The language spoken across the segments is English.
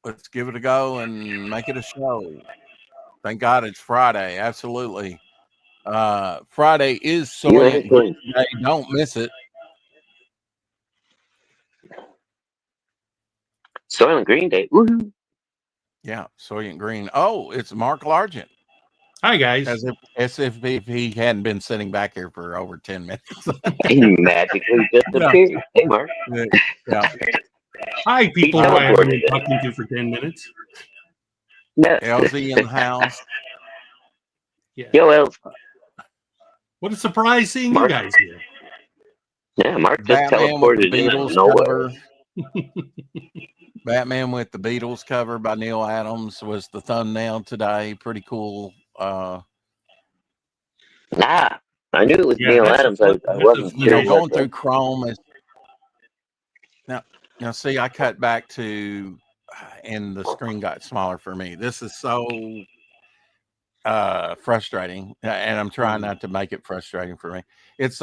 Let's give it a go and make it a show. Thank God it's Friday. Absolutely. Friday is You Soylent ain't Green going. Day. Don't miss it. Soylent Green Day. Woohoo! Yeah, Soylent Green. Oh, it's Mark Largent. Hi, guys. As if he hadn't been sitting back here for over 10 minutes. He magically just Yeah. appeared. Hey, Mark. Yeah. Hi, people who I haven't teleported been it. talking to for 10 minutes. Yeah. LZ in the house. Yeah. Yo, Els. What a surprise seeing Mark. you guys here. Yeah, Mark just Batman with the teleported in out of Beatles nowhere. cover. Batman with the Beatles cover by Neal Adams was the thumbnail today. Pretty cool. Nah, I knew it was Yeah, Neil that's Adams. I wasn't sure what Going through Chrome is now. See, I cut back to, and the screen got smaller for me. This is so frustrating, and I'm trying not to make it frustrating for me. It's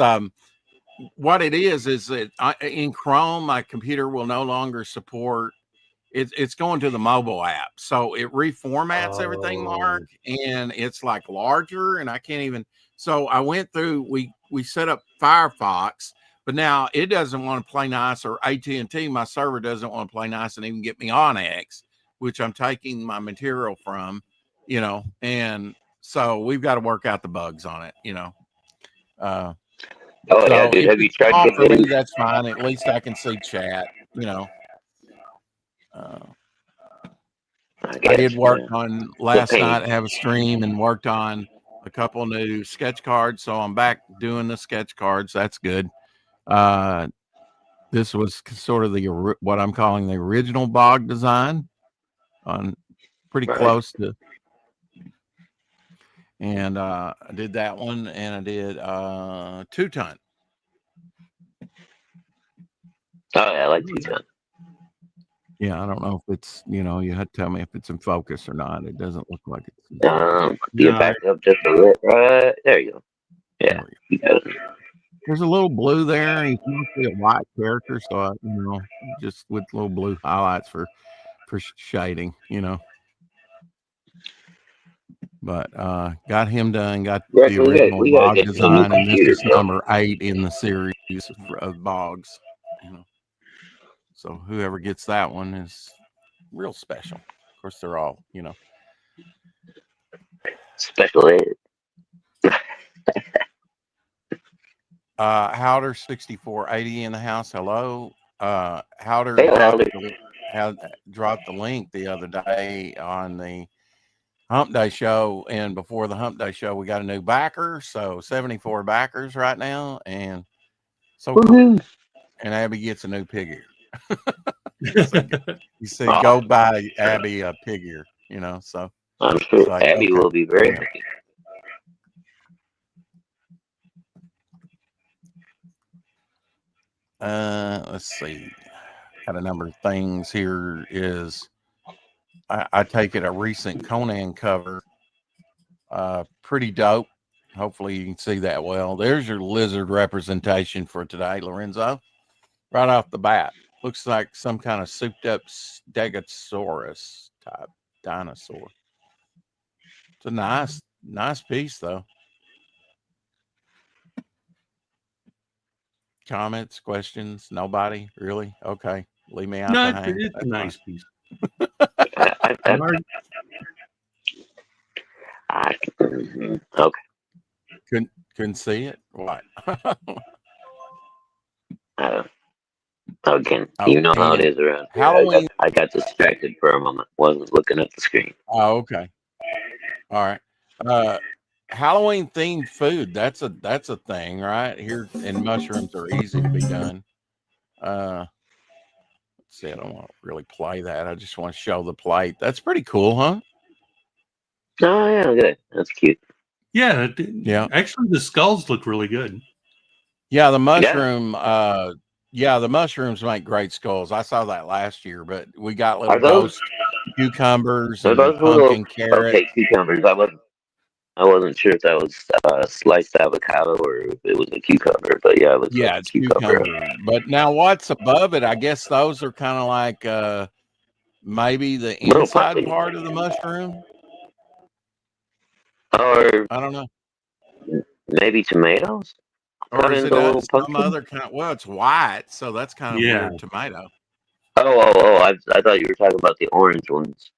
what it is that in Chrome, my computer will no longer support. It's going to the mobile app, so it reformats everything, Mark, and it's like larger, and I can't even. So I went through. We set up Firefox, but now it doesn't want to play nice, or AT&T, my server doesn't want to play nice and even get me on X, which I'm taking my material from, and so we've got to work out the bugs on it, Oh, so yeah, dude. if Have you it's tried off for getting me, that's fine. At least I can see chat, I did work on last night, have a stream, and worked on a couple new sketch cards. So I'm back doing the sketch cards. That's good. This was sort of what I'm calling the original bog design, on pretty close to. And I did that one, and I did 2-ton. Oh, yeah, I like 2-ton. Yeah, I don't know if it's, you had to tell me if it's in focus or not. It doesn't look like it's in focus. You back up just a little. Right there you go. Yeah, you got it. There's a little blue there. He's mostly a white character, so just with little blue highlights for shading, But got him done. Got the original bog design, and this is number 8 in the series of bogs. So whoever gets that one is real special. Of course, they're all, special ed. Howder 6480 in the house. Hello. Howder dropped the link the other day on the Hump Day show, and before the Hump Day show, we got a new backer. So 74 backers right now, and so cool. And Abby gets a new pig ear. You say, go buy Abby a pig ear, So I'm sure Abby will be very happy. Let's see. Got a number of things here. Is I take it a recent Conan cover. Pretty dope. Hopefully you can see that well. There's your lizard representation for today, Lorenzo. Right off the bat. Looks like some kind of souped up Stegosaurus type dinosaur. It's a nice piece though. Comments, questions? Nobody? Really? Okay. Leave me out to hang. It's a nice piece. Okay. Couldn't see it? What? Again, you know how it is around here. Halloween. I got distracted for a moment. Wasn't looking at the screen. Oh, okay. All right. Halloween themed food. That's a thing, right? Here, and mushrooms are easy to be done. Let's see. I don't want to really play that. I just want to show the plate. That's pretty cool, huh? Oh yeah, good. That's cute. Yeah. Actually, the skulls look really good. Yeah, the mushroom. The mushrooms make great skulls. I saw that last year, but we got little ghost cucumbers and pumpkin carrot. Okay, cucumbers. I wasn't sure if that was sliced avocado or if it was a cucumber, but yeah, it looks like Yeah, a it's cucumber. cucumber. But now what's above it? I guess those are kind of like maybe the Little inside pumpkin. part of the mushroom. Or I don't know. maybe tomatoes? Or Cut is it into a little some pumpkin? other kind? Well, it's white, so that's kind of Yeah. weird. Tomato. Oh! I thought you were talking about the orange ones.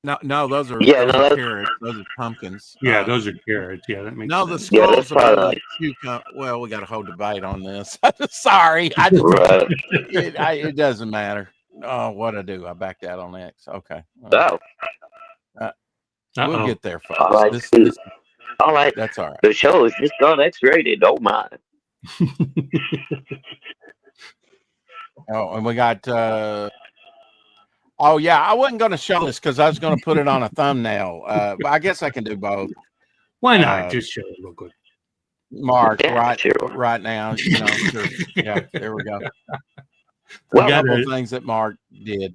No, those are Yeah, no, that's carrots. Those are pumpkins. Yeah, those are carrots. Yeah, that makes No, the sense. yeah, that's skulls probably are the like cucumber. Well, we got a whole debate on this. Sorry, right. it doesn't matter. Oh, what I do? I backed out on X. Okay, Oh, we'll Uh-oh. get there, folks. all right, all right. That's all right. The show is just gone X-rated. Don't mind. Oh, and we got. Oh yeah, I wasn't going to show this because I was going to put it on a thumbnail. But I guess I can do both. Why not? Just show it real quick. Mark, Yeah, sure. right now, sure. Yeah, there we go. Well, got a couple of things that Mark did.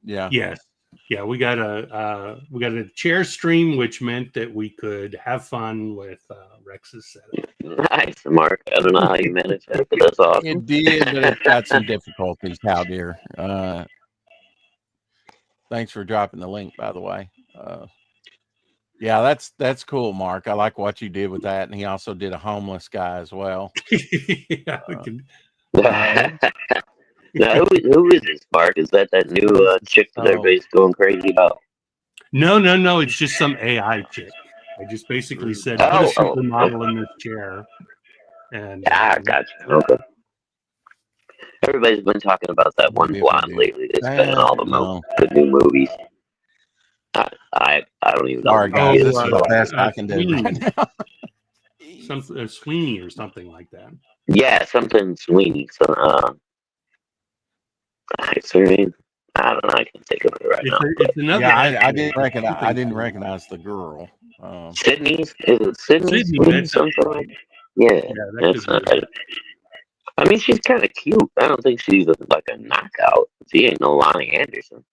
Yeah. Yes. Yeah, we got a chair stream, which meant that we could have fun with Rex's setup. Nice, Mark. I don't know how you managed that, but that's awesome. It did, but it's got some difficulties, how dear. Thanks for dropping the link, by the way. Yeah, that's cool, Mark. I like what you did with that, and he also did a homeless guy as well. Yeah, now, who is this, Mark? Is that new chick that everybody's going crazy about? No. It's just some AI chick. I just basically said, put a supermodel in this chair. And gotcha. Okay. Everybody's been talking about that one blonde lately. It's been in all the new movies. I don't even know. Sorry, guys. This is the best I can do right now. Something Sweeney or something like that. Yeah, something Sweeney. So, I don't know. I can't think of it right now. It's another. Yeah, I didn't recognize the girl. Sydney's? Is it Sydney? Something like that? Yeah, that's not right. I mean, she's kind of cute. I don't think she's like a knockout. She ain't no Lonnie Anderson.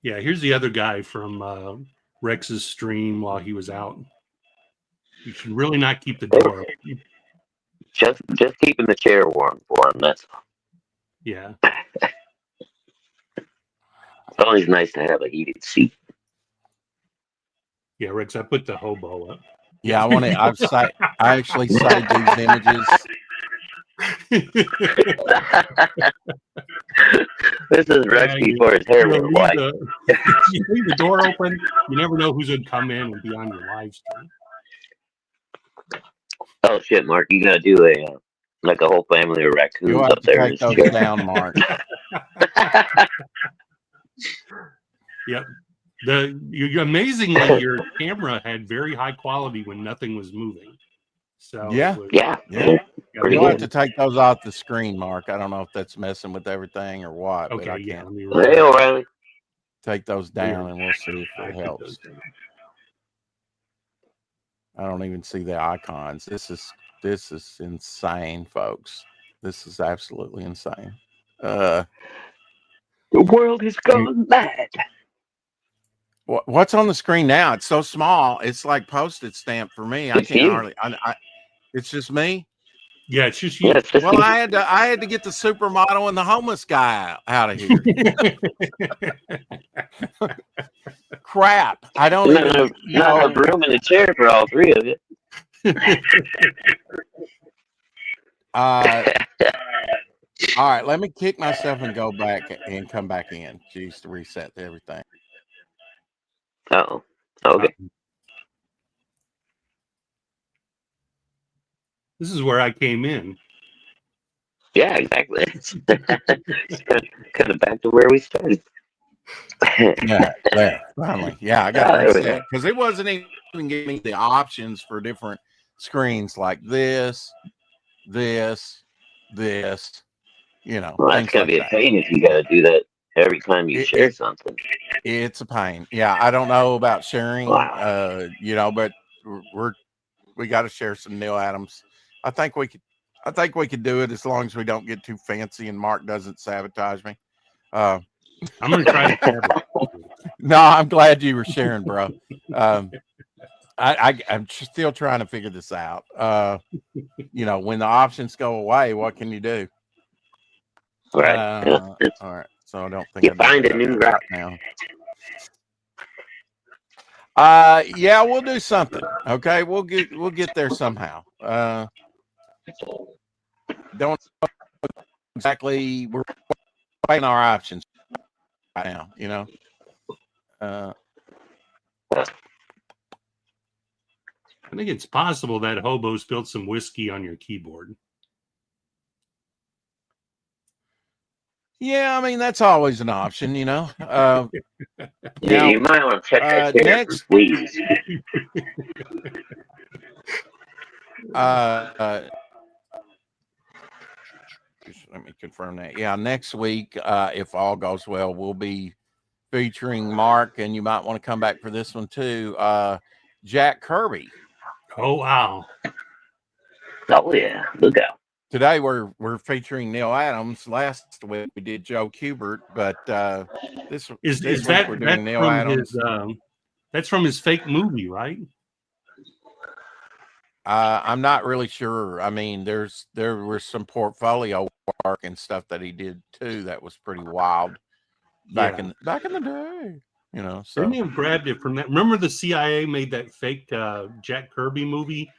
Yeah, here's the other guy from Rex's stream while he was out. You should really not keep the door open. Just keeping the chair warm for him. That's all. Yeah. It's always nice to have a heated seat. Yeah, Rex, I put the hobo up. Yeah, I actually saved these images. This is Rex before his hair was white. You leave the door open, you never know who's going to come in and be on your live stream. Oh shit, Mark! You gotta do a whole family of raccoons You have up to there. take those down, Mark. Yep. Amazingly, your camera had very high quality when nothing was moving. So yeah. You'll have to take those off the screen, Mark. I don't know if that's messing with everything or what. Okay, but I yeah. can't. Hey, O'Reilly. Take those down, and we'll see if it helps. I don't even see the icons. This is insane, folks. This is absolutely insane. The world has gone mad. What's on the screen now? It's so small. It's like postage stamp for me. I can't hardly. It's just me. Yeah, it's just you. Well, I had to get the supermodel and the homeless guy out of here. Crap! I don't even. Not enough room in the chair for all three of you. All right, let me kick myself and go back and come back in. Jeez, to reset everything. Oh, okay. This is where I came in. Yeah, exactly. Kind of back to where we started. Yeah, there, finally. Yeah, I got to reset because it wasn't even giving me the options for different screens like this. You know, well, that's gonna be a pain if you got to do that every time you share something. It's a pain. Yeah, I don't know about sharing. Wow. But we got to share some Neal Adams. I think we could do it as long as we don't get too fancy and Mark doesn't sabotage me. I'm gonna try to share it. No, I'm glad you were sharing, bro. I'm still trying to figure this out. When the options go away, what can you do? Right. All right. So I don't think You I need to find a new update route. now. Yeah, we'll do something. Okay, we'll get there somehow. Don't exactly. We're weighing our options right now. I think it's possible that hobo spilled some whiskey on your keyboard. Yeah, I mean that's always an option. You might want to check that chair Next, for fleas. just let me confirm that. Yeah, next week, if all goes well, we'll be featuring Mark, and you might want to come back for this one too. Jack Kirby. Oh wow! Oh yeah, look out! Today we're featuring Neal Adams. Last week we did Joe Kubert, but this week we're doing Neal Adams. That's from his fake movie, right? I'm not really sure. I mean, there was some portfolio work and stuff that he did too that was pretty wild back in the day. So they may have grabbed it from that. Remember, the CIA made that fake Jack Kirby movie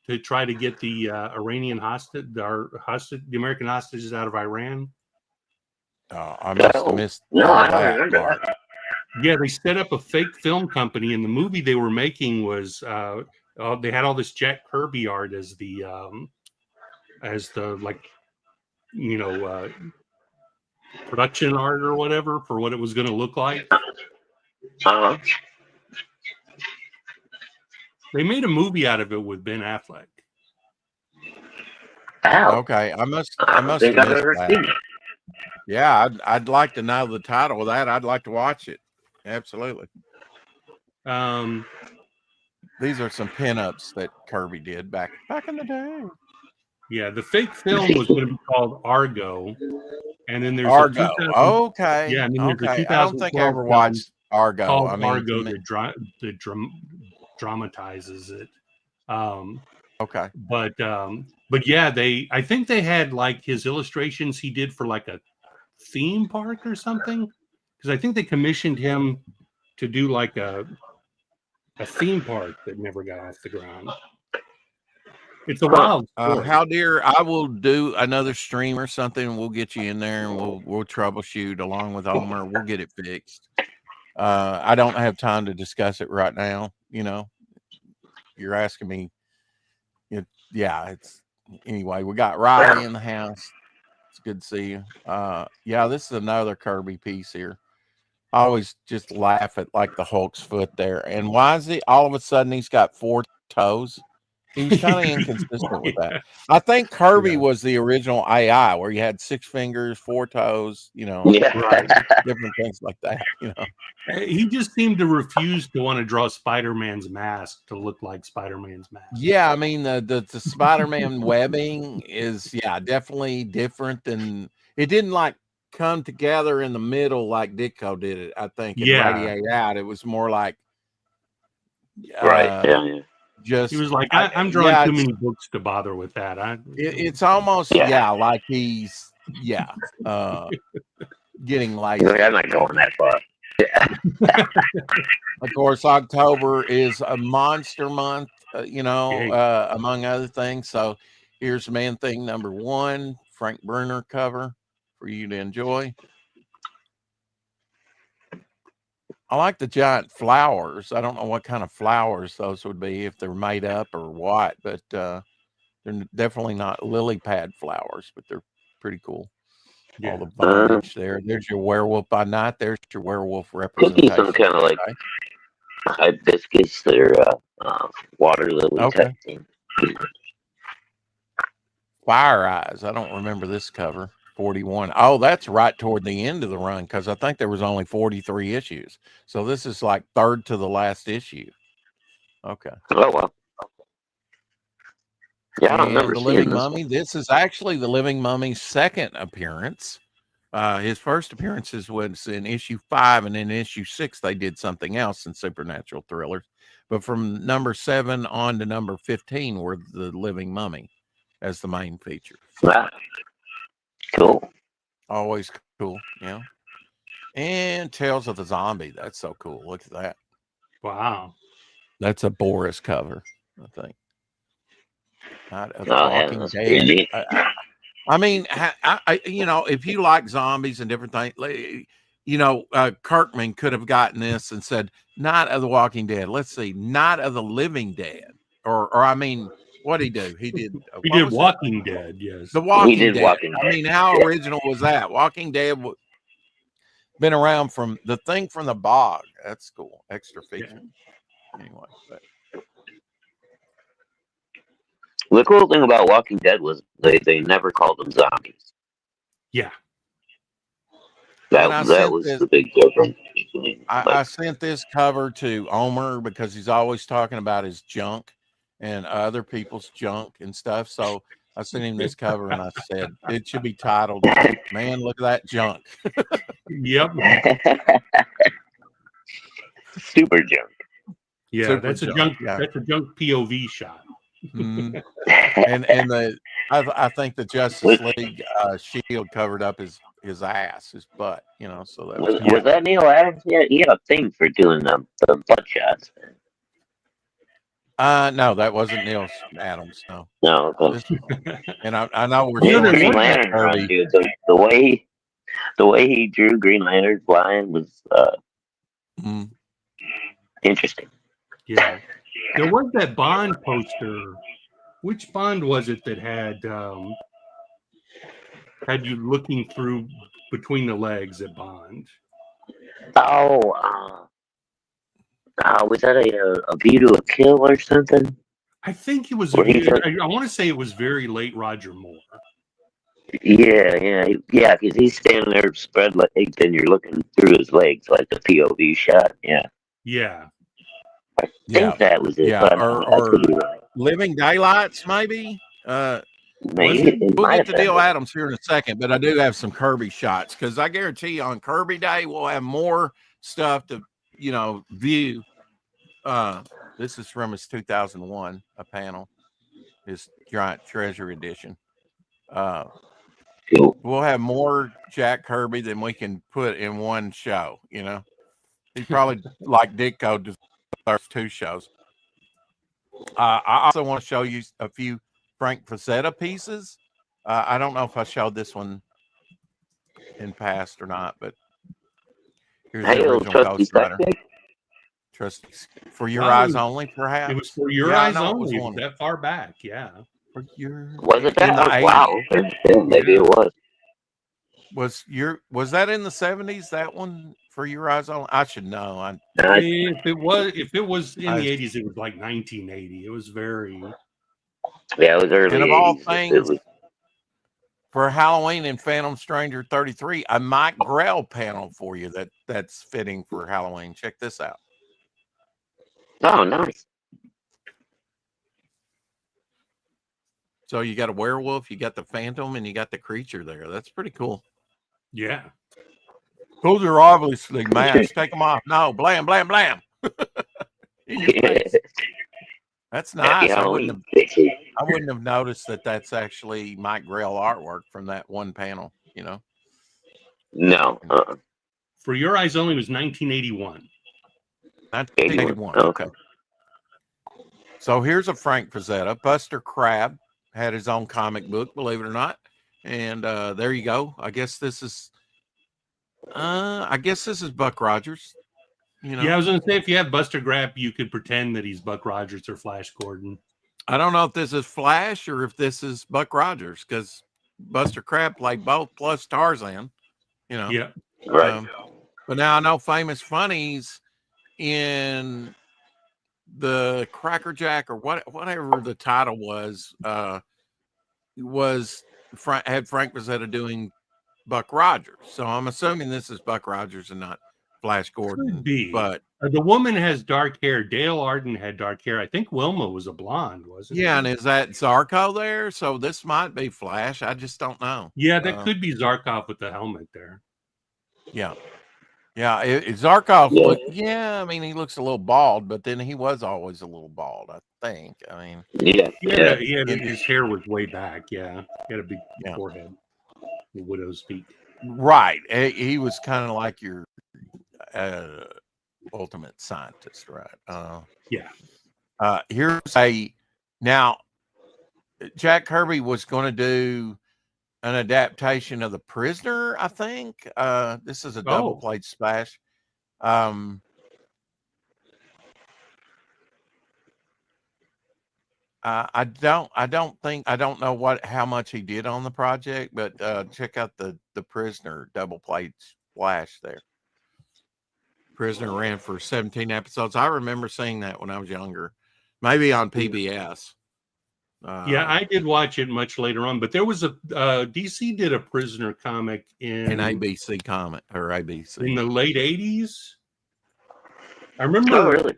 to try to get the Iranian hostage, the American hostages out of Iran. I must have missed all that part. Yeah, they set up a fake film company, and the movie they were making was they had all this Jack Kirby art as the production art or whatever for what it was going to look like. They made a movie out of it with Ben Affleck. Okay, I must have missed that. Yeah, I'd like to know the title of that. I'd like to watch it. Absolutely. These are some pinups that Kirby did back in the day. Yeah, the fake film was going to be called Argo, and then there's Argo. Okay. Yeah, and then there's a 2012 I don't think I ever watched Argo. Called Argo that dramatizes it. Okay. But yeah, I think they had like his illustrations he did for like a theme park or something, because I think they commissioned him to do like a theme park that never got off the ground. It's a wild story. How dear, I will do another stream or something. We'll get you in there and we'll troubleshoot along with Omer. We'll get it fixed. I don't have time to discuss it right now. You're asking me. Anyway, we got Riley in the house. It's good to see you. Yeah, this is another Kirby piece here. I always just laugh at like the Hulk's foot there. And why is he all of a sudden he's got 4 toes? He was kind of inconsistent with that. I think Kirby was the original AI where you had 6 fingers, 4 toes, different things like that. He just seemed to refuse to want to draw Spider-Man's mask to look like Spider-Man's mask. Yeah, I mean the Spider-Man webbing is definitely different than it didn't like come together in the middle like Ditko did it. I think and radiate out. It was more like right. Just he was like, I'm drawing too many books to bother with that. It's almost like he's getting lazy. I'm not going that far. Of course, October is a monster month, among other things. So here's Man Thing number 1, Frank Bruner cover for you to enjoy. I like the giant flowers. I don't know what kind of flowers those would be, if they're made up or what, but they're definitely not lily pad flowers, but they're pretty cool. Yeah. All the foliage there. There's your werewolf by night. There's your werewolf representation. Could be some kind of like hibiscus or water lily type thing. Fire Eyes. I don't remember this cover. 41. Oh, that's right toward the end of the run, because I think there was only 43 issues. So this is like third to the last issue. Okay. Oh, wow. Yeah, I don't remember the Living Mummy. This is actually the Living Mummy's second appearance. His first appearances was in issue 5, and in issue 6 they did something else in supernatural thrillers. But from number 7 on to number 15 were the Living Mummy as the main feature. Wow. Cool. Always cool, yeah. And Tales of the Zombie. That's so cool. Look at that. Wow. That's a Boris cover, I think. Not of Oh, yeah, Walking that's Dead. pretty neat. I mean, if you like zombies and different things, Kirkman could have gotten this and said, not of the Walking Dead. Let's see, not of the Living Dead. Or I mean, what did he do? He did. He did Walking Dead, yes. The Walking did Dead. Walking I Dead. mean, how original was that? Walking Dead been around from the thing from the bog. That's cool. Extra feature. Yeah. Anyway, but. The cool thing about Walking Dead was they never called them zombies. Yeah. That was the big difference. I sent this cover to Omer because he's always talking about his junk and other people's junk and stuff. So I sent him this cover and I said it should be titled, "Man, look at that junk." Yep. Super junk. Yeah, Super that's junk. a junk. Yeah. That's a junk POV shot. Mm-hmm. And I think the Justice League shield covered up his ass, his butt. So that was that Neal Adams? Yeah, he had a thing for doing the butt shots. No, that wasn't Neal Adams. No. No. And I know we're Green showing Lantern run, dude. The way he drew Green Lantern flying was interesting. Yeah. There was that Bond poster. Which Bond was it that had you looking through between the legs at Bond? Oh, was that a View to a Kill or something? I think it was. I want to say it was very late Roger Moore. Yeah. Because he's standing there spread legs, and you're looking through his legs like the POV shot. Yeah. Yeah. I think that was it. Yeah, or Living Daylights, maybe. Maybe we'll get to Neal Adams here in a second, but I do have some Kirby shots because I guarantee you on Kirby Day we'll have more stuff to view. This is from his 2001 a panel, his Giant Treasure Edition. We'll have more Jack Kirby than we can put in one show. He probably like Ditko deserves 2 shows. I also want to show you a few Frank Frazetta pieces. I don't know if I showed this one in past or not, but here's the original Ghost Rider. Trust For Your Eyes Only, perhaps. It was For Your Eyes Only. It was that far back, yeah. Was it that? Wow. Maybe it was. Was that in the 70s? That one, For Your Eyes Only? I should know. If it was in the 80s, it was like 1980. It was very. Yeah, it was early. And of all 80s, things, for Halloween and Phantom Stranger 33, a Mike Grell panel for you that's fitting for Halloween. Check this out. Oh, nice. So you got a werewolf, you got the Phantom, and you got the creature there. That's pretty cool. Yeah. Those are obviously masks. Take them off. No, blam, blam, blam. That's nice. I wouldn't have noticed that that's actually Mike Grell artwork from that one panel, No. For Your Eyes Only was 1981. 1981. Okay. So here's a Frank Frazetta. Buster Crabbe had his own comic book, believe it or not. And there you go. I guess this is Buck Rogers. Yeah, I was going to say, if you have Buster Crabbe, you could pretend that he's Buck Rogers or Flash Gordon. I don't know if this is Flash or if this is Buck Rogers, because Buster Crabbe played both plus Tarzan. Yeah. Right. But now I know Famous Funnies in the Cracker Jack or whatever the title was had Frank Frazetta doing Buck Rogers. So I'm assuming this is Buck Rogers and not Flash Gordon. Could be. But the woman has dark hair. Dale Arden had dark hair. I think Wilma was a blonde, wasn't yeah, and is that Zarko there? So this might be Flash. I just don't know. Yeah, that could be Zarkov with the helmet there. Yeah. Yeah, Zarkov I mean, he looks a little bald, but then he was always a little bald, I think. I mean, his hair was way back. Yeah, he had a big forehead, the widow's peak. Right, he was kind of like your ultimate scientist, right? Here's now. Jack Kirby was going to do an adaptation of The Prisoner, I think. This is a double plate splash. I don't know how much he did on the project, but check out the Prisoner double plate splash there. Prisoner ran for 17 episodes. I remember seeing that when I was younger, maybe on PBS. Yeah, I did watch it much later on, but there was a DC did a Prisoner comic in ABC comic or ABC in the late 80s. I remember. Oh, really?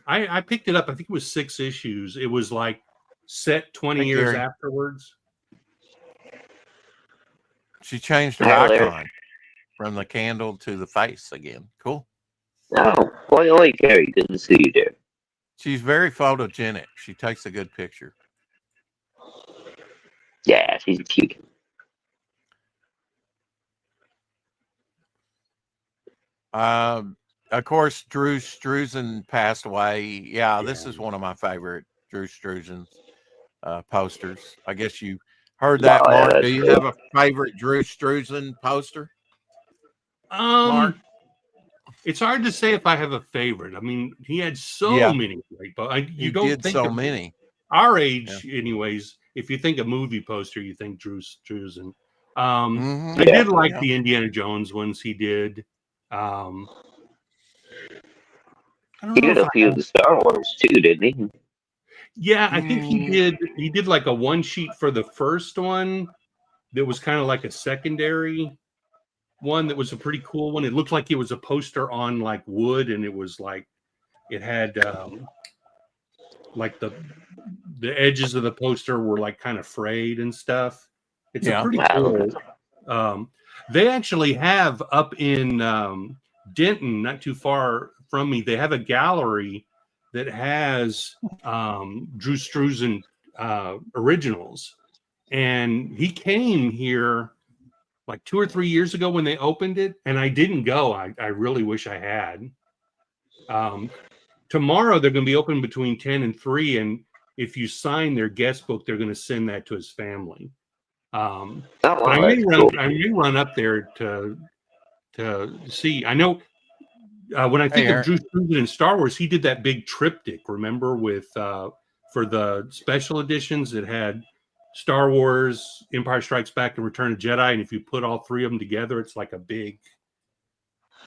I picked it up. I think it was 6 issues. It was like set 20 years afterwards. She changed her icon from the candle to the face again. Cool. Oh, boy, Gary, good to see you there. She's very photogenic. She takes a good picture. Yeah, she's cute. Of course, Drew Struzan passed away. Yeah, this is one of my favorite Drew Struzan posters. I guess you heard that, Mark. Do you have a favorite Drew Struzan poster? Mark? It's hard to say if I have a favorite. I mean, he had so many great, but you don't think so many. Our age, anyways. If you think a movie poster, you think Drew Struzan. I did like the Indiana Jones ones he did. I don't he know did a few of the Star Wars too, didn't he? Yeah, I think he did. He did like a one sheet for the first one that was kind of like a secondary one that was a pretty cool one. It looked like it was a poster on like wood, and it was like it had like the edges of the poster were like kind of frayed and stuff. It's a pretty cool. They actually have up in Denton, not too far from me, they have a gallery that has Drew Struzan originals, and he came here like 2 or 3 years ago when they opened it, and I didn't go. I really wish I had. Tomorrow they're going to be open between 10 and 3, and if you sign their guest book, they're going to send that to his family. But I may run up there to see. I know when I think of Drew Struzan in Star Wars, he did that big triptych. Remember with for the special editions, it had Star Wars, Empire Strikes Back, and Return of the Jedi, and if you put all 3 of them together, it's like a big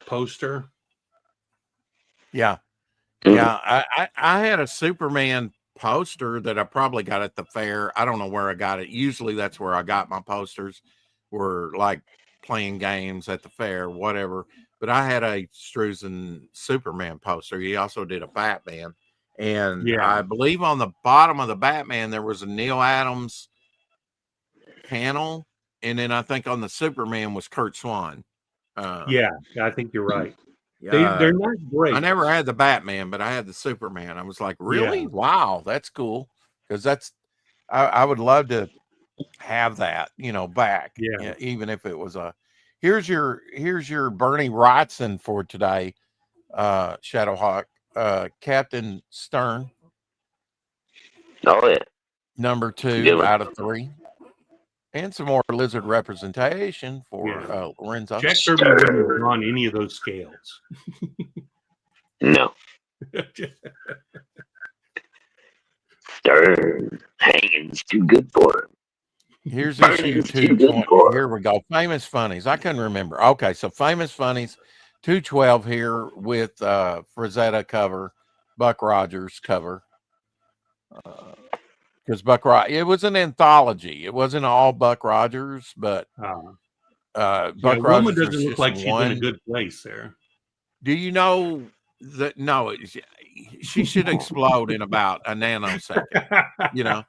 poster. Yeah. I had a Superman poster that I probably got at the fair. I don't know where I got it. Usually that's where I got my posters, were like playing games at the fair, whatever. But I had a Struzan Superman poster. He also did a Batman. And I believe on the bottom of the Batman, there was a Neal Adams panel. And then I think on the Superman was Kurt Swan. I think you're right. They're not great. I never had the Batman, but I had the Superman. I was like, really? Yeah. Wow, that's cool. Because I would love to have that, back. Yeah. Even if it was a. Here's your Bernie Wrightson for today, Shadowhawk. Captain Stern. Oh yeah. Number 2 out of 3. And some more lizard representation for Lorenzo. Jack Kirby wouldn't have drawn any of those scales. No. Stern hanging's too good for him. Here's issue 220. Here we go. Famous Funnies. I couldn't remember. Okay, so Famous Funnies 212 here with Frazetta cover, Buck Rogers cover. Because it was an anthology. It wasn't all Buck Rogers, but Buck Wilma Rogers doesn't is look just like she's one. in a good place there. Do you know that? No, she should explode in about a nanosecond. You know,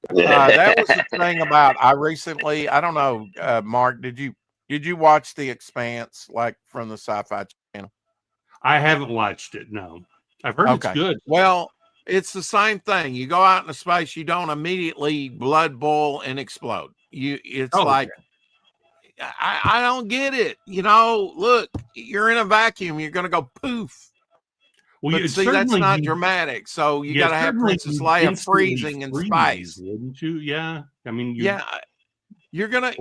that was the thing about. I don't know, Mark. Did you watch The Expanse, like from the Sci-Fi Channel? I haven't watched it. No, I've heard it's good. Well, it's the same thing. You go out into space, you don't immediately blood boil and explode. It's like, I don't get it. You know, look, you're in a vacuum, you're going to go poof. Well, but see, that's not dramatic. So you got to have Princess Leia freezing in space, wouldn't you? Yeah, I mean, you're gonna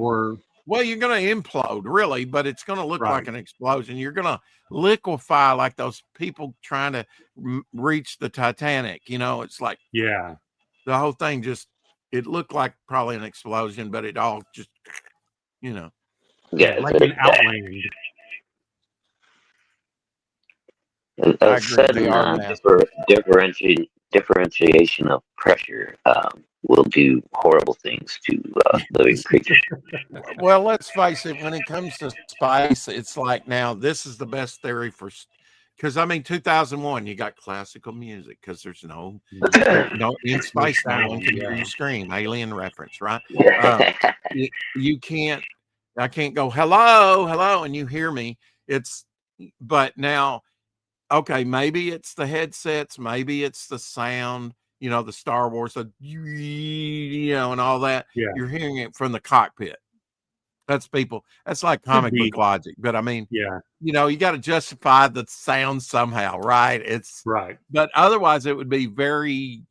you're gonna implode, really, but it's gonna look like an explosion. You're gonna liquefy like those people trying to reach the Titanic. You know, it's like the whole thing it looked like probably an explosion, but it all just like an outland. A sudden differentiation of pressure will do horrible things to living creatures. Well, let's face it. When it comes to space, it's like now this is the best theory because I mean 2001, you got classical music because there's no in space. No one can hear you scream. Alien reference, right? You can't. I can't go hello, and you hear me. But now. Okay, maybe it's the headsets, maybe it's the sound, the Star Wars, and all that. Yeah. You're hearing it from the cockpit. That's like comic book logic. But I mean, you got to justify the sound somehow, right? It's right. But otherwise it would be very.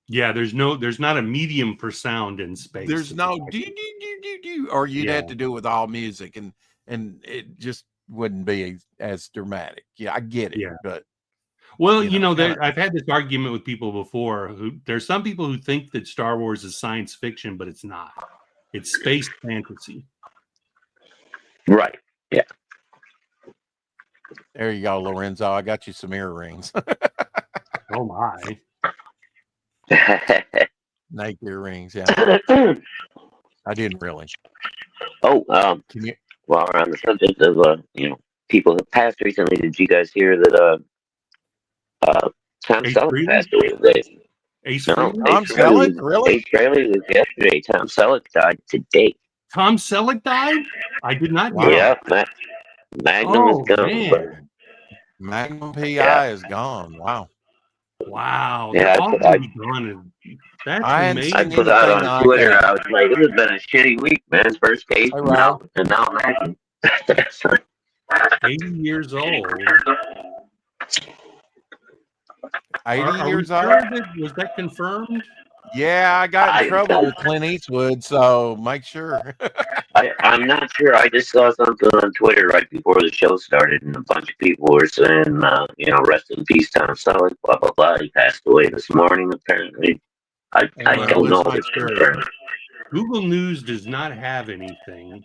Yeah, there's not a medium for sound in space. There's no do, or you'd have to do it with all music and it just wouldn't be as dramatic. Yeah, I get it. But I've had this argument with people before. There's some people who think that Star Wars is science fiction, but it's not. It's space fantasy. Right. Yeah. There you go, Lorenzo. I got you some earrings. Oh my. Nike earrings. Yeah. I didn't really. Oh, while we're on the subject of people that passed recently, did you guys hear that Tom Selleck passed away today? Tom Selleck? Really? Ace Frehley was yesterday. Tom Selleck died today. Tom Selleck died? I did not know. Yeah, Magnum is gone. Magnum PI is gone. Wow. Yeah, that's amazing. I put out on Twitter. I was like, "This has been a shitty week, man. First case, and now Magnum." 80 years old. 80 years old? Was that confirmed? Yeah, I got in trouble with Clint Eastwood, so make sure. I'm not sure. I just saw something on Twitter right before the show started, and a bunch of people were saying, rest in peace, Tom Selleck, blah, blah, blah. He passed away this morning, apparently. I don't know if it's confirmed. Google News does not have anything.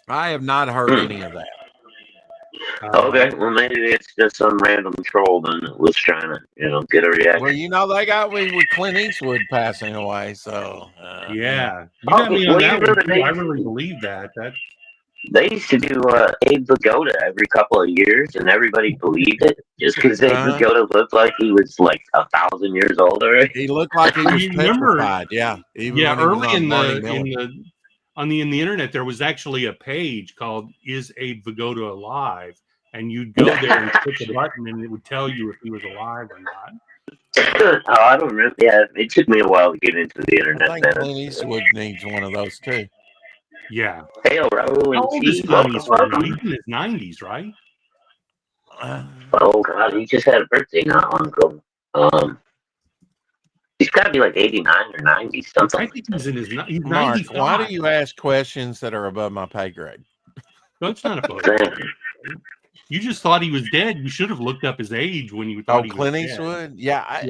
I have not heard any of that. Okay, well, maybe it's just some random troll then that was trying to, get a reaction. Well, they got me with Clint Eastwood passing away, so. Yeah. You got me on that one. I really believe that. They used to do Abe Vigoda every couple of years, and everybody believed it just because Abe Vigoda looked like he was like 1,000 years old already. He looked like he was petrified. Yeah. Early on the internet, there was actually a page called "Is Abe Vigoda Alive?" and you'd go there and click a button, and it would tell you if he was alive or not. I don't remember. Yeah, it took me a while to get into the internet. I think Clint Eastwood needs one of those too. Yeah. Hail, Raul. How old is Clint Eastwood? He's in his 90s, right? Oh God, he just had a birthday not long ago. He's got to be like 89 or 90 something. I think he's in his. He's Mark, 95. why do you ask questions that are above my pay grade? That's not above. You just thought he was dead. You should have looked up his age when you thought he was Clint dead. Eastwood? Yeah.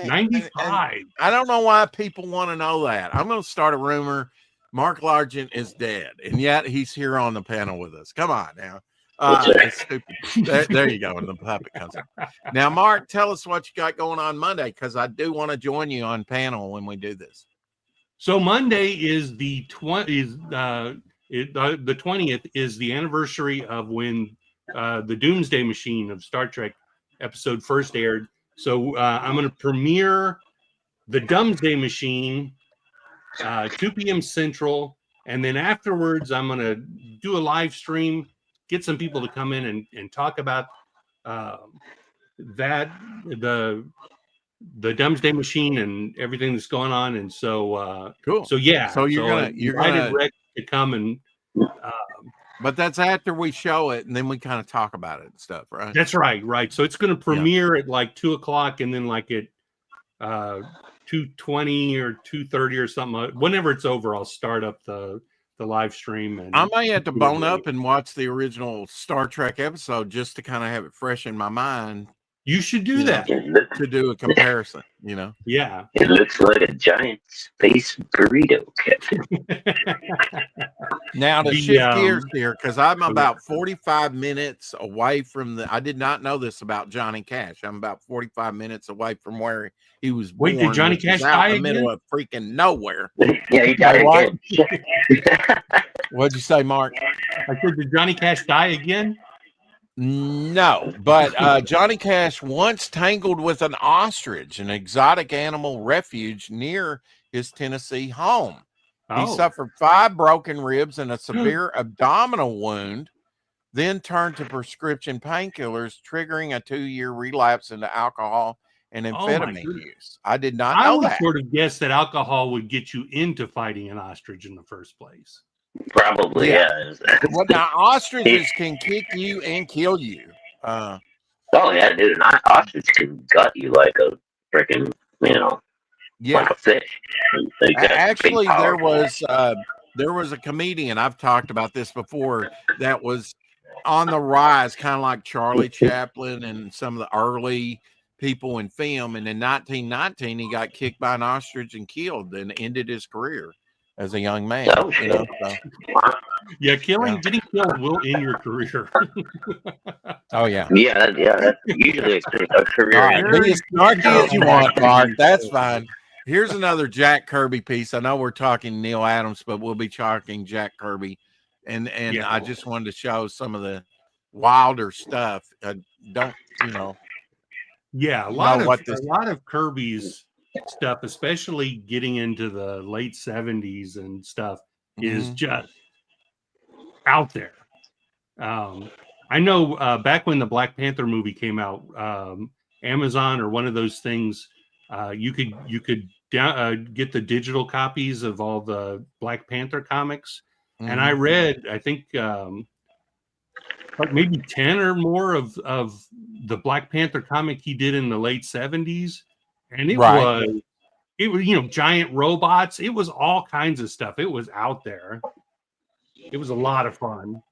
95. I don't know why people want to know that. I'm going to start a rumor. Mark Largent is dead, and yet he's here on the panel with us. Come on now. It's stupid. There you go. And the puppet comes out. Now, Mark, tell us what you got going on Monday, because I do want to join you on panel when we do this. So Monday is The 20th is the anniversary of when the Doomsday Machine of Star Trek episode first aired. So I'm going to premiere the Doomsday Machine 2 p.m. Central, and then afterwards I'm going to do a live stream, get some people to come in and talk about that the Doomsday Machine and everything that's going on. And so cool. So yeah, So you're gonna Rex to come and. But that's after we show it, and then we kind of talk about it and stuff, right? That's right. So it's going to premiere at like 2:00, and then like at 2:20 or 2:30 or something. Whenever it's over, I'll start up the live stream. And I may have to bone up and watch the original Star Trek episode just to kind of have it fresh in my mind. You should do that to do a comparison. Yeah. It looks like a giant space burrito, Captain. Now to shift gears here, because I'm about 45 minutes away from I did not know this about Johnny Cash. I'm about 45 minutes away from where he was born. Wait, did Johnny Cash die in the middle of freaking nowhere? Yeah, he died again. What'd you say, Mark? I said, did Johnny Cash die again? No, but Johnny Cash once tangled with an ostrich, an exotic animal refuge near his Tennessee home. He suffered 5 broken ribs and a severe abdominal wound, then turned to prescription painkillers, triggering a 2-year relapse into alcohol and amphetamine use. I did not know that. I would sort of guess that alcohol would get you into fighting an ostrich in the first place. Probably, yeah. Well, now ostriches can kick you and kill you. Oh yeah, dude, an ostrich can gut you like a freaking, like a fish. Actually, there was a comedian, I've talked about this before, that was on the rise, kind of like Charlie Chaplin and some of the early people in film. And in 1919, he got kicked by an ostrich and killed, and ended his career as a young man. Yeah, getting killed will end your career. Oh yeah. That's usually a career. Be as snarky as you want, Mark. That's fine. Here's another Jack Kirby piece. I know we're talking Neal Adams, but we'll be talking Jack Kirby, and I just wanted to show some of the wilder stuff. Yeah, a lot of Kirby's stuff, especially getting into the late 70s and stuff, is just out there. I know back when the Black Panther movie came out, Amazon or one of those things, you could get the digital copies of all the Black Panther comics, and I read, I think like maybe 10 or more of the Black Panther comic he did in the late 70s. And it was giant robots. It was all kinds of stuff. It was out there. It was a lot of fun.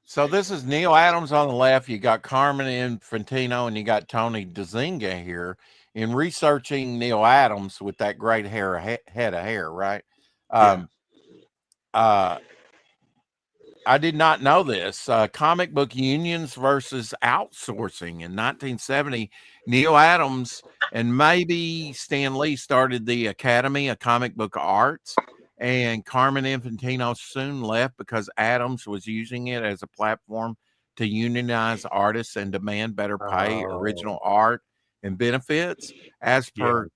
So this is Neal Adams on the left. You got Carmen Infantino, and you got Tony DeZinga here. In researching Neal Adams with that great head of hair, right? I did not know this. Comic book unions versus outsourcing. In 1970, Neal Adams and maybe Stan Lee started the Academy of Comic Book Arts, and Carmen Infantino soon left because Adams was using it as a platform to unionize artists and demand better pay, original art, and benefits. As per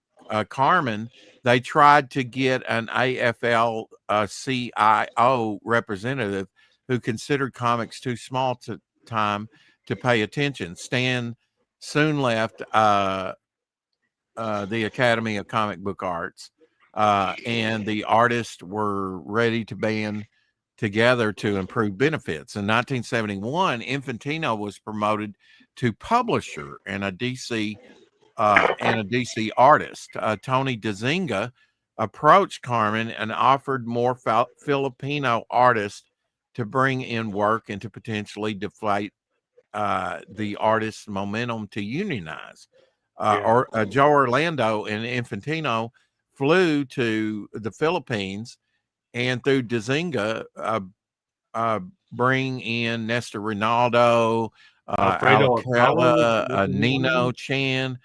Carmen, they tried to get an AFL-CIO representative who considered comics too small time to pay attention. Stan soon left the Academy of Comic Book Arts, and the artists were ready to band together to improve benefits. In 1971, Infantino was promoted to publisher and a DC artist. Tony DeZinga approached Carmen and offered more Filipino artists to bring in work and to potentially deflate the artist's momentum to unionize. Joe Orlando and Infantino flew to the Philippines, and through DeZinga, bring in Nestor Ronaldo, Alcala, Nino Chan,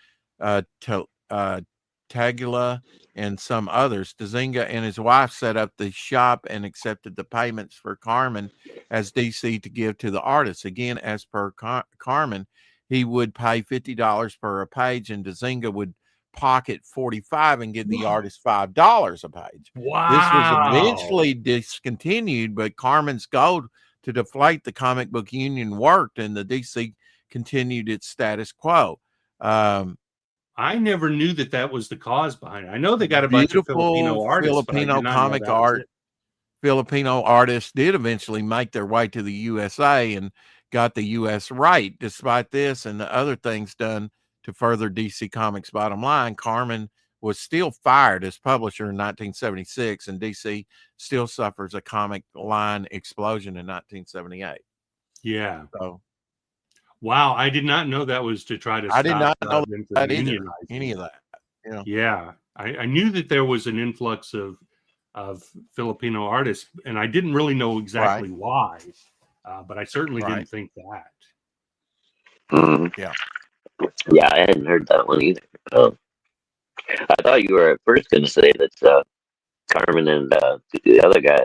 Tegula, and some others. Dazinga and his wife set up the shop and accepted the payments for Carmen as DC to give to the artist. Again, as per Carmen, he would pay $50 per a page, and Dazinga would pocket $45 and give the artist $5 a page. This was Wow. eventually discontinued, but Carmen's goal to deflate the comic book union worked, and the DC continued its status quo. I never knew that that was the cause behind it. I know they got a bunch of Beautiful Filipino artists, but I Filipino did not know comic that was art. it. Filipino artists did eventually make their way to the USA and got the US right. Despite this and the other things done to further DC Comics' bottom line, Carmen was still fired as publisher in 1976, and DC still suffers a comic line explosion in 1978. Yeah. So Wow, I did not know that was to try to I did stop not know them from that either. unionizing. Any of that. Yeah. Yeah, I knew that there was an influx of Filipino artists, and I didn't really know exactly why, but I certainly didn't think that. Yeah. Yeah, I hadn't heard that one either. I thought you were at first going to say that Carmen and the other guy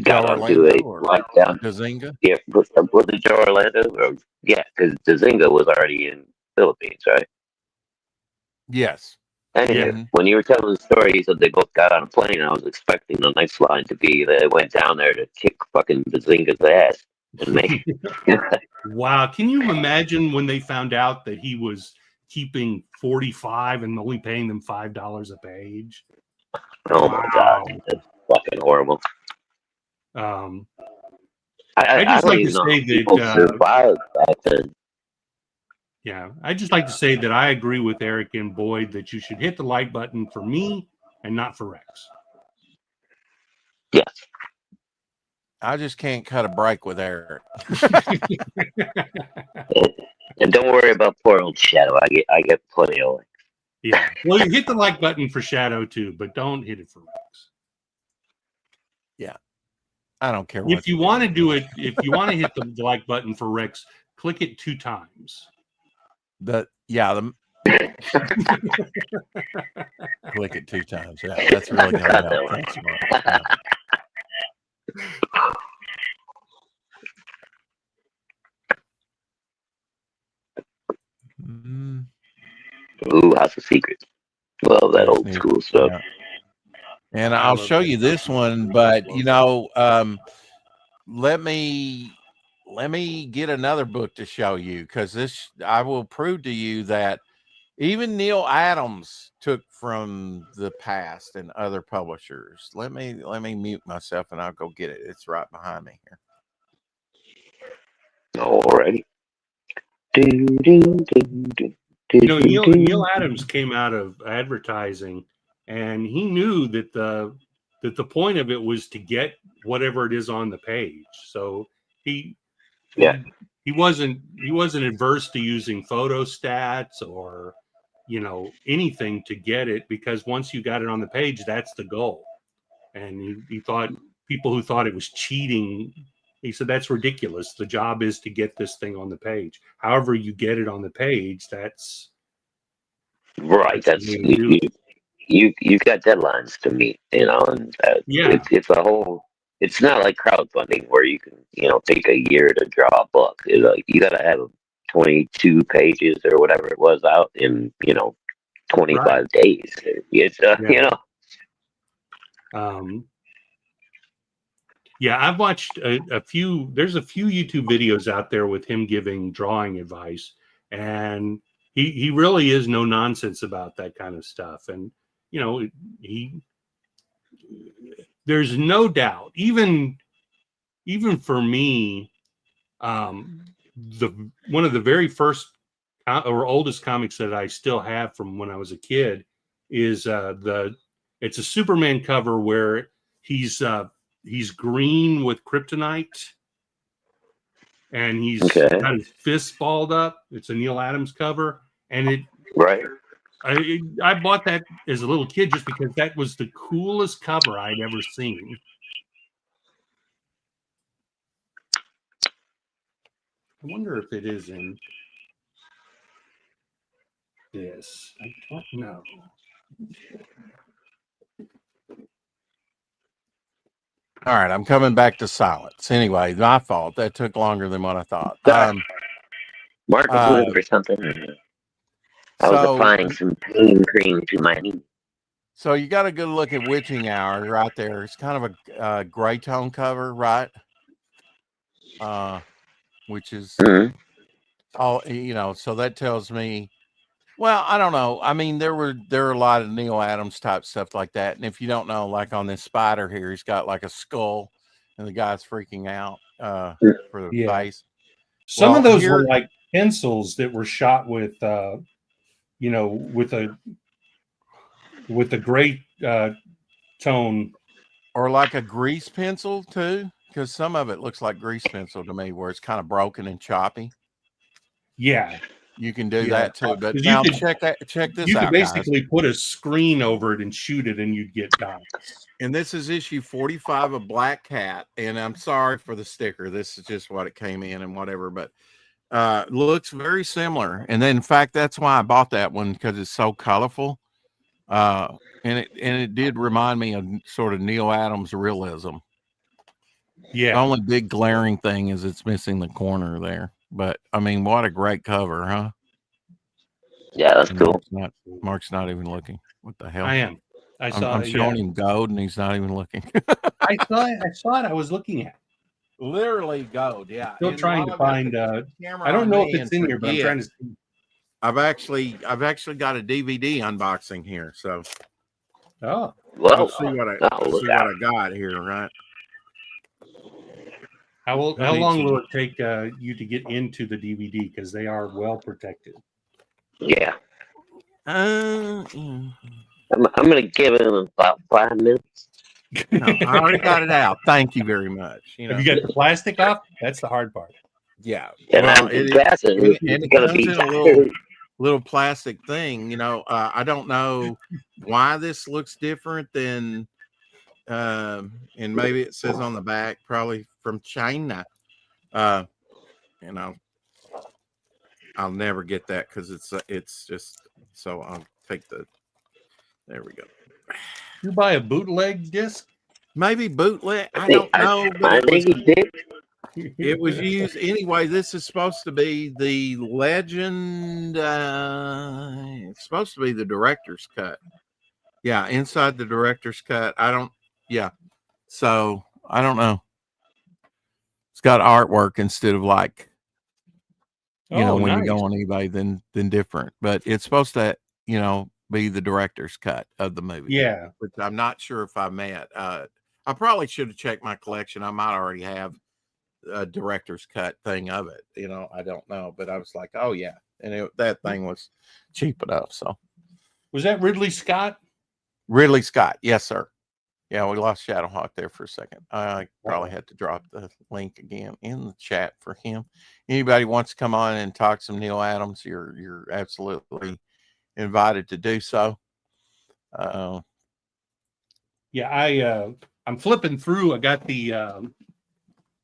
got Joe onto Orlando a or lockdown. Dazinga? Yeah, was it Joe Orlando? Or, yeah, because Dazinga was already in Philippines, right? Yes. Anyway, Yeah. when you were telling the story, you said they both got on a plane. I was expecting the next line to be that they went down there to kick fucking Dazinga's ass and make. Wow, can you imagine when they found out that he was keeping 45 and only paying them $5 a page? Oh my god, that's fucking horrible. Um, I I just don't like to even know how say people that, survived back then. yeah, I just like to say that I agree with Eric and Boyd that you should hit the like button for me and not for Rex. Yes. I just can't cut a break with Eric. And don't worry about poor old Shadow. I get plenty of likes. Yeah. Well, you hit the like button for Shadow too, but don't hit it for Rex. Yeah. I don't care what If you want to do it, if you want to hit the like button for Rex, click it 2 times. Click it 2 times. Yeah, that's really going to help. Thanks, Mark. Yeah. Ooh, House of Secrets. Well, that There's old school stuff. Yeah. And I'll show you this one, but let me get another book to show you, because I will prove to you that even Neal Adams took from the past and other publishers. Let me mute myself and I'll go get it. It's right behind me here. Alrighty. Neal Adams came out of advertising, and he knew that the point of it was to get whatever it is on the page. So he wasn't adverse to using photo stats or anything to get it, because once you got it on the page, that's the goal. And he thought people who thought it was cheating, he said, that's ridiculous. The job is to get this thing on the page. However you get it on the page, that's right. That's you've got deadlines to meet, and it's a whole. It's not like crowdfunding where you can take a year to draw a book. You got to have 22 pages or whatever it was out in 25 days. It's I've watched a few. There's a few YouTube videos out there with him giving drawing advice, and he really is no nonsense about that kind of stuff. And there's no doubt, even for me, one of the very first or oldest comics that I still have from when I was a kid is it's a Superman cover where he's green with kryptonite, and he's got his fists balled up. It's a Neal Adams cover, and I bought that as a little kid just because that was the coolest cover I'd ever seen. I wonder if it is in. this? I don't know. All right, I'm coming back to silence. Anyway, my fault. That took longer than what I thought. Mark was looking for something. I was applying some pain cream to my knee. So you got a good look at Witching Hour right there. It's kind of a gray tone cover, right? Which is all, so that tells me, well, I don't know. I mean, there are a lot of Neal Adams type stuff like that. And if you don't know, like on this spider here, he's got like a skull and the guy's freaking out for the face. Some of those were like pencils that were shot with with a gray tone, or like a grease pencil too, because some of it looks like grease pencil to me, where it's kind of broken and choppy. Yeah, you can do that too. But now check this out. You could basically put a screen over it and shoot it, and you'd get dots. And this is issue 45 of Black Cat. And I'm sorry for the sticker. This is just what it came in and whatever, but looks very similar. And then, in fact, that's why I bought that one, because it's so colorful. And it did remind me of sort of Neal Adams realism. Yeah. The only big glaring thing is it's missing the corner there. But I mean, what a great cover, huh? Yeah, that's cool. Mark's not even looking. What the hell? I am. I'm showing him gold, and he's not even looking. I saw it. I was looking at. Literally gold. Yeah. Still trying to find. I don't know if it's in here, but I'm trying to see. I've actually got a DVD unboxing here, so. Oh. Well, see what I got here, right? How long will it take you to get into the DVD, because they are well protected? Yeah. I'm going to give it about 5 minutes. No, I already got it out. Thank you very much. Have you got the plastic off? That's the hard part. Yeah. Well, it comes in a little plastic thing. I don't know why this looks different than, and maybe it says on the back, probably from China. I'll never get that, because it's just, so I'll take there we go. You buy a bootleg disc? Maybe bootleg. I don't know. I think he did. It was used anyway. This is supposed to be the legend. It's supposed to be the director's cut. Yeah, inside the director's cut. So I don't know. It's got artwork instead of like, when you go on eBay, then different. But it's supposed to, be the director's cut of the movie. Yeah. Which I'm not sure if I met. I probably should have checked my collection. I might already have a director's cut thing of it. I don't know. But I was like, oh, yeah. And that thing was cheap enough. So. Was that Ridley Scott? Ridley Scott. Yes, sir. Yeah, we lost Shadowhawk there for a second. I probably had to drop the link again in the chat for him. Anybody wants to come on and talk some Neal Adams, you're absolutely invited to do so. I'm flipping through. I got the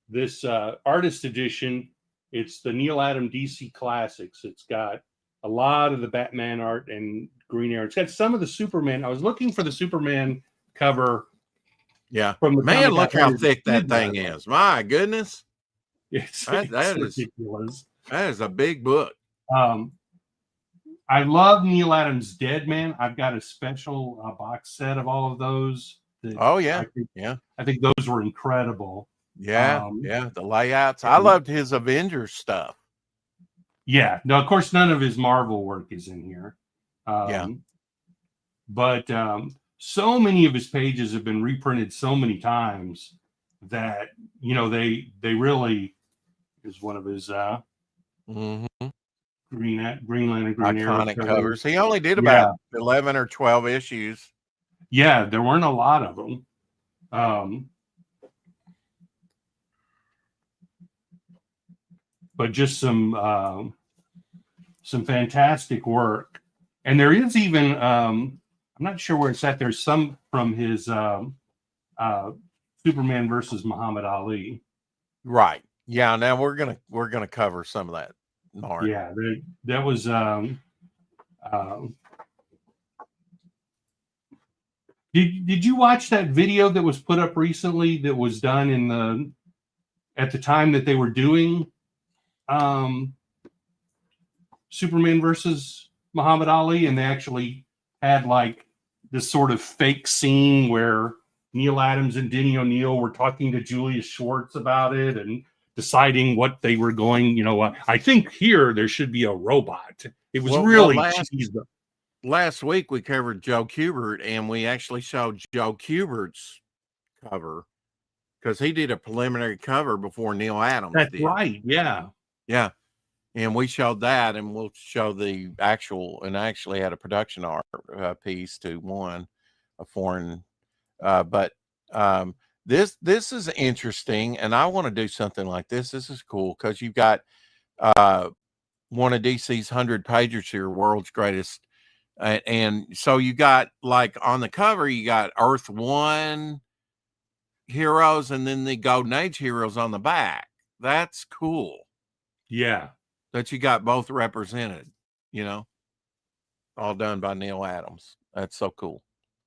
this artist edition. It's the Neal Adams DC Classics. It's got a lot of the Batman art and Green Arrow. It's got some of the Superman. I was looking for the Superman cover. Yeah. Man, look how thick that thing is. My goodness. It's ridiculous. That is a big book. I love Neal Adams' Dead Man. I've got a special box set of all of those. I think those were incredible. Yeah, the layouts. I loved his Avengers stuff. Yeah. No, of course, none of his Marvel work is in here. But so many of his pages have been reprinted so many times that, they really is one of his Green Lantern, Green Arrow iconic covers. He only did about 11 or 12 issues. Yeah, there weren't a lot of them. But just some fantastic work. And there is even I'm not sure where it's at. There's some from his Superman versus Muhammad Ali. Right. Yeah. Now we're gonna cover some of that. Mark. Yeah, that was Um, did you watch that video that was put up recently that was done at the time that they were doing Superman versus Muhammad Ali, and they actually had like this sort of fake scene where Neal Adams and Denny O'Neil were talking to Julius Schwartz about it and deciding what they were going, I think here there should be a robot. It was really cheesy. Last week we covered Joe Kubert, and we actually showed Joe Kubert's cover because he did a preliminary cover before Neal Adams That's did. Right, yeah. Yeah. And we showed that, and we'll show the actual, and I actually had a production art piece to one, a foreign, but this is interesting, and I want to do something like this. This is cool because you've got one of DC's 100 pagers here, world's greatest, and so you got like on the cover you got Earth 1 heroes, and then the Golden Age heroes on the back. That's cool. Yeah. That you got both represented, all done by Neal Adams. That's so cool.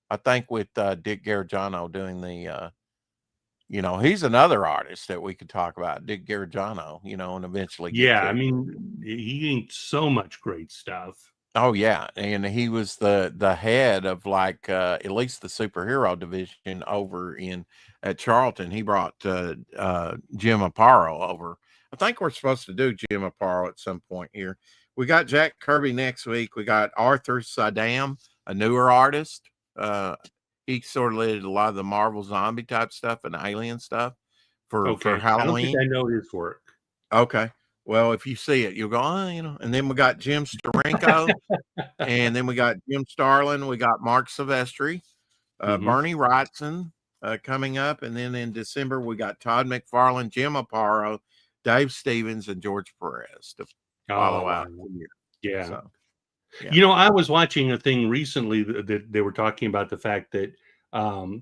I think with Dick Garagano doing the, he's another artist that we could talk about, Dick Garagano, and eventually get to. I mean, he inked so much great stuff. Oh yeah, and he was the head of like at least the superhero division over at Charlton. He brought Jim Aparo over. I think we're supposed to do Jim Aparo at some point here. We got Jack Kirby next week. We got Arthur Saddam, a newer artist. He sort of did a lot of the Marvel zombie type stuff and alien stuff for Halloween. I don't think I know his work. Okay. Well, if you see it, you'll go, And then we got Jim Steranko, and then we got Jim Starlin. We got Mark Silvestri, Bernie Wrightson coming up. And then in December, we got Todd McFarlane, Jim Aparo, Dave Stevens, and George Perez to follow out. Yeah. So, yeah. I was watching a thing recently that they were talking about the fact that, Jim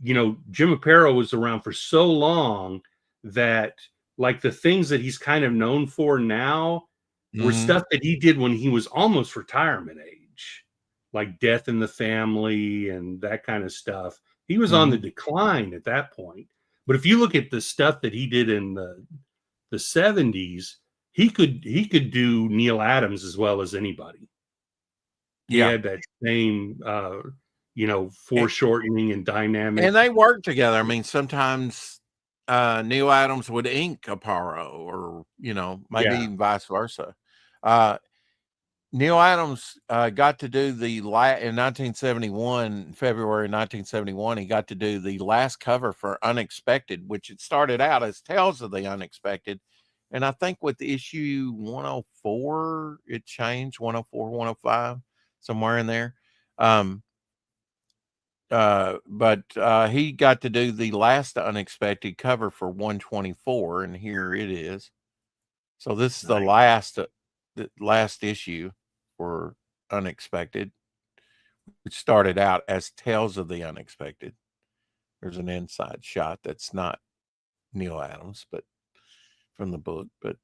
Aparo was around for so long that like the things that he's kind of known for now were stuff that he did when he was almost retirement age, like Death in the Family and that kind of stuff. He was on the decline at that point. But if you look at the stuff that he did in the 70s, he could do Neal Adams as well as anybody. He had that same foreshortening and dynamic. And they worked together. I mean, sometimes Neal Adams would ink Aparo, or maybe even vice versa. Neal Adams got to do in 1971, February 1971. He got to do the last cover for Unexpected, which it started out as Tales of the Unexpected, and I think with issue 104 it changed, 104, 105, somewhere in there. But he got to do the last Unexpected cover for 124, and here it is. So this is the last issue for Unexpected, which started out as Tales of the Unexpected. There's an inside shot that's not Neal Adams, but from the book. But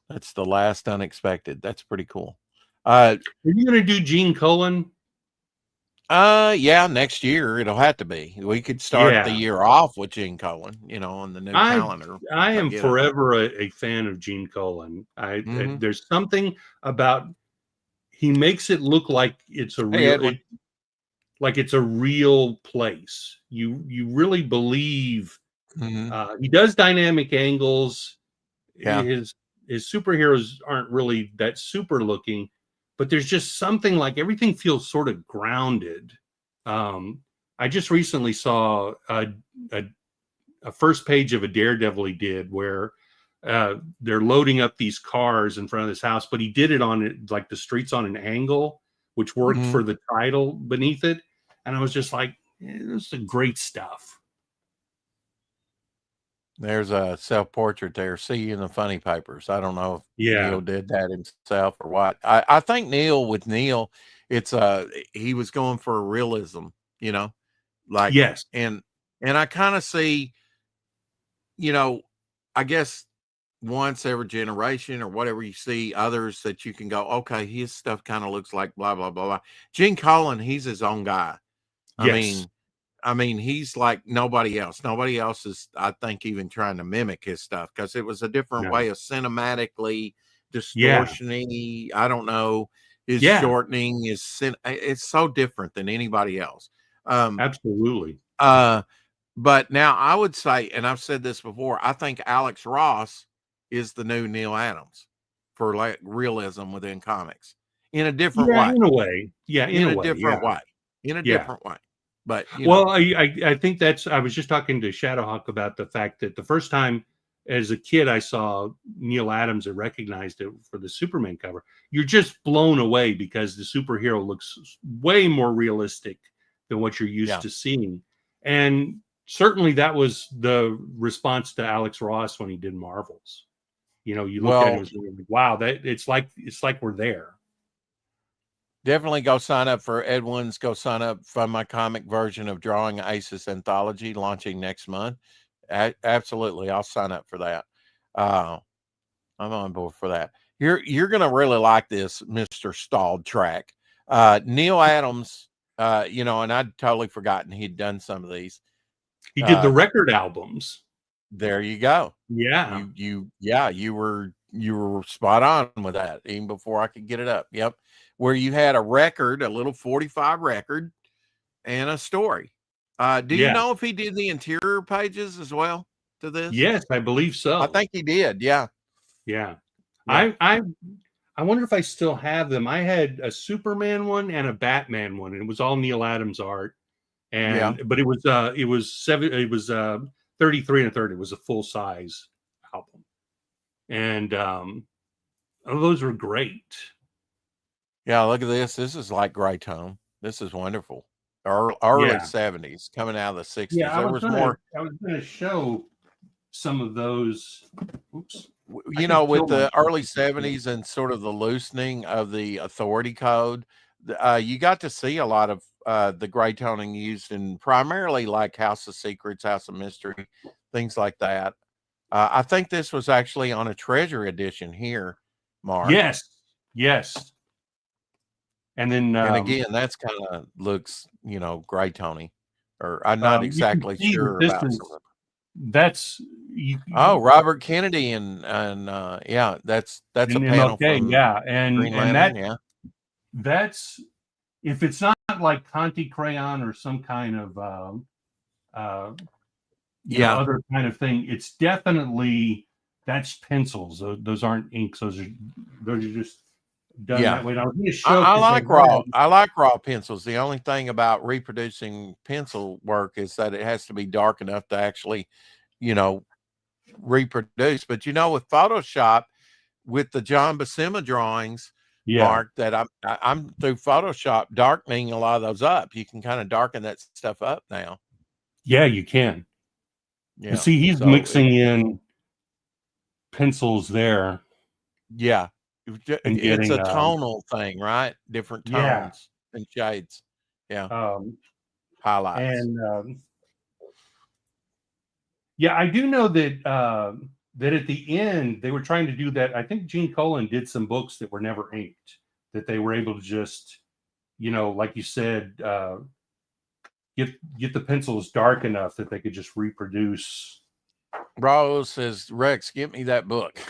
that's the last Unexpected. That's pretty cool. Are you going to do Gene Colan? Yeah, next year it'll have to be. We could start the year off with Gene Colan, on the new calendar. I am forever a fan of Gene Colan. There's something about, he makes it look like it's a real, like it's a real place. You really believe. He does dynamic angles. Yeah. His superheroes aren't really that super looking, but there's just something like everything feels sort of grounded. I just recently saw a first page of a Daredevil he did where they're loading up these cars in front of this house, but he did it on it like the streets on an angle, which worked for the title beneath it. And I was just like, this is great stuff. There's a self-portrait there. See you in the funny papers. I don't know if Neal did that himself or what. I think with Neal, it's he was going for a realism, like, and I kind of see, I guess once every generation or whatever, you see others that you can go, okay, his stuff kind of looks like blah, blah, blah, blah. Gene Colan, he's his own guy. Yes. I mean, he's like nobody else. Nobody else is, I think, even trying to mimic his stuff because it was a different No. way of cinematically Yeah. distortioning. I don't know, is Yeah. shortening, it's so different than anybody else. Absolutely. But now I would say, and I've said this before, I think Alex Ross is the new Neal Adams for like realism within comics in a different Yeah, way. in a way. Yeah, in a way. Different Yeah. way. In a Yeah. different way. But Well, I think that's, I was just talking to Shadowhawk about the fact that the first time as a kid I saw Neal Adams and recognized it for the Superman cover, you're just blown away because the superhero looks way more realistic than what you're used to seeing. And certainly that was the response to Alex Ross when he did Marvels. You know, you look at it and was like, wow, that it's like we're there. Definitely go sign up for Edwin's. Go sign up for my comic version of Drawing Aces anthology launching next month. Absolutely, I'll sign up for that. I'm on board for that. You're gonna really like this, Mr. Stalled Track. Neal Adams, and I'd totally forgotten he'd done some of these. He did the record albums. There you go. Yeah. You were spot on with that even before I could get it up. Yep. Where you had a record, a little 45 record, and a story. Do you know if he did the interior pages as well to this? Yes, I believe so. I think he did. Yeah. Yeah. I wonder if I still have them. I had a Superman one and a Batman one, and it was all Neal Adams art. And but it was 33 and 30. It was a full size album. And those were great. Yeah, look at this. This is like Gray Tone. This is wonderful. Early 70s, coming out of the 60s. Yeah, I was going to show some of those. Oops. With the early 70s and sort of the loosening of the authority code, you got to see a lot of the gray toning used in primarily like House of Secrets, House of Mystery, things like that. I think this was actually on a Treasury edition here, Mark. Yes. And then, and again, that's kind of looks, gray tony, or I'm not exactly sure about that's Robert Kennedy and that's a panel from and that that's, if it's not like Conti crayon or some kind of other kind of thing, it's definitely, that's pencils. Those aren't inks. Those are just done that way. I like raw pencils. The only thing about reproducing pencil work is that it has to be dark enough to actually, reproduce. But with Photoshop, with the John Buscema drawings, Mark, that I'm through Photoshop darkening a lot of those up. You can kind of darken that stuff up now. Yeah, you can. Yeah. See, he's mixing in pencils there. Yeah. It's a tonal thing, right? Different tones and shades. Yeah. Highlights. And I do know that that at the end they were trying to do that. I think Gene Colan did some books that were never inked, that they were able to just, like you said, get the pencils dark enough that they could just reproduce. Rose says, Rex, give me that book.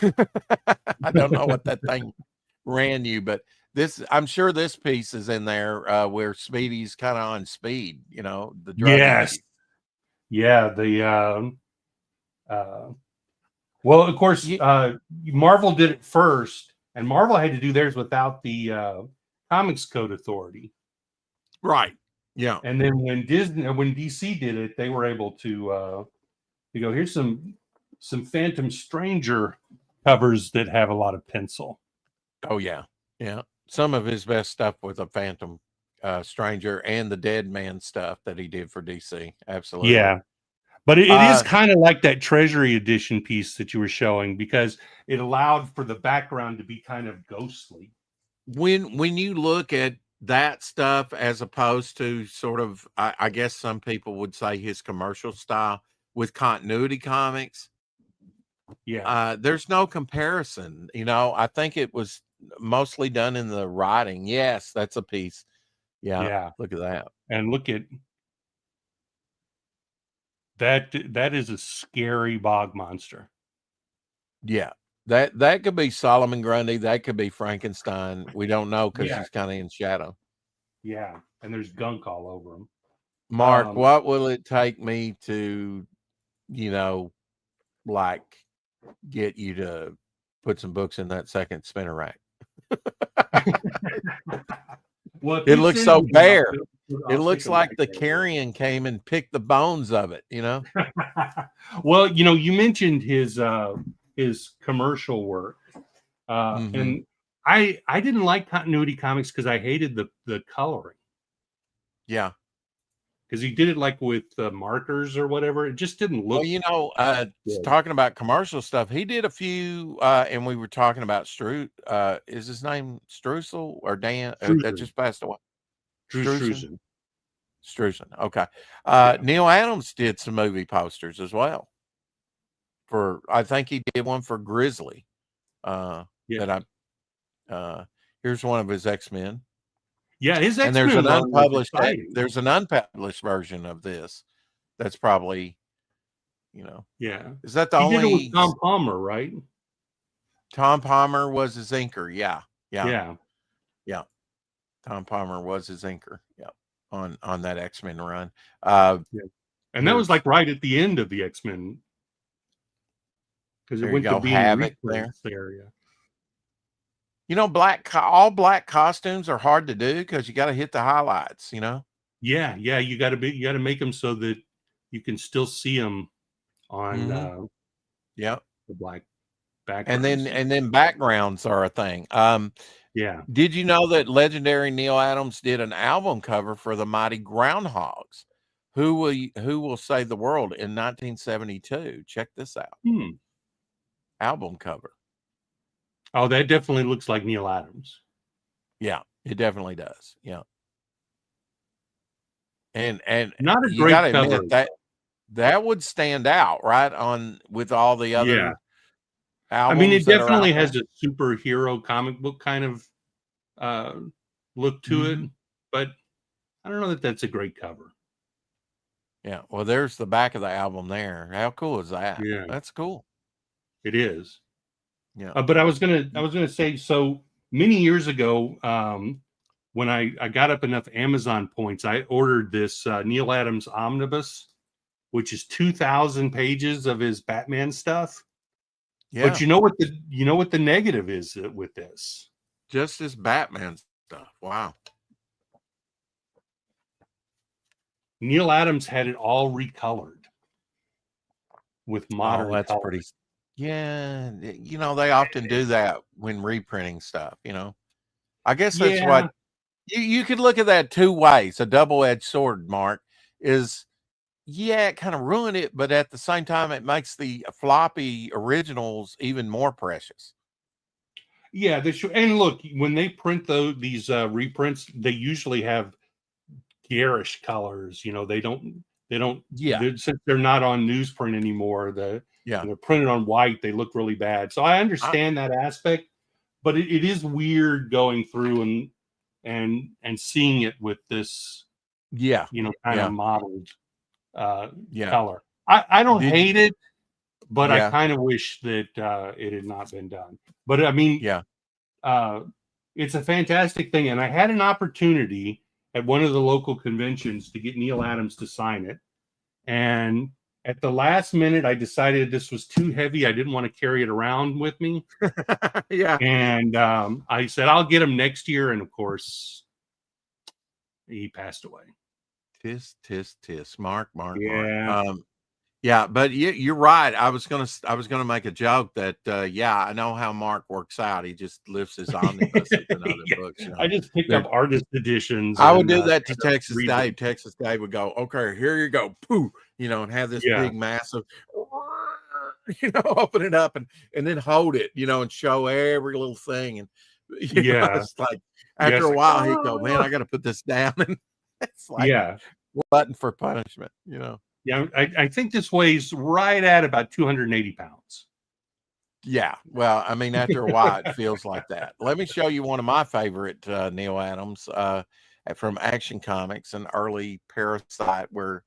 I don't know what that thing ran you, but I'm sure this piece is in there where Speedy's kind of on speed, the drug. Yes. Yeah. The well, of course, Marvel did it first, and Marvel had to do theirs without the Comics Code Authority. Right. Yeah. And then when DC did it, they were able to go, here's some Phantom Stranger covers that have a lot of pencil. Oh yeah. Yeah. Some of his best stuff was a Phantom Stranger and the Dead Man stuff that he did for DC. Absolutely. Yeah. But it is kind of like that Treasury edition piece that you were showing, because it allowed for the background to be kind of ghostly. When you look at that stuff as opposed to sort of, I guess some people would say his commercial style with continuity comics, Yeah. There's no comparison. I think it was mostly done in the writing. Yes, that's a piece. Yeah, Yeah. look at that. And look at that. That is a scary bog monster. Yeah, that could be Solomon Grundy. That could be Frankenstein. We don't know because Yeah. he's kind of in shadow. Yeah. And there's gunk all over him. Mark, what will it take me to, you know, like get you to put some books in that second spinner rack? Well, It looks so bare. It I'll looks stick 'em like back the there. carrion came and picked the bones of it, Well, you mentioned his commercial work, Mhm. and I didn't like continuity comics because I hated the coloring, Yeah. because he did it like with markers or whatever. It just didn't Well, look good. talking about commercial stuff, he did a few, and we were talking about is his name Streusel or Dan? That Struzan. just passed away. Drew Strusen? Struzan. Strusen. Okay. Yeah. Neil Adams did some movie posters as well. I think he did one for Grizzly. Yeah. That here's one of his X-Men. Yeah, his And there's X-Men an run was unpublished exciting. there's an unpublished version of this. That's probably, Yeah. is that the He did it only with Tom Palmer, right? Tom Palmer was his inker? Yeah. Yeah. Tom Palmer was his inker. Yeah. On that X-Men run. And that was like right at the end of the X-Men, because it There you went to go, being Havoc reprints there. Yeah. All black costumes are hard to do because you got to hit the highlights, Yeah, you got to make them so that you can still see them on Yeah. the black And backgrounds. then backgrounds are a thing. Yeah. Did you know that legendary Neal Adams did an album cover for the Mighty Groundhogs? Who will save the world in 1972? Check this out. Album cover. Oh, that definitely looks like Neal Adams. Yeah, it definitely does. Yeah. And Not a you got to great admit cover. that would stand out, right? With all the other albums. I mean, it that are definitely out has there. a superhero comic book kind of look to it, but I don't know that that's a great cover. Yeah. Well, there's the back of the album there. How cool is that? Yeah, That's cool. it is. Yeah. But I was gonna say, so many years ago, when I got up enough Amazon points, I ordered this Neal Adams omnibus, which is 2,000 pages of his Batman stuff. Yeah. But you know what the negative is with this? Just his Batman stuff. Wow. Neal Adams had it all recolored with modern. Oh, that's colors. pretty. Yeah, they often do that when reprinting stuff. I guess that's what you could look at that two ways. A double-edged sword, Mark, is it kind of ruined it, but at the same time, it makes the floppy originals even more precious. Yeah, and look, when they print these reprints, they usually have garish colors. They don't. Since they're not on newsprint anymore. They're printed on white. They look really bad. So I understand that aspect, but it is weird going through and seeing it with this, kind of modeled color. I don't hate it, but I kind of wish that it had not been done. But I mean, it's a fantastic thing, and I had an opportunity at one of the local conventions to get Neal Adams to sign it, and at the last minute, I decided this was too heavy. I didn't want to carry it around with me. And I said I'll get him next year, and of course, he passed away. Tis. Mark. Yeah, but you're right. I was gonna make a joke that I know how Mark works out. He just lifts his omnibus with another books. I just picked up artist editions. I would do that to Texas Dave. Texas Dave would go, "Okay, here you go, pooh," and have this big massive, open it up and then hold it, and show every little thing. And it's like after a while he'd go, "Man, I got to put this down," and it's like glutton for punishment. Yeah, I think this weighs right at about 280 pounds. Yeah. Well, I mean, after a while, it feels like that. Let me show you one of my favorite Neil Adams from Action Comics, an early Parasite where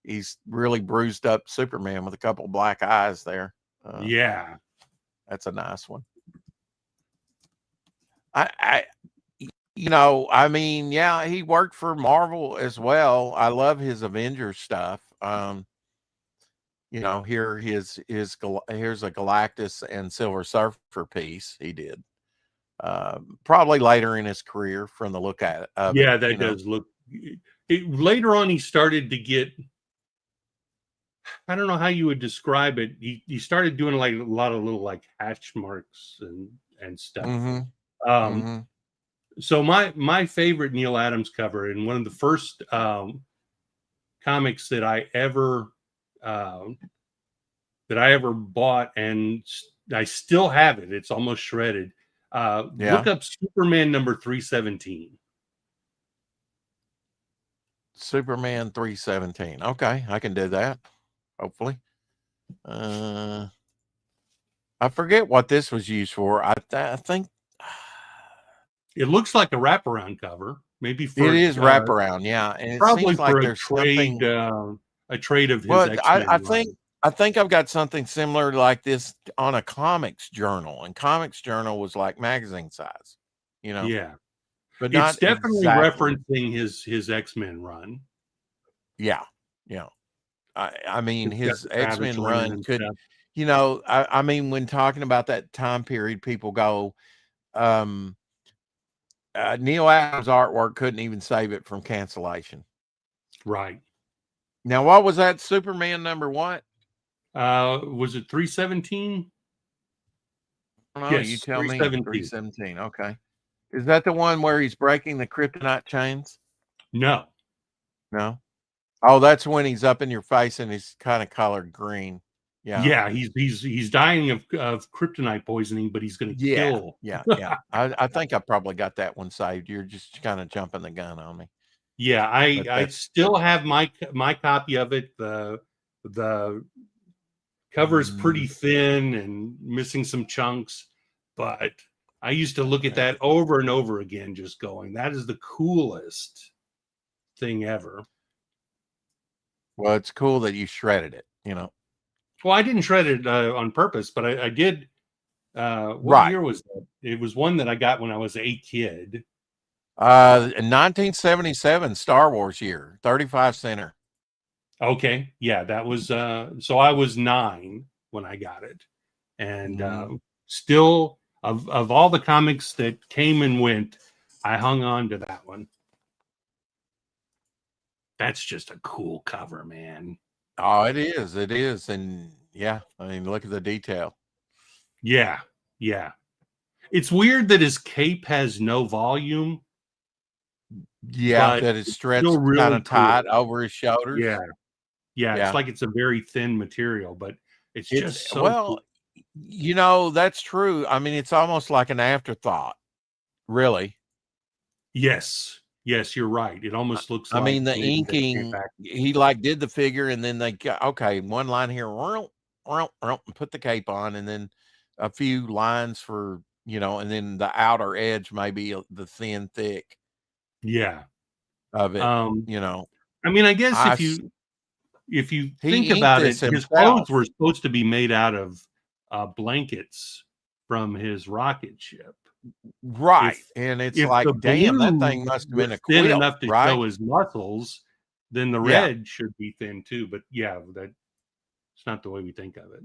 he's really bruised up Superman with a couple of black eyes there. Yeah. That's a nice one. I I mean, yeah, he worked for Marvel as well. I love his Avengers stuff. Here's a Galactus and Silver Surfer piece he did. Probably later in his career from the look of it. Yeah, that does look. Later on, he started to get. I don't know how you would describe it. He started doing like a lot of little like hatch marks and stuff. Mm-hmm. Um, Mm-hmm. So my favorite Neal Adams cover, and one of the first comics that I ever bought, and I still have it. It's almost shredded. Look up Superman number 317. Superman 317. Okay, I can do that. Hopefully. I forget what this was used for. I think It looks like a wraparound cover, maybe for it is wraparound, yeah. And it probably seems like for there's something. a trade of his Well, X-Men. I think I've got something similar like this on a comics journal, and comics journal was like magazine size, Yeah, but it's not definitely exactly. referencing his X-Men run. Yeah, yeah. I mean, It's got his the Savage X-Men Land run and could, stuff. I mean, when talking about that time period, people go, Neil Adams' artwork couldn't even save it from cancellation. Right. Now, what was that Superman number what? Was it 317? No, you Yes, tell me. 317. 317. Okay. Is that the one where he's breaking the kryptonite chains? No. No. Oh, that's when he's up in your face and he's kind of colored green. Yeah. Yeah, he's dying of kryptonite poisoning, but he's going to Yeah. kill. Yeah. Yeah. I think I probably got that one saved. You're just kind of jumping the gun on me. Yeah, But I still have my copy of it. The cover is pretty thin and missing some chunks, but I used to look at that over and over again, just going, that is the coolest thing ever. Well, it's cool that you shredded it, Well, I didn't shred it on purpose, but I did. What Right. year was that? It was one that I got when I was a kid. 1977 Star Wars year, 35 center. Okay. Yeah, that was so I was 9 when I got it. And still of all the comics that came and went, I hung on to that one. That's just a cool cover, man. Oh, it is. It is. And yeah, I mean, look at the detail. Yeah. Yeah. It's weird that his cape has no volume. Yeah, that is stretched really kind of tight cool over his shoulders. Yeah. Yeah. It's like it's a very thin material, but it's just so well, cool. That's true. I mean, it's almost like an afterthought, really. Yes. Yes, you're right. It almost looks like, I mean, the inking, he like did the figure and then they got, okay, one line here, and put the cape on, and then a few lines for, and then the outer edge, maybe the thin, thick. Yeah. Of it, I mean, I guess if you think about it, his clothes were supposed to be made out of blankets from his rocket ship. Right. And it's like, damn, that thing must have been a quilt, thin enough to right? show his muscles, then the red should be thin too. But yeah, that's not the way we think of it.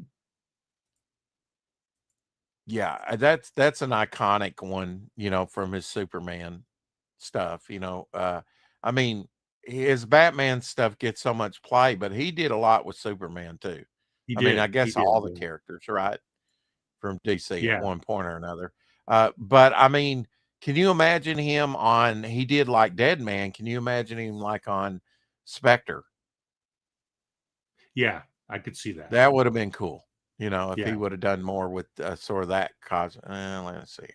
Yeah, that's an iconic one, from his Superman stuff. I mean, his Batman stuff gets so much play, but he did a lot with Superman too. I mean, I guess all the characters, right, from DC at one point or another. But I mean, can you imagine him on? He did like Dead Man. Can you imagine him like on Spectre? Yeah, I could see that. That would have been cool. If he would have done more with sort of that cause. Let's see.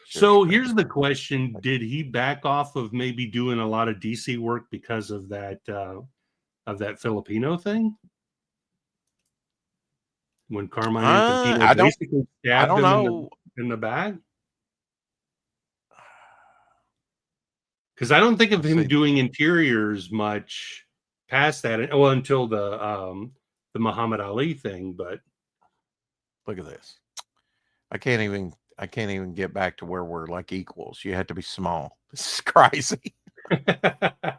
So here's the question: did he back off of maybe doing a lot of DC work because of that Filipino thing? when Carmine Infantino I don't. basically I stabbed don't him know. in the back? Because I don't think of Let's him see. doing interiors much past that. Well, until the Muhammad Ali thing, but Look at this. I can't even get back to where we're like equals. You have to be small. This is crazy.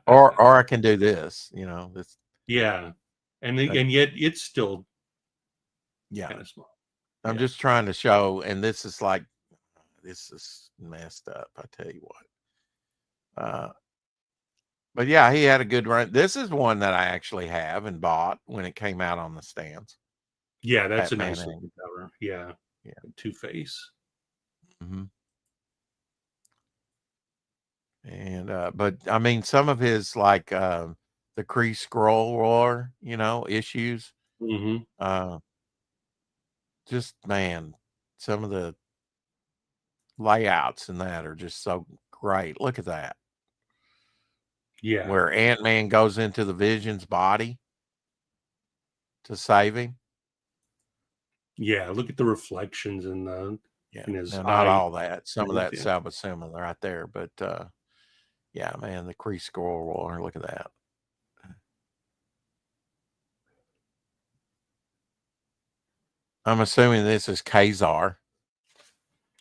or I can do this. You know this. yeah, and yet it's still Yeah. kind of small. I'm Yeah. just trying to show, and this is messed up. I tell you what. But yeah, he had a good run. This is one that I actually have and bought when it came out on the stands. Yeah, that's Batman a nice looking cover. Yeah, Yeah. Two-Face. Mm-hmm. And but I mean, some of his like the Kree Scroll War, issues. Mm-hmm. Just man, some of the layouts in that are just so great. Look at that. Yeah. Where Ant-Man goes into the Vision's body to save him. Yeah, look at the reflections in his Now, not eye. all that. Some of that Yeah. Salva similar right there, but yeah, man, the Kree Scroll War. Look at that. I'm assuming this is Kazar.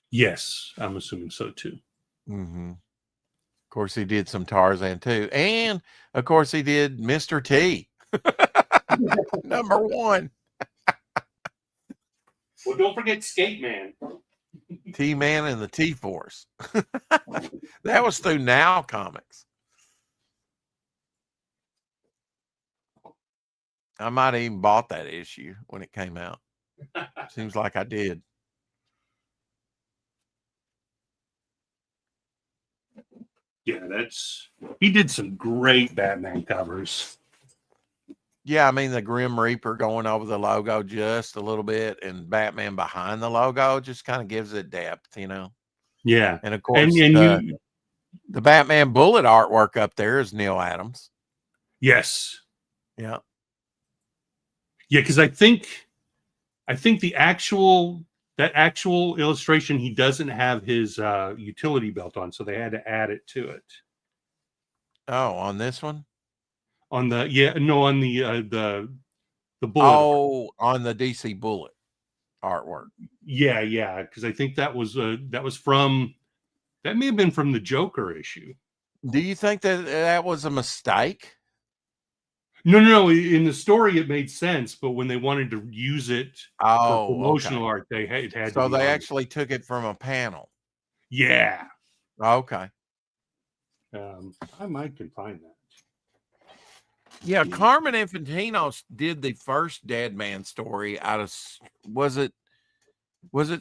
Yes, I'm assuming so too. Mm-hmm. Of course, he did some Tarzan too, and of course, he did Mr. T. Number 1. Well, don't forget Skate Man. T-Man and the T-Force. That was through Now Comics. I might have even bought that issue when it came out. Seems like I did. Yeah, he did some great Batman covers. Yeah, I mean the Grim Reaper going over the logo just a little bit, and Batman behind the logo just kind of gives it depth, Yeah, And of course, and the Batman Bullet artwork up there is Neal Adams. Yes. Yeah. Yeah, because I think that actual illustration, he doesn't have his utility belt on, so they had to add it to it. Oh, on this one? On the Bullet. Oh, on the DC Bullet artwork. Yeah, because I think that was from, that may have been from the Joker issue. Do you think that was a mistake? No. In the story, it made sense, but when they wanted to use it for promotional art, it had to be. So they actually took it from a panel. Yeah. Okay. I might can find that. Yeah, Carmen Infantino did the first Dead Man story out of, was it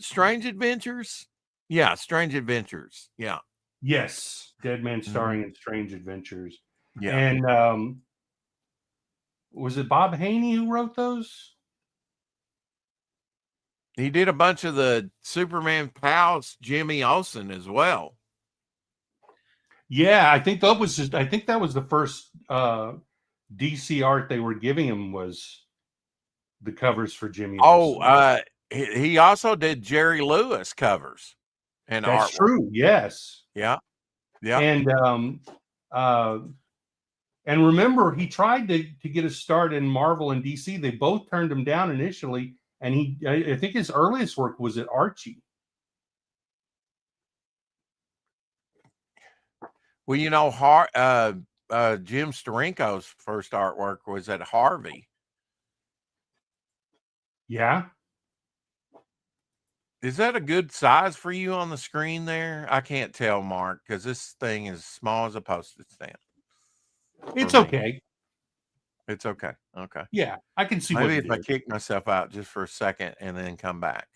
Strange Adventures? Yeah, Strange Adventures. Yeah. Yes, Dead Man starring in Strange Adventures. Yeah. And was it Bob Haney who wrote those? He did a bunch of the Superman pals, Jimmy Olsen, as well. Yeah, I think that was the first DC art they were giving him, was the covers for Jimmy Olsen. He also did Jerry Lewis covers and That's artwork. true. Yes. Yeah. Yeah. And remember, he tried to get a start in Marvel and DC. They both turned him down initially, and I think his earliest work was at Archie. Well, Jim Steranko's first artwork was at Harvey. Yeah. Is that a good size for you on the screen there? I can't tell, Mark, because this thing is small as a postage stamp. It's okay. It's okay. Okay. Yeah, I can see. Maybe if I kick myself out just for a second and then come back.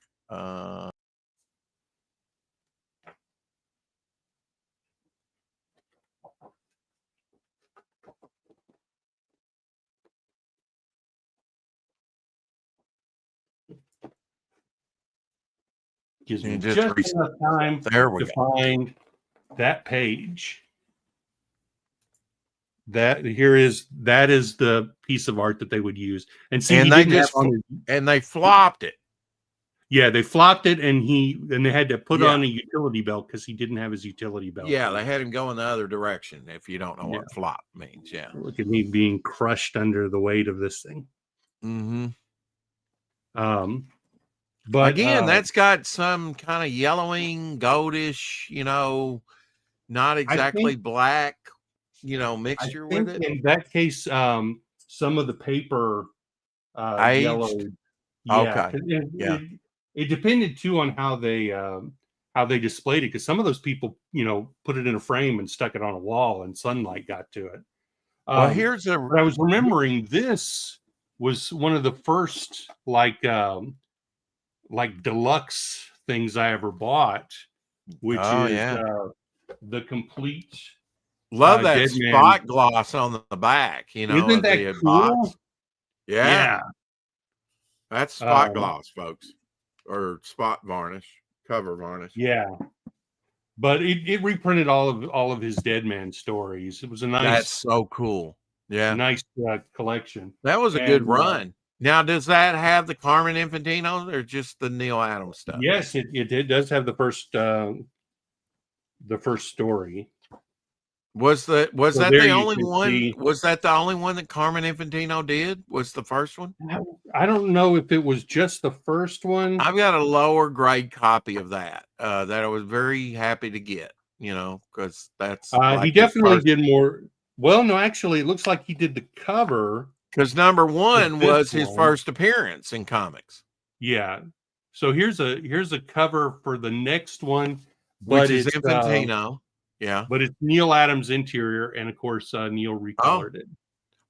Gives me just enough time to find that page. that is the piece of art that they would use. And see, And he they didn't have just on his, and they flopped it. yeah, they flopped it, and they had to put Yeah. on a utility belt because he didn't have his utility belt. Yeah, on. they had him go in the other direction. If you don't know Yeah. what flop means, yeah. Look at me being crushed under the weight of this thing. Mm-hmm. But again, that's got some kind of yellowing, goldish, not exactly black, mixture with it. In that case, some of the paper Aged? yellowed. Yeah, Okay. Yeah. It depended too on how they displayed it, because some of those people, put it in a frame and stuck it on a wall, and sunlight got to it. Well, here's a. But I was remembering this was one of the first like deluxe things I ever bought, which is the complete. Love that Dead spot Man. gloss on the back. Isn't that cool? Box. Yeah. That's spot gloss, folks, or spot varnish, cover varnish. Yeah. But it reprinted all of his Dead Man stories. It was a nice. That's so cool. Yeah, nice collection. That was a good run. Now, does that have the Carmen Infantino or just the Neal Adams stuff? Yes, it does have the first story. Was that the only one? Was that the only one that Carmen Infantino did? Was the first one? I don't know if it was just the first one. I've got a lower grade copy of that that I was very happy to get. Because that's he definitely did more. Well, no, actually, it looks like he did the cover. Because number one was his first appearance in comics. Yeah. So here's a cover for the next one, which is Infantino. Yeah. But it's Neal Adams interior, and of course Neal recolored it.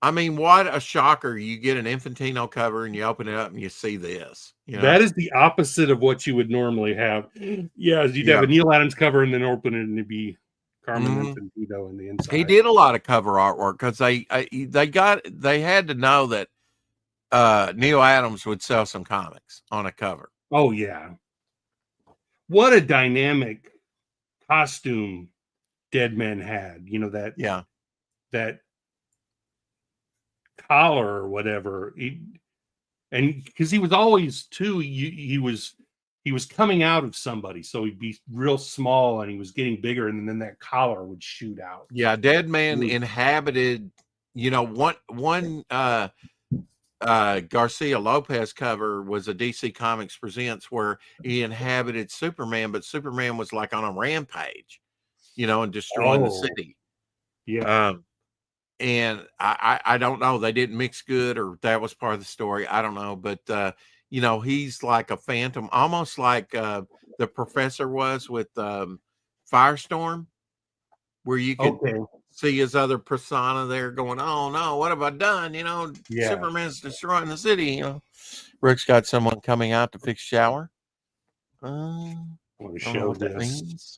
I mean, what a shocker. You get an Infantino cover and you open it up and you see this. That is the opposite of what you would normally have. Yeah, you'd have a Neal Adams cover and then open it and it'd be Carmen Infantino in the inside. He did a lot of cover artwork because they had to know that Neal Adams would sell some comics on a cover. Oh yeah. What a dynamic costume Dead Man had, that collar or whatever. And because he was always too, he was coming out of somebody, so he'd be real small and he was getting bigger, and then that collar would shoot out. Yeah, Dead Man inhabited, one Garcia Lopez cover was a DC Comics Presents where he inhabited Superman, but Superman was like on a rampage. And destroying the city. Yeah. And I don't know. They didn't mix good, or that was part of the story. I don't know. But, he's like a phantom, almost like the professor was with Firestorm, where you could see his other persona there going, oh, no, what have I done? Superman's destroying the city. Rick's got someone coming out to fix shower. I want to show this.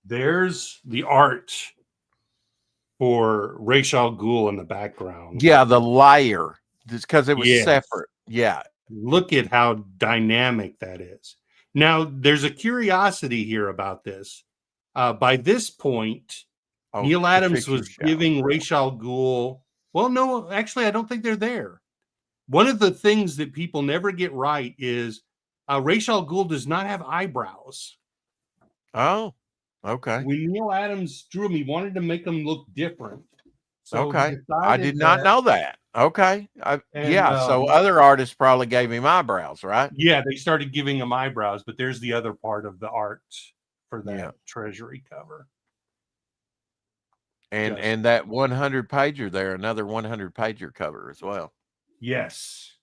There's the art for Ra's al Ghul in the background. Yeah, the layer. Just because it was separate. Yeah. Look at how dynamic that is. Now, there's a curiosity here about this. By this point, Neal Adams was giving Ra's al Ghul. Well, no, actually, I don't think they're there. One of the things that people never get right is Ra's al Ghul does not have eyebrows. Oh. Okay. When Neal Adams drew him, he wanted to make them look different. So I did not know that. Okay. So other artists probably gave him eyebrows, right? Yeah, they started giving him eyebrows, but there's the other part of the art for that Treasury cover. And that 100 pager there, another 100 pager cover as well. Yes.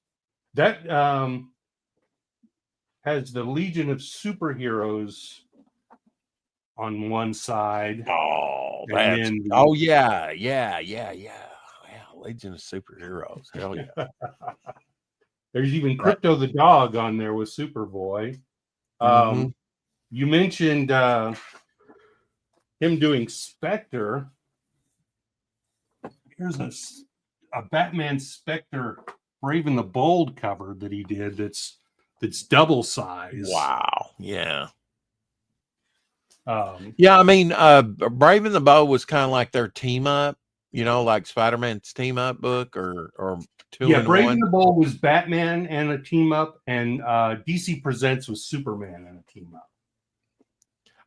That has the Legion of Superheroes on one side. Oh, yeah. Legion of Superheroes. Hell yeah. There's even Crypto the dog on there with Superboy. You mentioned him doing Spectre. Here's a Batman Spectre Raven the Bold cover that he did that's double size. Wow. Yeah. I mean, Brave and the Bold was kind of like their team up, like Spider-Man's team up book or two Yeah, in Brave one. and the Bold was Batman and a team up, and DC Presents was Superman and a team up.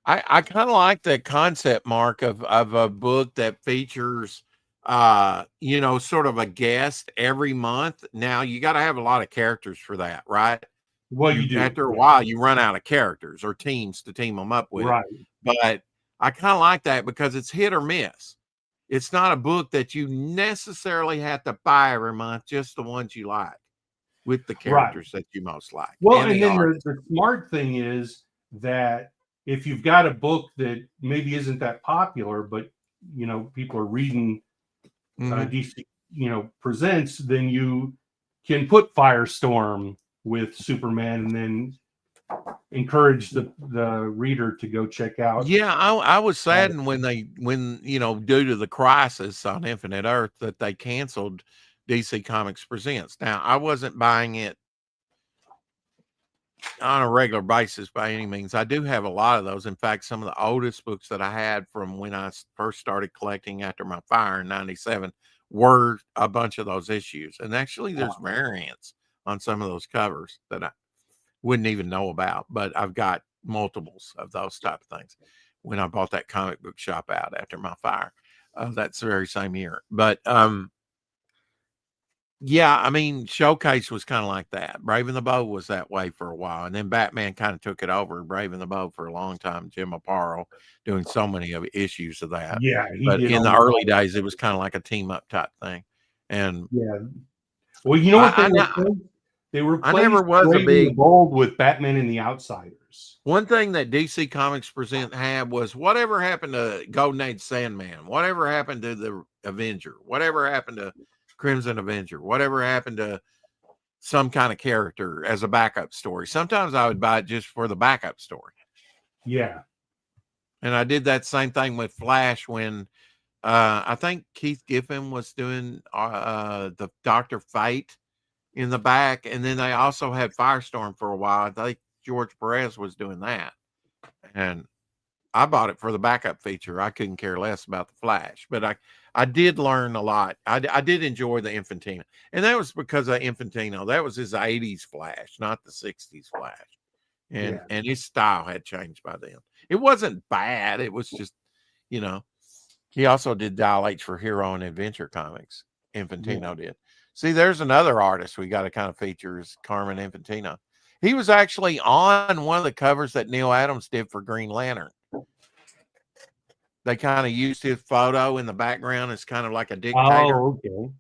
I kind of like the concept, Mark, of a book that features sort of a guest every month. Now you got to have a lot of characters for that, right? Well, you do. After a Yeah. while you run out of characters or teams to team them up with. Right. But I kind of like that because it's hit or miss. It's not a book that you necessarily have to buy every month, just the ones you like with the characters that you most like. Well, and then the smart thing is that if you've got a book that maybe isn't that popular, but people are reading DC, Presents, then you can put Firestorm with Superman, and then encourage the reader to go check out. Yeah, I was saddened when due to the crisis on Infinite Earth that they canceled DC Comics Presents. Now, I wasn't buying it on a regular basis by any means. I do have a lot of those. In fact, some of the oldest books that I had from when I first started collecting after my fire in 97 were a bunch of those issues. And actually there's variants on some of those covers that I wouldn't even know about, but I've got multiples of those type of things when I bought that comic book shop out after my fire. That's the very same year. But yeah, I mean, Showcase was kind of like that. Brave and the Bold was that way for a while. And then Batman kind of took it over, Brave and the Bold, for a long time. Jim Aparo doing so many of issues of that. Yeah. But in the early days, it was kind of like a team up type thing. And yeah. Well, you know what they replaced I never was Brave a big and the Bold with Batman and the Outsiders. One thing that DC Comics Present had was whatever happened to Golden Age Sandman, whatever happened to the Avenger, whatever happened to Crimson Avenger, whatever happened to some kind of character as a backup story. Sometimes I would buy it just for the backup story. Yeah. And I did that same thing with Flash when I think Keith Giffen was doing the Dr. Fate in the back. And then they also had Firestorm for a while. I think George Perez was doing that. And I bought it for the backup feature. I couldn't care less about the Flash, but I did learn a lot. I did enjoy the Infantino, and that was because of Infantino. That was his 80s Flash, not the 60s Flash. And his style had changed by then. It wasn't bad. It was just, he also did Dial H for Hero and Adventure comics. Infantino did. See, there's another artist we got to kind of feature is Carmen Infantino. He was actually on one of the covers that Neal Adams did for Green Lantern. They kind of used his photo in the background as kind of like a dictator. Oh, okay.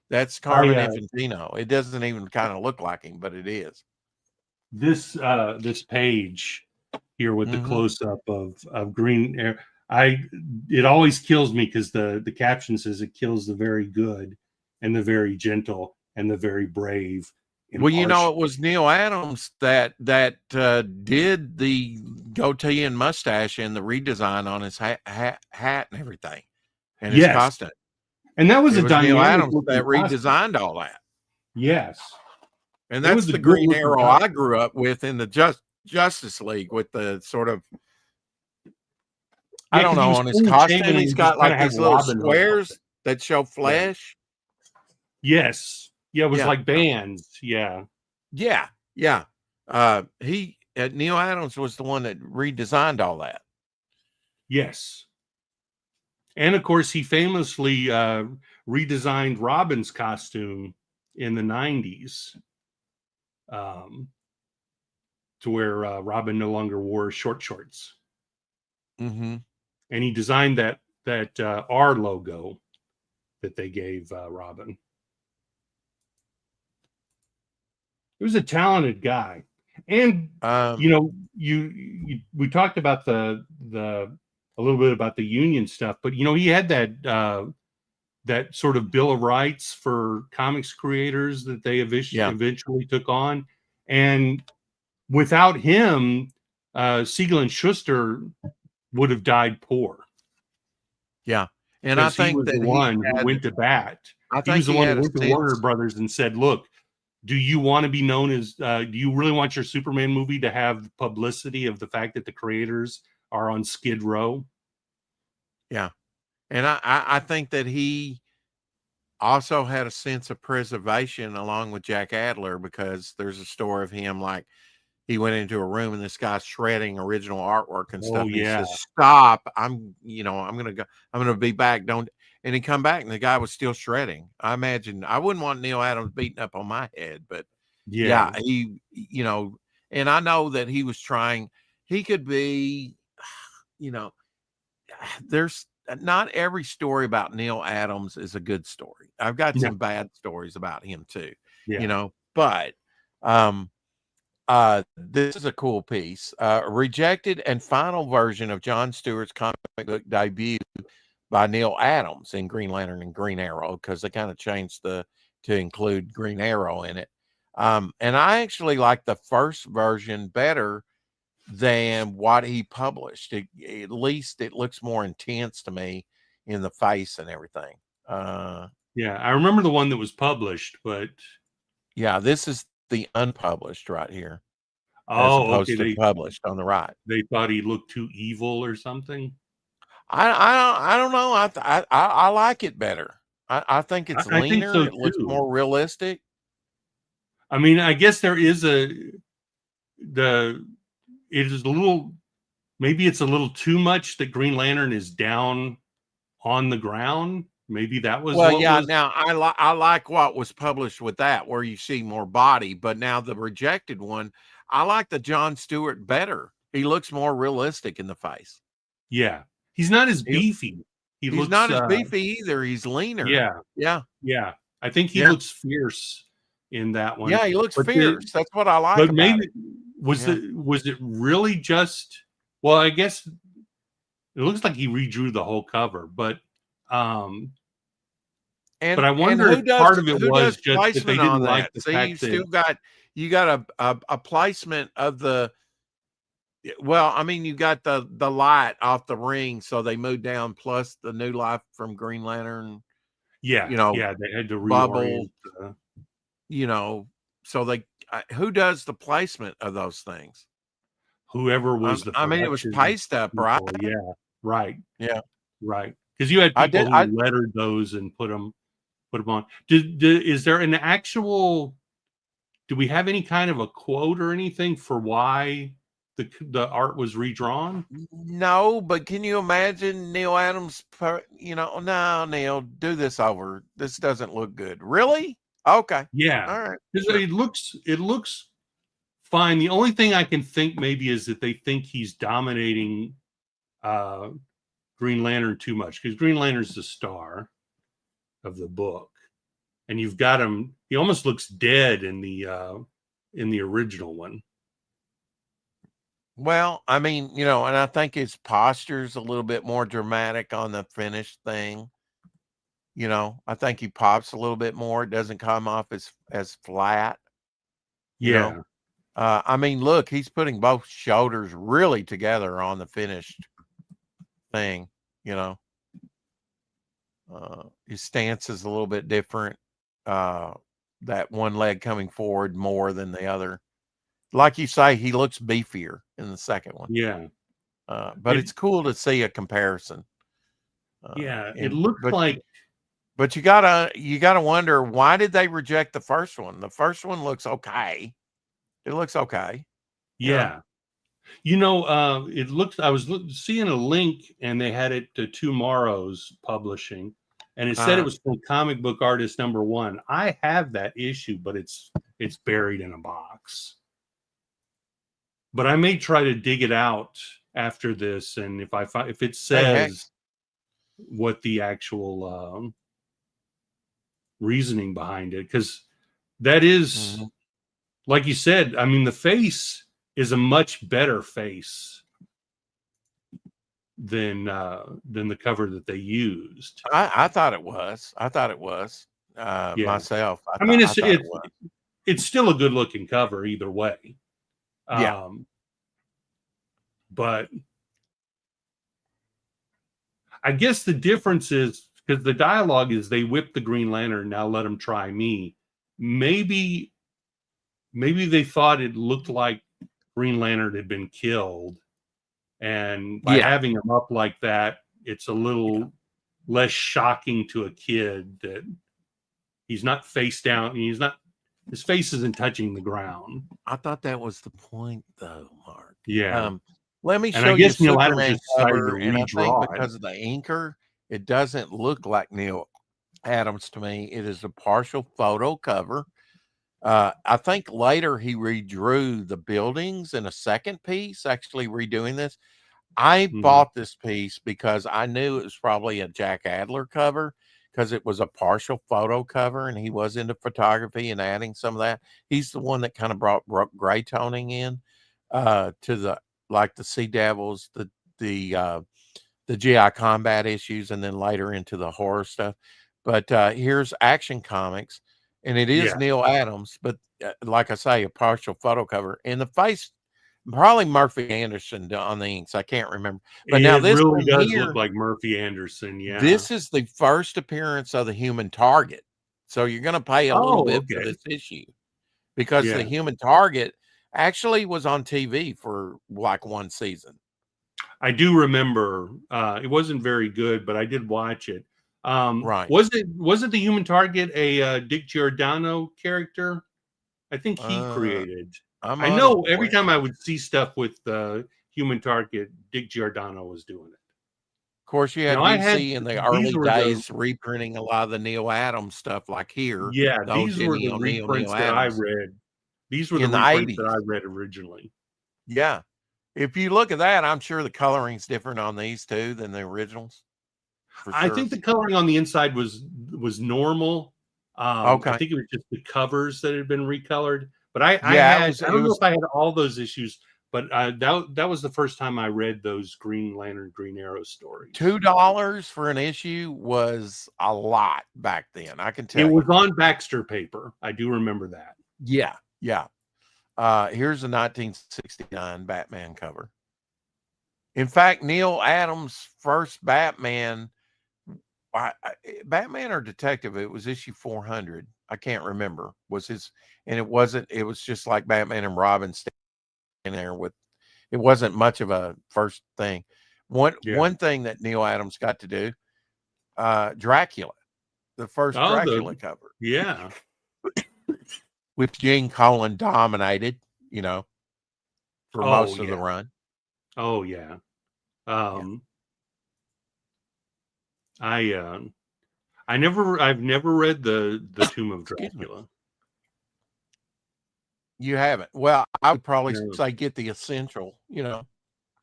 That's Carmen Infantino. It doesn't even kind of look like him, but it is. This page here with the close up of Green Air, it always kills me because the caption says it kills the very good and the very gentle and the very brave. Well, it was Neal Adams that did the goatee and mustache and the redesign on his hat and everything, and his costume. And that was Neal Adams that redesigned all that. Yes, and that's the Green Arrow I grew up with in the Justice League with the sort of I don't know on his costume. He's got like these little squares that show flesh. Yes. Yeah, it was like bands. Yeah. Yeah. Neal Adams was the one that redesigned all that. Yes. And of course, he famously redesigned Robin's costume in the 90s to where Robin no longer wore short shorts. Mm-hmm. And he designed that R logo that they gave Robin. He was a talented guy, and we talked about a little bit about the union stuff, but he had that sort of Bill of Rights for comics creators that they eventually took on, and without him, Siegel and Schuster would have died poor. Yeah, and I think he was the one who went to bat. He was the one who went to Warner Brothers and said, "Look, do you want to be known as, do you really want your Superman movie to have publicity of the fact that the creators are on Skid Row?" Yeah. And I think that he also had a sense of preservation along with Jack Adler, because there's a story of him, like, he went into a room and this guy's shredding original artwork and Oh stuff. And he yeah, says, "Stop. I'm going to go. I'm going to be back. Don't." And he come back and the guy was still shredding. I imagine I wouldn't want Neal Adams beating up on my head, but yeah, yeah, and I know that he was trying, he could be, you know, there's not every story about Neal Adams is a good story. I've got no, some bad stories about him too, yeah, but this is a cool piece. Rejected and final version of Jon Stewart's comic book debut by Neal Adams in Green Lantern and Green Arrow, because they kind of changed to include Green Arrow in it. And I actually like the first version better than what he published. At least it looks more intense to me in the face and everything. yeah. I remember the one that was published, but Yeah, this is the unpublished right here, as oh, okay. opposed to published on the right. They thought he looked too evil or something. I don't know. I like it better. I think it's I think leaner. so It looks too. more realistic. I mean, I guess there is it is a little, maybe it's a little too much that Green Lantern is down on the ground. Maybe that was Well, what yeah. was. Now I like what was published with that, where you see more body. But now the rejected one, I like the Jon Stewart better. He looks more realistic in the face. Yeah, he's not as He, beefy. He he's looks. not as beefy either. He's leaner. Yeah, Yeah, yeah. I think he yeah, looks fierce in that one. yeah. He looks But fierce. That's what I like but about maybe it. Yeah. was it really just? Well, I guess it looks like he redrew the whole cover, um, but I And wonder if part of it who was does just that they placement didn't on like that? the See, fact that you got a placement of the, well, I mean, you got the light off the ring, so they moved down, plus the new life from Green Lantern, yeah, you know, yeah, they had to bubble, reorient. you know, so who does the placement of those things? Whoever was the I mean, it was production paste up, right? people. Yeah, right, Yeah, right. Because you had I people did. who lettered those and put them on. Is there an actual? Do we have any kind of a quote or anything for why the art was redrawn? No, but can you imagine Neal Adams? No, Neil, do this over. This doesn't look good. Really? Okay. Yeah, All right. because Sure. it looks fine. The only thing I can think maybe is that they think he's dominating uh, Green Lantern too much, because Green Lantern's the star of the book, and you've got him. He almost looks dead in the original one. Well, I mean, and I think his posture's a little bit more dramatic on the finished thing. I think he pops a little bit more. It doesn't come off as flat, you know. Yeah, I mean, look, he's putting both shoulders really together on the finished thing, you know. His stance is a little bit different. That one leg coming forward more than the other. Like you say, he looks beefier in the second one. yeah, But it's cool to see a comparison. yeah. It And looks like but you gotta wonder, why did they reject the first one? The first one looks okay. It looks okay. yeah. It looks. I was seeing a link, and they had it to Tomorrow's Publishing, and it said it Uh, was from Comic Book Artist #1. I have that issue, but it's buried in a box. But I may try to dig it out after this, and if if it hey, heck. says what the actual reasoning behind it, because that is, Mhm. like you said. I mean, the face is a much better face than the cover that they used. I thought it was. I thought it was. Yeah, Myself. I mean I thought it was. it's still a good looking cover either way. Yeah. But I guess the difference is because the dialogue is they whipped the Green Lantern, now let him try me. Maybe they thought it looked like Green Lantern had been killed, and by Yeah. having him up like that, it's a little less shocking to a kid that he's not face down. His face isn't touching the ground. I thought that was the point, though, Mark. Yeah. Let me And I show you guess Neal Adams Superman just decided to cover, and I think redraw it. because of the inker, it doesn't look like Neal Adams to me. It is a partial photo cover. I think later he redrew the buildings in a second piece, actually redoing this. I bought this piece because I knew it was probably a Jack Adler cover because it was a partial photo cover and he was into photography and adding some of that. He's the one that kind of brought gray toning in to the Sea Devils, the GI Combat issues, and then later into the horror stuff. But here's Action Comics, and it is Neal Adams, but like I say, a partial photo cover. In the face, probably Murphy Anderson on the inks. I can't remember. But now this really does here, look like Murphy Anderson. Yeah. This is the first appearance of the Human Target. So you're going to pay a little bit for this issue because the Human Target actually was on TV for like one season. I do remember it wasn't very good, but I did watch it. Right. Was it the Human Target a Dick Giordano character? I think he created. I know every time I would see stuff with Human Target, Dick Giordano was doing it. Of course, you had DC in the early days reprinting a lot of the Neal Adams stuff, like here. Yeah, these were the reprints that I read. These were the reprints that I read originally. Yeah. If you look at that, I'm sure the coloring's different on these too than the originals. I think the coloring on the inside was normal. I think it was just the covers that had been recolored. But I don't know if I had all those issues, but that was the first time I read those Green Lantern, Green Arrow stories. $2 for an issue was a lot back then. I can tell you. It was on Baxter paper. I do remember that. Yeah, yeah. Here's a 1969 Batman cover. In fact, Neal Adams' first Batman, Batman or Detective, it was issue 400. I can't remember. It was just like Batman and Robin standing there with, it wasn't much of a first thing. One thing that Neal Adams got to do, Dracula, the first Dracula cover. Yeah. Which Gene Colan dominated, for most of the run. Oh yeah. I've never read the Tomb of Dracula. You haven't? Well, I would probably say get the essential,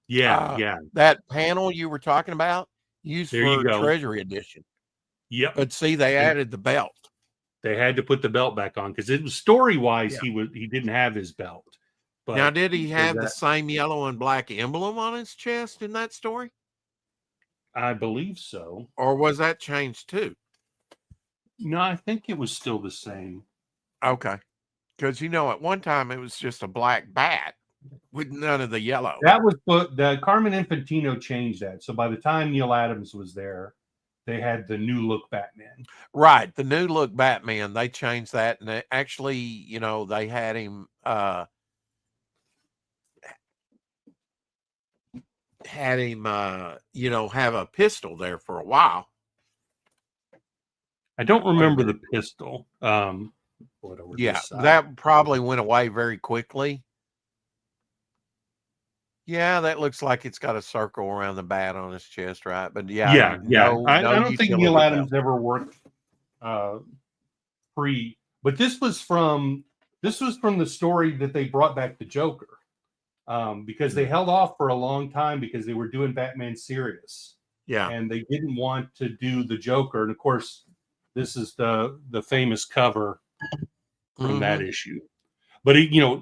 Yeah. That panel you were talking about, used for Treasury Edition. Yep. But see, they added the belt. They had to put the belt back on because it was story-wise, he didn't have his belt. But now, did he have the same yellow and black emblem on his chest in that story? I believe so. Or was that changed too? No, I think it was still the same. Okay. Because, at one time it was just a black bat with none of the yellow. That was the Carmen Infantino changed that. So by the time Neal Adams was there, they had the new look Batman. Right. The new look Batman. They changed that. And they actually, they had him have a pistol there for a while. I don't remember the pistol. That probably went away very quickly. Yeah, that looks like it's got a circle around the bat on his chest, right? But I don't think Neal Adams ever worked pre. But this was from the story that they brought back the Joker, because they held off for a long time because they were doing Batman Serious. Yeah, and they didn't want to do the Joker, and of course, this is the famous cover from that issue. But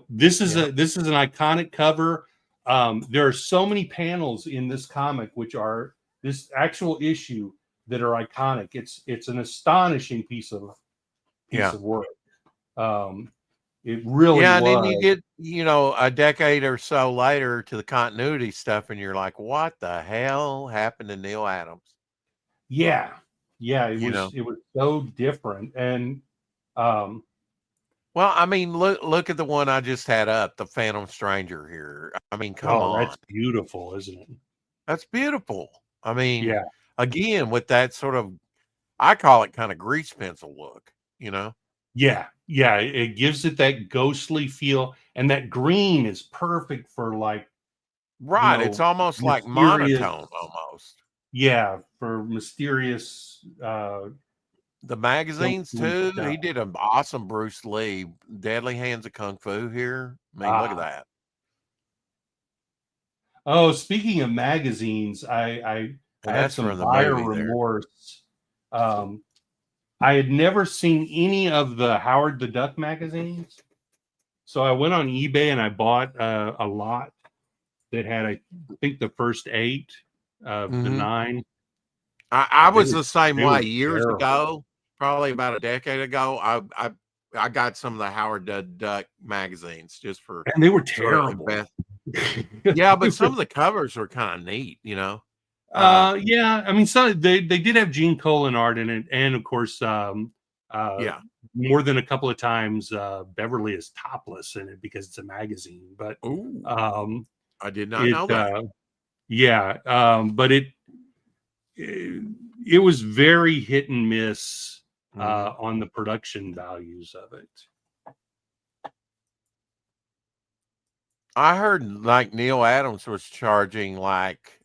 this is an iconic cover. There are so many panels in this comic, which are this actual issue, that are iconic. It's an astonishing piece of work. It really and was. then you get a decade or so later to the continuity stuff, and you're like, what the hell happened to Neal Adams? Yeah, it was so different. And well, I mean, look at the one I just had up, the Phantom Stranger here. I mean, come on. That's beautiful, isn't it? That's beautiful. I mean, again with that sort of, I call it kind of grease pencil look, Yeah, it gives it that ghostly feel, and that green is perfect for like, right. It's almost like mysterious. monotone almost. Yeah, for mysterious. The magazines ghostly too. stuff. He did an awesome Bruce Lee, Deadly Hands of Kung Fu here. I mean, look at that. Oh, speaking of magazines, I And had that's some from the buyer movie there. remorse. I had never seen any of the Howard the Duck magazines, so I went on eBay and I bought a lot that had, I think, the first 8 of the 9. I was the same they way were years terrible. ago, probably about a decade ago. I got some of the Howard the Duck magazines just for, And they were sort of terrible. yeah, but some of the covers were kind of neat, Yeah, I mean, so they did have Gene Colan art in it, and of course, yeah. more than a couple of times, Beverly is topless in it because it's a magazine. But Ooh, um, I did not know that. but it was very hit and miss on the production values of it. I heard like Neal Adams was charging like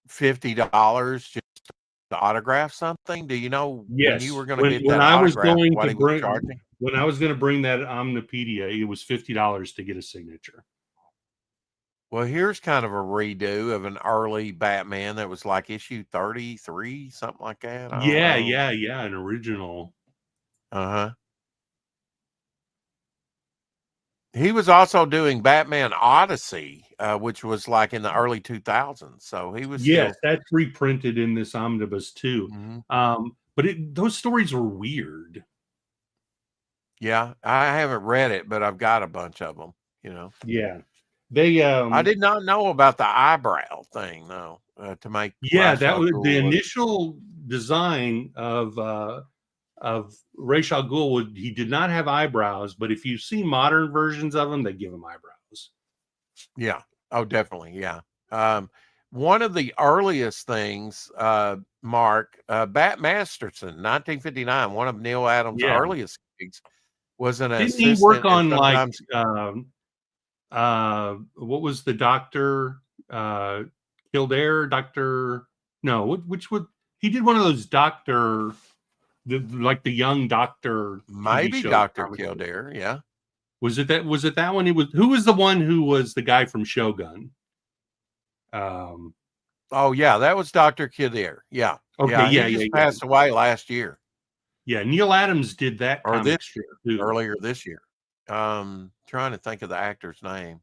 $50 just to autograph something. Do you know when you were going to get that autograph, what he was charging? When I was going to bring that Omnipedia, it was $50 to get a signature. Well, here's kind of a redo of an early Batman that was like issue 33, something like that. Yeah, an original. Uh-huh. He was also doing Batman Odyssey, which was like in the early 2000s. So he was that's reprinted in this omnibus too. But those stories were weird. Yeah, I haven't read it, but I've got a bunch of them, Yeah. They I did not know about the eyebrow thing though, to make that was the initial design of Ra's al Ghul. He did not have eyebrows, but if you see modern versions of him, they give him eyebrows. Yeah. Oh, definitely. Yeah. One of the earliest things, Mark, Bat Masterson, 1959, one of Neal Adams' earliest gigs, was an Didn't assistant. he work on sometimes... what was the doctor? Kildare, Doctor? No, which would he did one of those doctor, like the young doctor. Maybe Dr. Kildare, yeah. Was it that one? Who was the one who was the guy from Shogun? Oh yeah, that was Dr. Kildare. Yeah. Okay, he just passed away last year. Yeah, Neal Adams did that or earlier this year. Trying to think of the actor's name.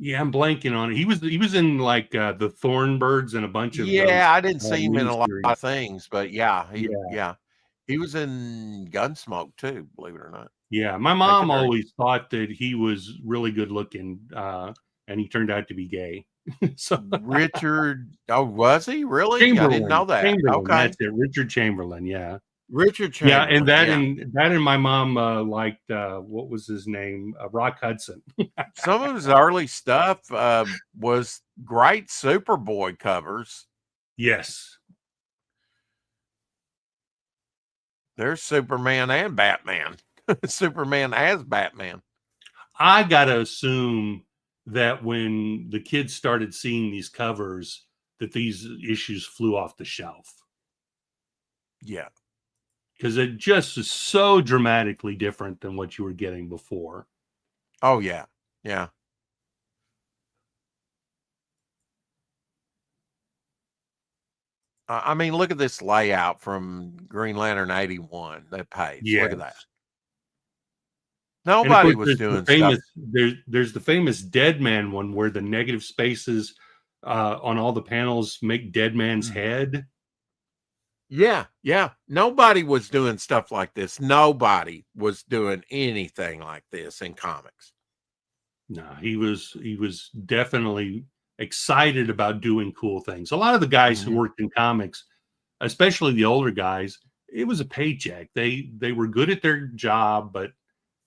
Yeah, I'm blanking on it. He was in like the Thornbirds and a bunch of those, I didn't see him in a lot of things, but he was in Gunsmoke too, believe it or not. Yeah, my mom always thought that he was really good looking, and he turned out to be gay. So Richard, was he really? Chamberlain, I didn't know that. Chamberlain, okay, that's it. Richard Chamberlain, yeah. Richard Chamberlain. Yeah, and my mom liked what was his name? Rock Hudson. Some of his early stuff was great Superboy covers. Yes. There's Superman and Batman. Superman as Batman. I gotta assume that when the kids started seeing these covers, that these issues flew off the shelf. Yeah. Because it just is so dramatically different than what you were getting before. Oh, yeah. Yeah. I mean, look at this layout from Green Lantern 81, that page. Yes. Look at that. Nobody was doing stuff. There's the famous Dead Man one where the negative spaces on all the panels make Dead Man's head. Yeah, yeah. Nobody was doing stuff like this. Nobody was doing anything like this in comics. No, he was definitely excited about doing cool things. A lot of the guys who worked in comics, especially the older guys, it was a paycheck. They were good at their job, but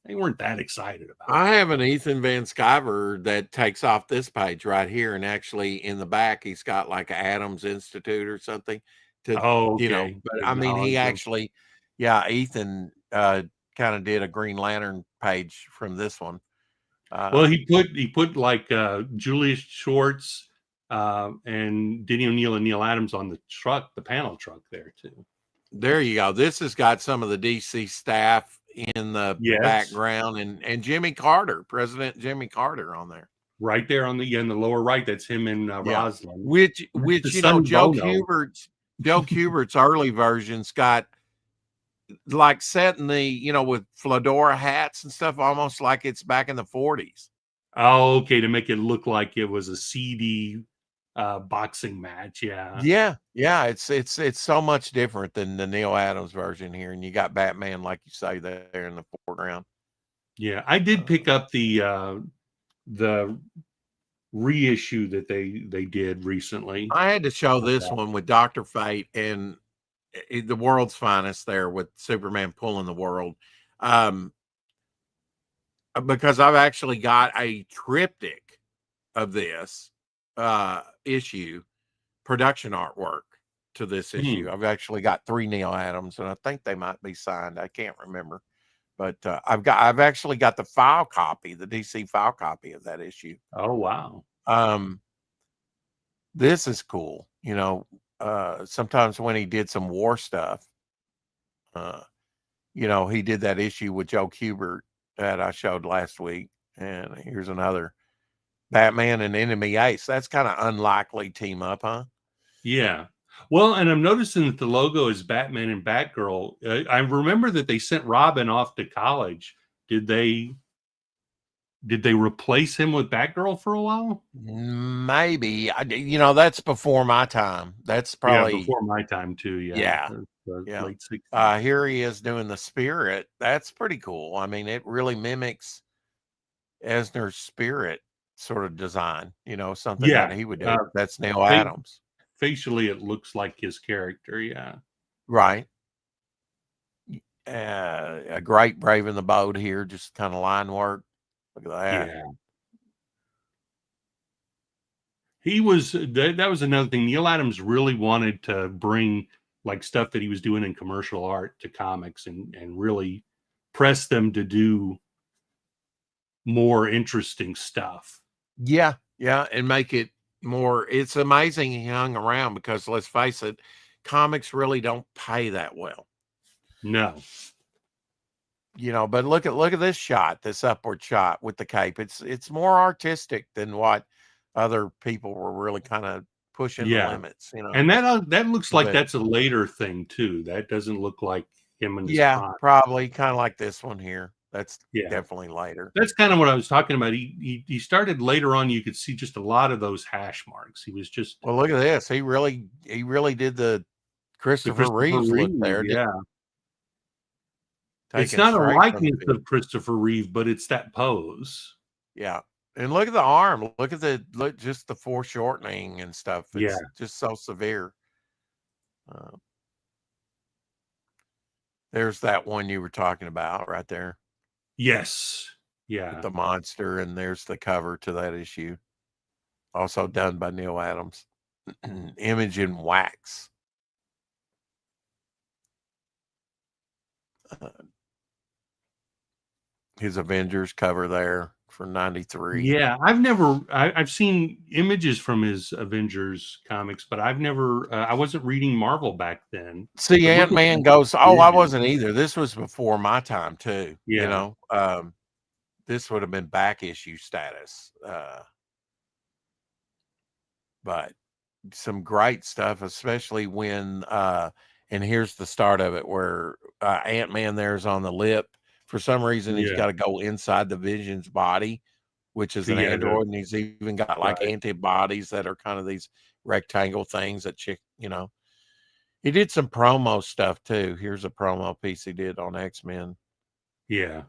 they weren't that excited about it. I have an Ethan Van Sciver that takes off this page right here, and actually in the back he's got like a Adams Institute or something to Oh, you know. okay. But I mean, he actually, yeah, Ethan kind of did a Green Lantern page from this one. Well, he put like Julius Schwartz and Denny O'Neil and Neal Adams on the truck, the panel truck there too. There you go. This has got some of the DC staff in the background, and Jimmy Carter, President Jimmy Carter, on there. Right there on in the lower right, that's him and Roslin. Which you know, Joe Kubert's early versions got like set in the, you know, with fedora hats and stuff, almost like it's back in the 40s. Oh, okay, to make it look like it was a seedy boxing match. Yeah. It's so much different than the Neal Adams version here, and you got Batman, like you say, there in the foreground. Yeah, I did pick up the reissue that they did recently. I had to show this one with Dr. Fate and the World's Finest there with Superman pulling the world. Because I've actually got a triptych of this issue, production artwork to this issue. I've actually got 3 Neal Adams, and I think they might be signed. I can't remember. But I've actually got the file copy, the DC file copy of that issue. Oh, wow. This is cool. You know, sometimes when he did some war stuff, you know, he did that issue with Joe Kubert that I showed last week. And here's another Batman and Enemy Ace. That's kind of unlikely team up, huh? Yeah. Well, and I'm noticing that the logo is Batman and Batgirl. I remember that they sent Robin off to college. Did they replace him with Batgirl for a while? Maybe. You know, that's before my time. That's probably before my time too. Yeah. Late 60s. Here he is doing the Spirit. That's pretty cool. I mean, it really mimics Eisner's Spirit sort of design. You know, something that he would do. That's Neal Adams. Facially, it looks like his character. Yeah. Right. A great Brave in the Boat here, just kind of line work. Look at that. Yeah. He was that was another thing. Neal Adams really wanted to bring like stuff that he was doing in commercial art to comics and really press them to do more interesting stuff. Yeah, and make it more. It's amazing he hung around because let's face it, comics really don't pay that well. No. You know, but look at this shot, this upward shot with the cape. It's more artistic than what other people were really kind of pushing the limits, you know. And that looks like that's a later thing too. That doesn't look like him in his prime. Probably kind of like this one here. That's definitely later. That's kind of what I was talking about. He started later on. You could see just a lot of those hash marks. He was just look at this. He really did the Christopher Reeve look there. Yeah. It's not a likeness of Christopher Reeve, but it's that pose. Yeah. And look at the arm. Look just the foreshortening and stuff. It's just so severe. There's that one you were talking about right there. Yes. Yeah. With the monster, and there's the cover to that issue. Also done by Neal Adams. Image in wax. His Avengers cover there for 93. Yeah, I've seen images from his Avengers comics, but I wasn't reading Marvel back then. See, Ant-Man goes, I wasn't either. This was before my time too. Yeah. You know, this would have been back issue status. But some great stuff, especially when, and here's the start of it where Ant-Man there's on the lip. For some reason, he's got to go inside the Vision's body, which is an android, and he's even got like antibodies that are kind of these rectangle things that you know. He did some promo stuff too. Here's a promo piece he did on X-Men. Yeah.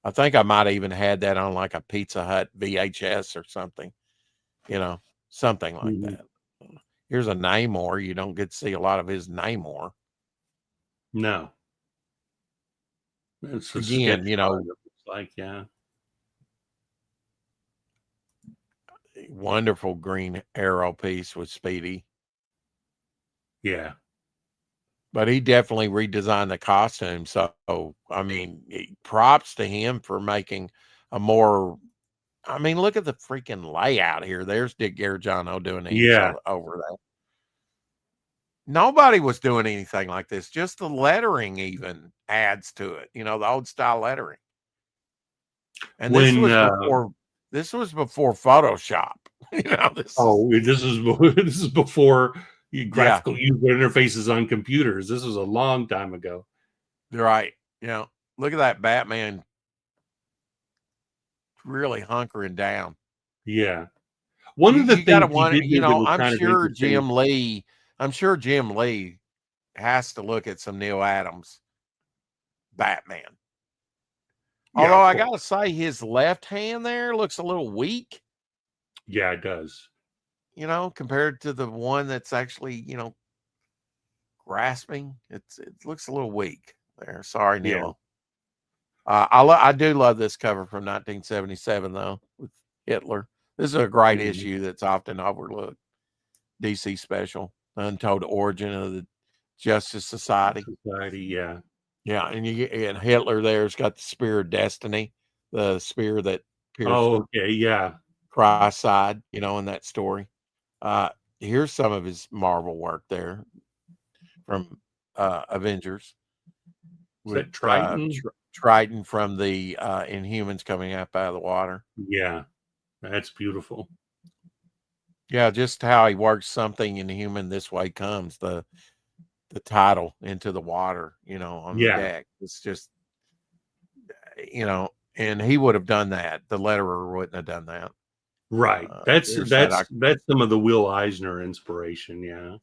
I think I might have even had that on like a Pizza Hut VHS or something, you know, something like that. Here's a Namor. You don't get to see a lot of his Namor. No. Again, you know, like, yeah. Wonderful Green Arrow piece with Speedy. Yeah. But he definitely redesigned the costume. So, I mean, props to him for making a more, I mean, look at the freaking layout here. There's Dick Gargiano doing these Yeah. over there. Nobody was doing anything like this. Just the lettering even adds to it. You know, the old style lettering. And When this was before Photoshop. You know, this is before graphical user interfaces on computers. This was a long time ago. Right. You know, look at that Batman really hunkering down. Yeah. One of the things I'm sure Jim Lee has to look at some Neal Adams Batman. Yeah, although I gotta say his left hand there looks a little weak. Yeah, it does. You know, compared to the one that's actually, you know, grasping. It looks a little weak there. Sorry, Neal. Yeah. I do love this cover from 1977 though, with Hitler. This is a great issue that's often overlooked. DC special, Untold Origin of the Justice Society. Yeah. Yeah, and Hitler there's got the Spear of Destiny, the spear that pierced Christ's side, you know, in that story. Here's some of his Marvel work there from Avengers. With Triton? Triton from the Inhumans coming up out of the water. Yeah, that's beautiful. Yeah, just how he works something Inhuman this way comes, the title into the water, you know, on the deck. It's just, you know, and he would have done that. The letterer wouldn't have done that. Right. That's some of the Will Eisner inspiration. Yeah.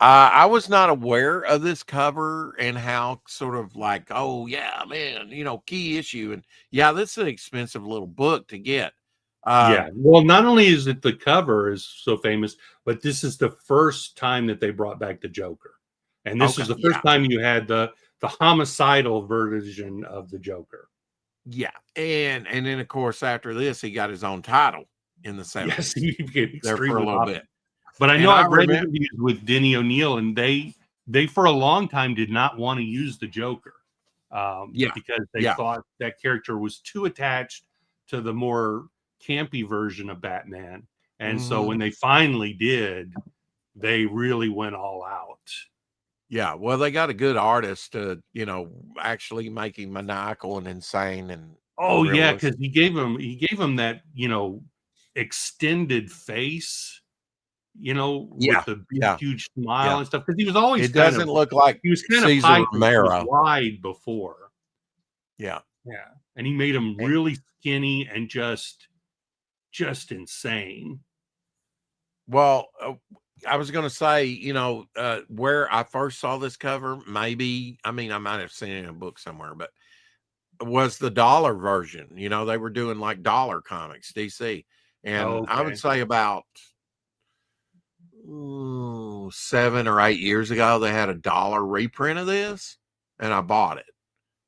I was not aware of this cover and how sort of like, oh yeah, man, you know, key issue. And yeah, this is an expensive little book to get. Yeah. Well, not only is it the cover is so famous, but this is the first time that they brought back the Joker. And this is the first time you had the homicidal version of the Joker. Yeah. And then of course after this he got his own title in the 70s. Yes, he became there for a little bit. But I know I've read interviews with Denny O'Neil, and they for a long time did not want to use the Joker. Because they thought that character was too attached to the more campy version of Batman. And so when they finally did, they really went all out. Yeah, well, they got a good artist to, you know, actually make him maniacal and insane and because he gave him that, you know, extended face, you know, with the huge smile and stuff. Because he was always he was kind Caesar of Romero wide before. Yeah. And he made him really skinny and just insane. Well, I was going to say, you know, where I first saw this cover, maybe, I mean, I might have seen it in a book somewhere, but was the dollar version. You know, they were doing like dollar comics, DC. And I would say about 7 or 8 years ago, they had a dollar reprint of this, and I bought it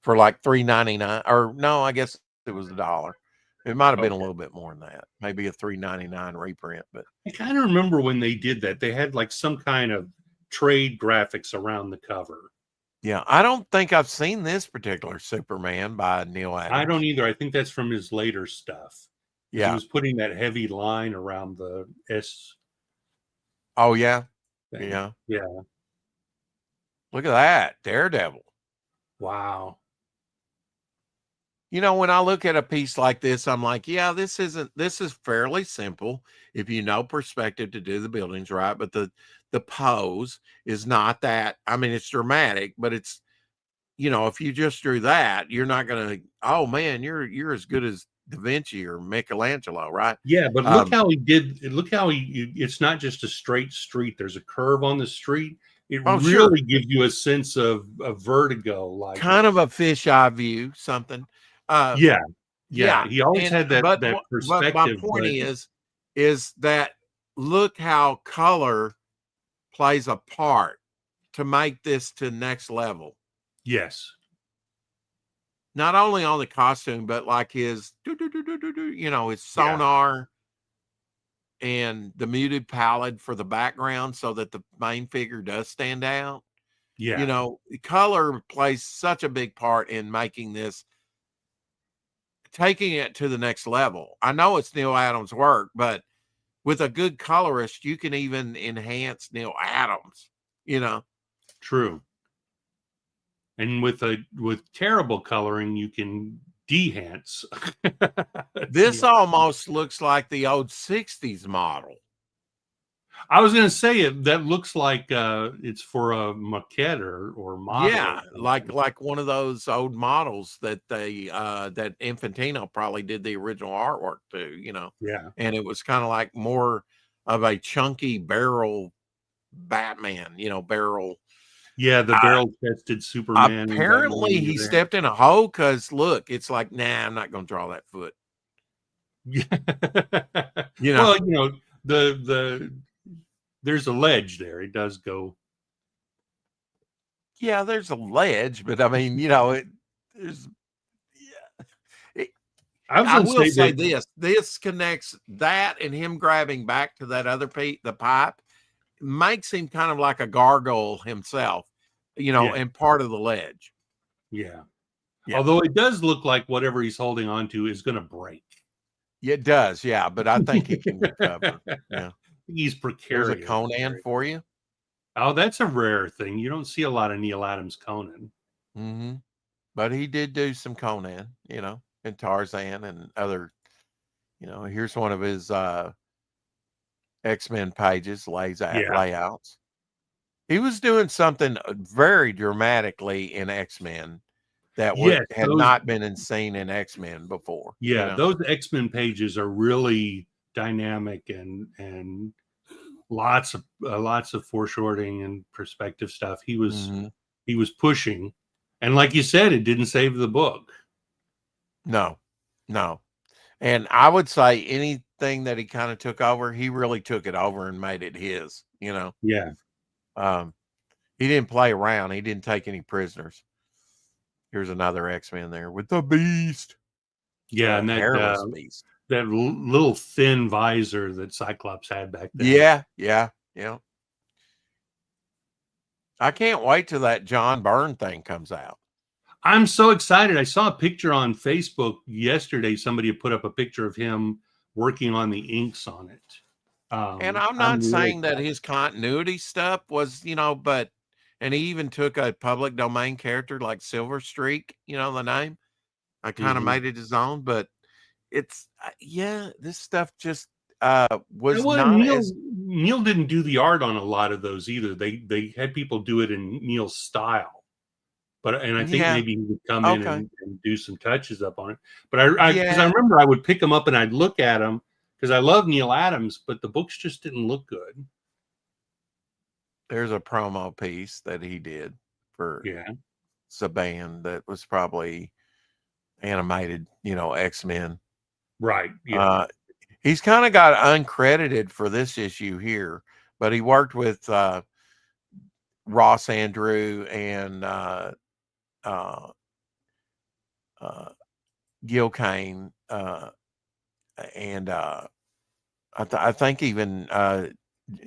for like $3.99. Or no, I guess it was $1. It might have been a little bit more than that, maybe a $3.99 reprint. But I kind of remember when they did that. They had like some kind of trade graphics around the cover. Yeah, I don't think I've seen this particular Superman by Neal Adams. I don't either. I think that's from his later stuff. Yeah, he was putting that heavy line around the S. Oh yeah, thing. yeah. Look at that, Daredevil. Wow. You know, when I look at a piece like this, I'm like, yeah, this is fairly simple if you know perspective to do the buildings right, but the pose is not that. I mean, it's dramatic, but it's, you know, if you just drew that, you're not gonna, oh man, you're as good as Da Vinci or Michelangelo, right? Yeah, but look how he did. Look how it's not just a straight street. There's a curve on the street. It really gives you a sense of vertigo, like kind of a fisheye view, something. Yeah. He always had that perspective. But my point is that look how color plays a part to make this to next level. Yes. not only on the costume, but like his, his sonar and the muted palette for the background so that the main figure does stand out. Yeah. Color plays such a big part in making this, taking it to the next level. I know it's Neal Adams' work, but with a good colorist, you can even enhance Neal Adams, True. And with terrible coloring, you can dehance. This almost looks like the old 60s model. I was going to say that looks like it's for a maquette or model. Yeah, like one of those old models that that Infantino probably did the original artwork to, Yeah. And it was kind of like more of a chunky barrel Batman, barrel. Yeah, the barrel-chested Superman. Apparently, he stepped in a hole because look, it's like, nah, I'm not going to draw that foot. Yeah. Well, there's a ledge there. It does go. Yeah, there's a ledge, but I mean, there's. Yeah. I will say this: this connects that and him grabbing back to that other the pipe makes him kind of like a gargoyle himself, and part of the ledge. Yeah. Although it does look like whatever he's holding on to is going to break. It does, yeah, but I think he can recover. Yeah. He's precarious. There's a Conan for you. Oh, that's a rare thing. You don't see a lot of Neal Adams Conan. Mm-hmm. But he did do some Conan, and Tarzan and other, here's one of his X-Men pages, layouts. He was doing something very dramatically in X-Men that had not been seen in X-Men before. Yeah, those X-Men pages are really dynamic and lots of foreshortening and perspective stuff. He was pushing, and like you said, it didn't save the book. No. And I would say anything that he kind of took over, he really took it over and made it his. Yeah. He didn't play around. He didn't take any prisoners. Here's another X-Men there with the Beast. Yeah, and that Beast. That little thin visor that Cyclops had back then. Yeah. I can't wait till that John Byrne thing comes out. I'm so excited. I saw a picture on Facebook yesterday. Somebody had put up a picture of him working on the inks on it. And I'm not saying that his continuity stuff was, and he even took a public domain character like Silver Streak, the name. I kind of made it his own, but it's, this stuff just was not Neal didn't do the art on a lot of those either. They had people do it in Neal's style. But I think maybe he would come in and do some touches up on it. But because I remember I would pick them up and I'd look at them because I love Neal Adams, but the books just didn't look good. There's a promo piece that he did for Saban that was probably animated, X-Men. Right. Yeah. He's kind of got uncredited for this issue here, but he worked with Ross Andrew and Gil Kane, and I think even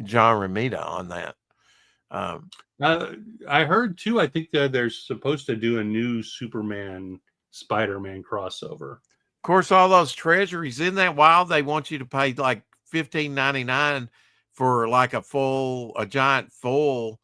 John Romita on that. I heard too. I think they're supposed to do a new Superman Spider-Man crossover. Of course, all those treasuries, isn't that wild? They want you to pay like $15.99 for like a giant full.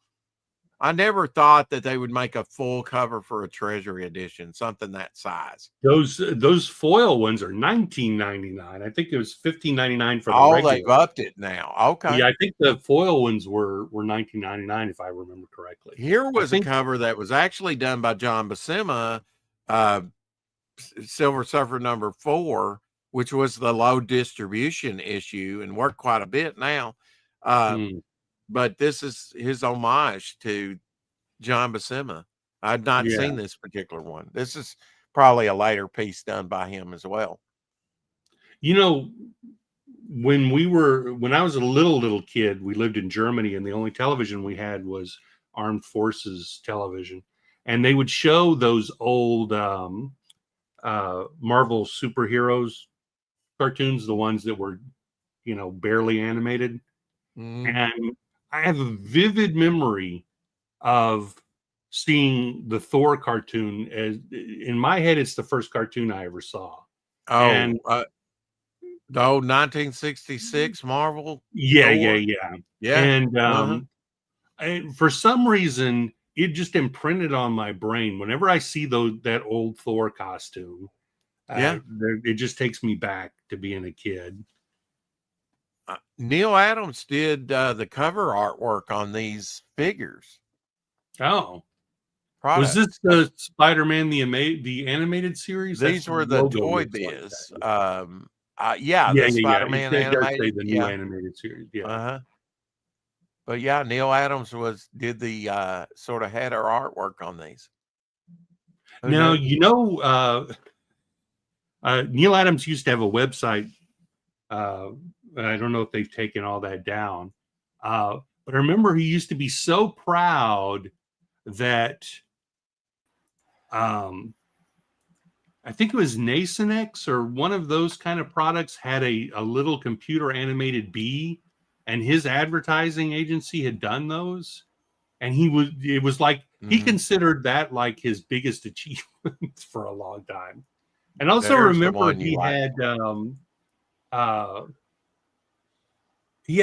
I never thought that they would make a full cover for a treasury edition, something that size. Those foil ones are $19.99. I think it was $15.99 for the regular. They've upped it now. Okay. Yeah, I think the foil ones were $19.99 if I remember correctly. Here was a cover that was actually done by John Buscema, Silver Surfer number 4, which was the low distribution issue and worked quite a bit now. But this is his homage to John Buscema. I'd not seen this particular one. This is probably a later piece done by him as well. When I was a little kid, we lived in Germany, and the only television we had was Armed Forces television. And they would show those old Marvel superheroes cartoons, the ones that were, barely animated. And I have a vivid memory of seeing the Thor cartoon. As in my head, it's the first cartoon I ever saw. The old 1966 Marvel. Yeah. Yeah. And for some reason, it just imprinted on my brain. Whenever I see that old Thor costume, it just takes me back to being a kid. Neal Adams did the cover artwork on these figures. Oh, products. Was this the Spider-Man the animated series? These were the Toy Biz. The Spider-Man It does animated. say the new animated series. Yeah. But yeah, Neal Adams did the sort of header artwork on these. Now, Neal Adams used to have a website. I don't know if they've taken all that down. But I remember he used to be so proud that I think it was Nasonex or one of those kind of products had a little computer animated bee, and his advertising agency had done those. And it was like, he considered that like his biggest achievement for a long time. And also remember he had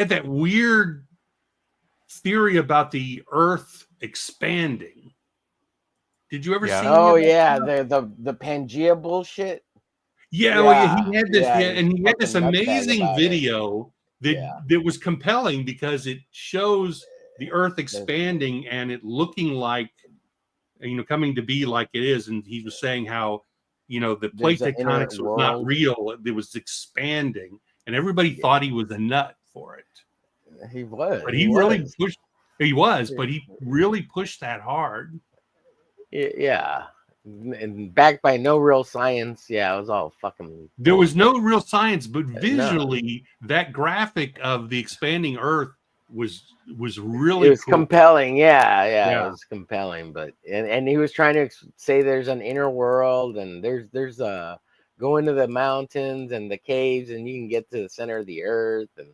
that weird theory about the Earth expanding. Did you ever see? Oh yeah, the Pangea bullshit. Yeah, he had this, and he had this amazing video that was compelling because it shows the Earth expanding and it looking like, coming to be like it is. And he was saying how, the plate tectonics was not real; it was expanding, and everybody thought he was a nut for it. He was, but he really pushed. He was, but he really pushed that hard. Yeah, and backed by no real science. Yeah, it was all fucking. There was no real science, but visually, that graphic of the expanding Earth was really. It was compelling. Yeah, it was compelling. But and he was trying to say there's an inner world, and there's go into the mountains and the caves, and you can get to the center of the Earth, and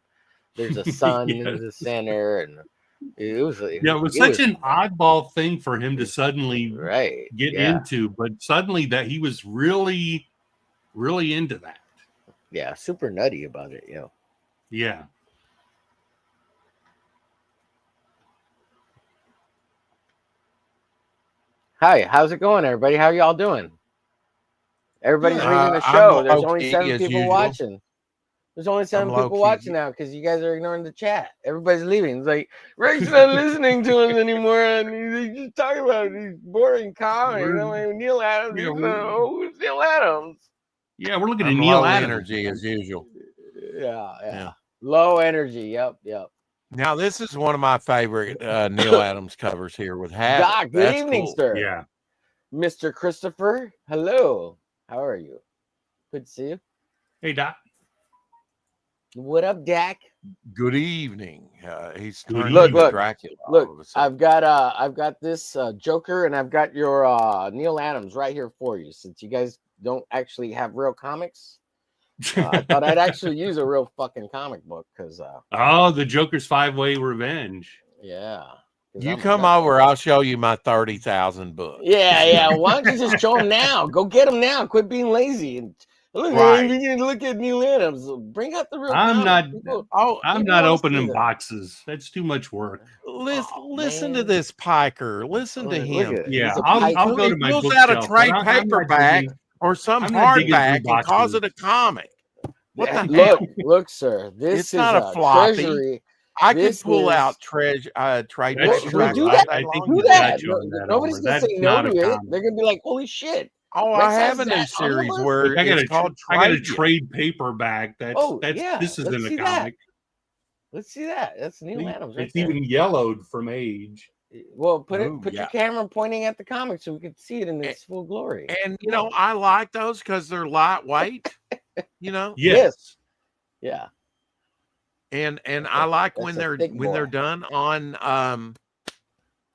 there's a sun in the center, and. It was such an oddball thing for him to suddenly get into, but suddenly that he was really, really into that. Yeah, super nutty about it. Yeah. Hi, how's it going, everybody? How y'all doing? Everybody's reading the show. There's only 7 people watching. There's only 7 people watching now because you guys are ignoring the chat. Everybody's leaving. It's like, Ray's not listening to us anymore. And he's just talking about these boring comics. Neal Adams. Who's Neal Adams? Yeah, we're looking at Neal Adams. Energy as usual. Yeah. Low energy. Yep. Now, this is one of my favorite Neal Adams covers here with Havoc. Doc, good evening, sir. Yeah. Mr. Christopher, hello. How are you? Good to see you. Hey, Doc. What up, Dak? Good evening. He's turning look, Dracula. Look, I've got this Joker, and I've got your Neal Adams right here for you. Since you guys don't actually have real comics, I thought I'd actually use a real fucking comic book because. The Joker's 5-Way Revenge. Yeah. You come over, I'll show you my 30,000 books. Yeah. Why don't you just show them now? Go get them now. Quit being lazy and. Look, look at Neal Adams. Bring out the real. I'm not opening boxes. That's too much work. Listen to this Piker. Listen to him. Yeah, I'll go to my bookshelf. Pulls out a trade paperback or some hardback and calls it a comic. What the hell? Look, sir. This is not a floppy. Treasury. I could pull out trade paperback. Do that. Nobody's gonna say no to it. They're gonna be like, "Holy shit." Oh, I have a new series where I got a trade paperback. This isn't a comic. Let's see that. That's Neal Adams. It's even yellowed from age. Well, put your camera pointing at the comic so we can see it in its full glory. And I like those because they're lightweight. Yes. Yeah. And I like when they're done on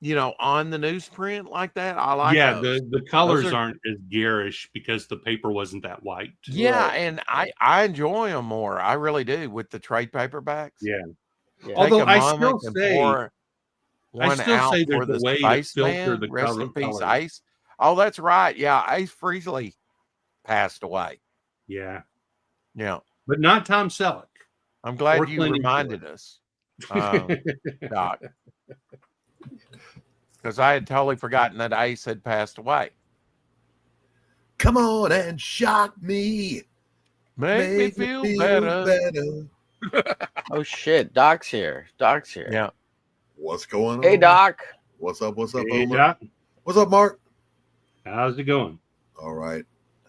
on the newsprint like that. I like those. The colors aren't as garish because the paper wasn't that white. Yeah, and I enjoy them more. I really do with the trade paperbacks. Yeah. Although I still say there's a way to filter the rest in peace, colors. Ace. Oh, that's right. Yeah, Ace Frehley passed away. Yeah. Yeah. But not Tom Selleck. I'm glad you reminded us, Doc. Because I had totally forgotten that Ace had passed away. Come on and shock me. Make me feel better. Oh, shit. Doc's here. Yeah. What's going on? Hey, Doc. What's up? Hey, Doc. What's up, Mark? How's it going? All right.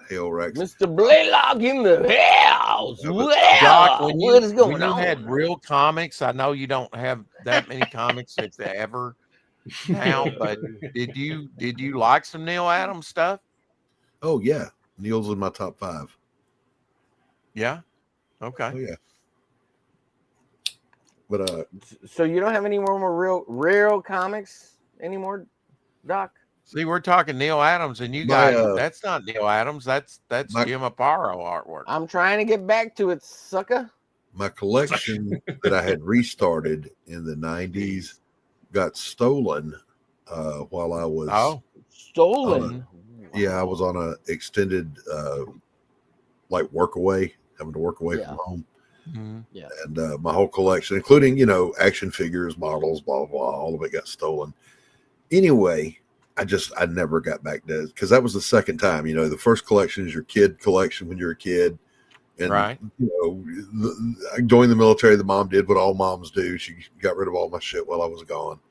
Hail, Rex. Mr. Blaylock in the house. Doc, What is going on? You had real comics. I know you don't have that many comics if ever now, but did you like some Neal Adams stuff? Oh, yeah. Neal's in my top 5. Yeah. Okay. Oh, yeah. But so you don't have any more real comics anymore, Doc? See, we're talking Neal Adams, and you guys, that's not Neal Adams. That's Jim Aparo artwork. I'm trying to get back to it, sucker. My collection that I had restarted in the 90s got stolen while I was stolen. I was on a extended work away, having to work away from home. Mm-hmm. Yeah. And my whole collection, including, action figures, models, blah, blah, blah, all of it got stolen. Anyway, I never got back to it because that was the second time. The first collection is your kid collection when you're a kid. And, right. I joined the military. The mom did what all moms do. She got rid of all my shit while I was gone.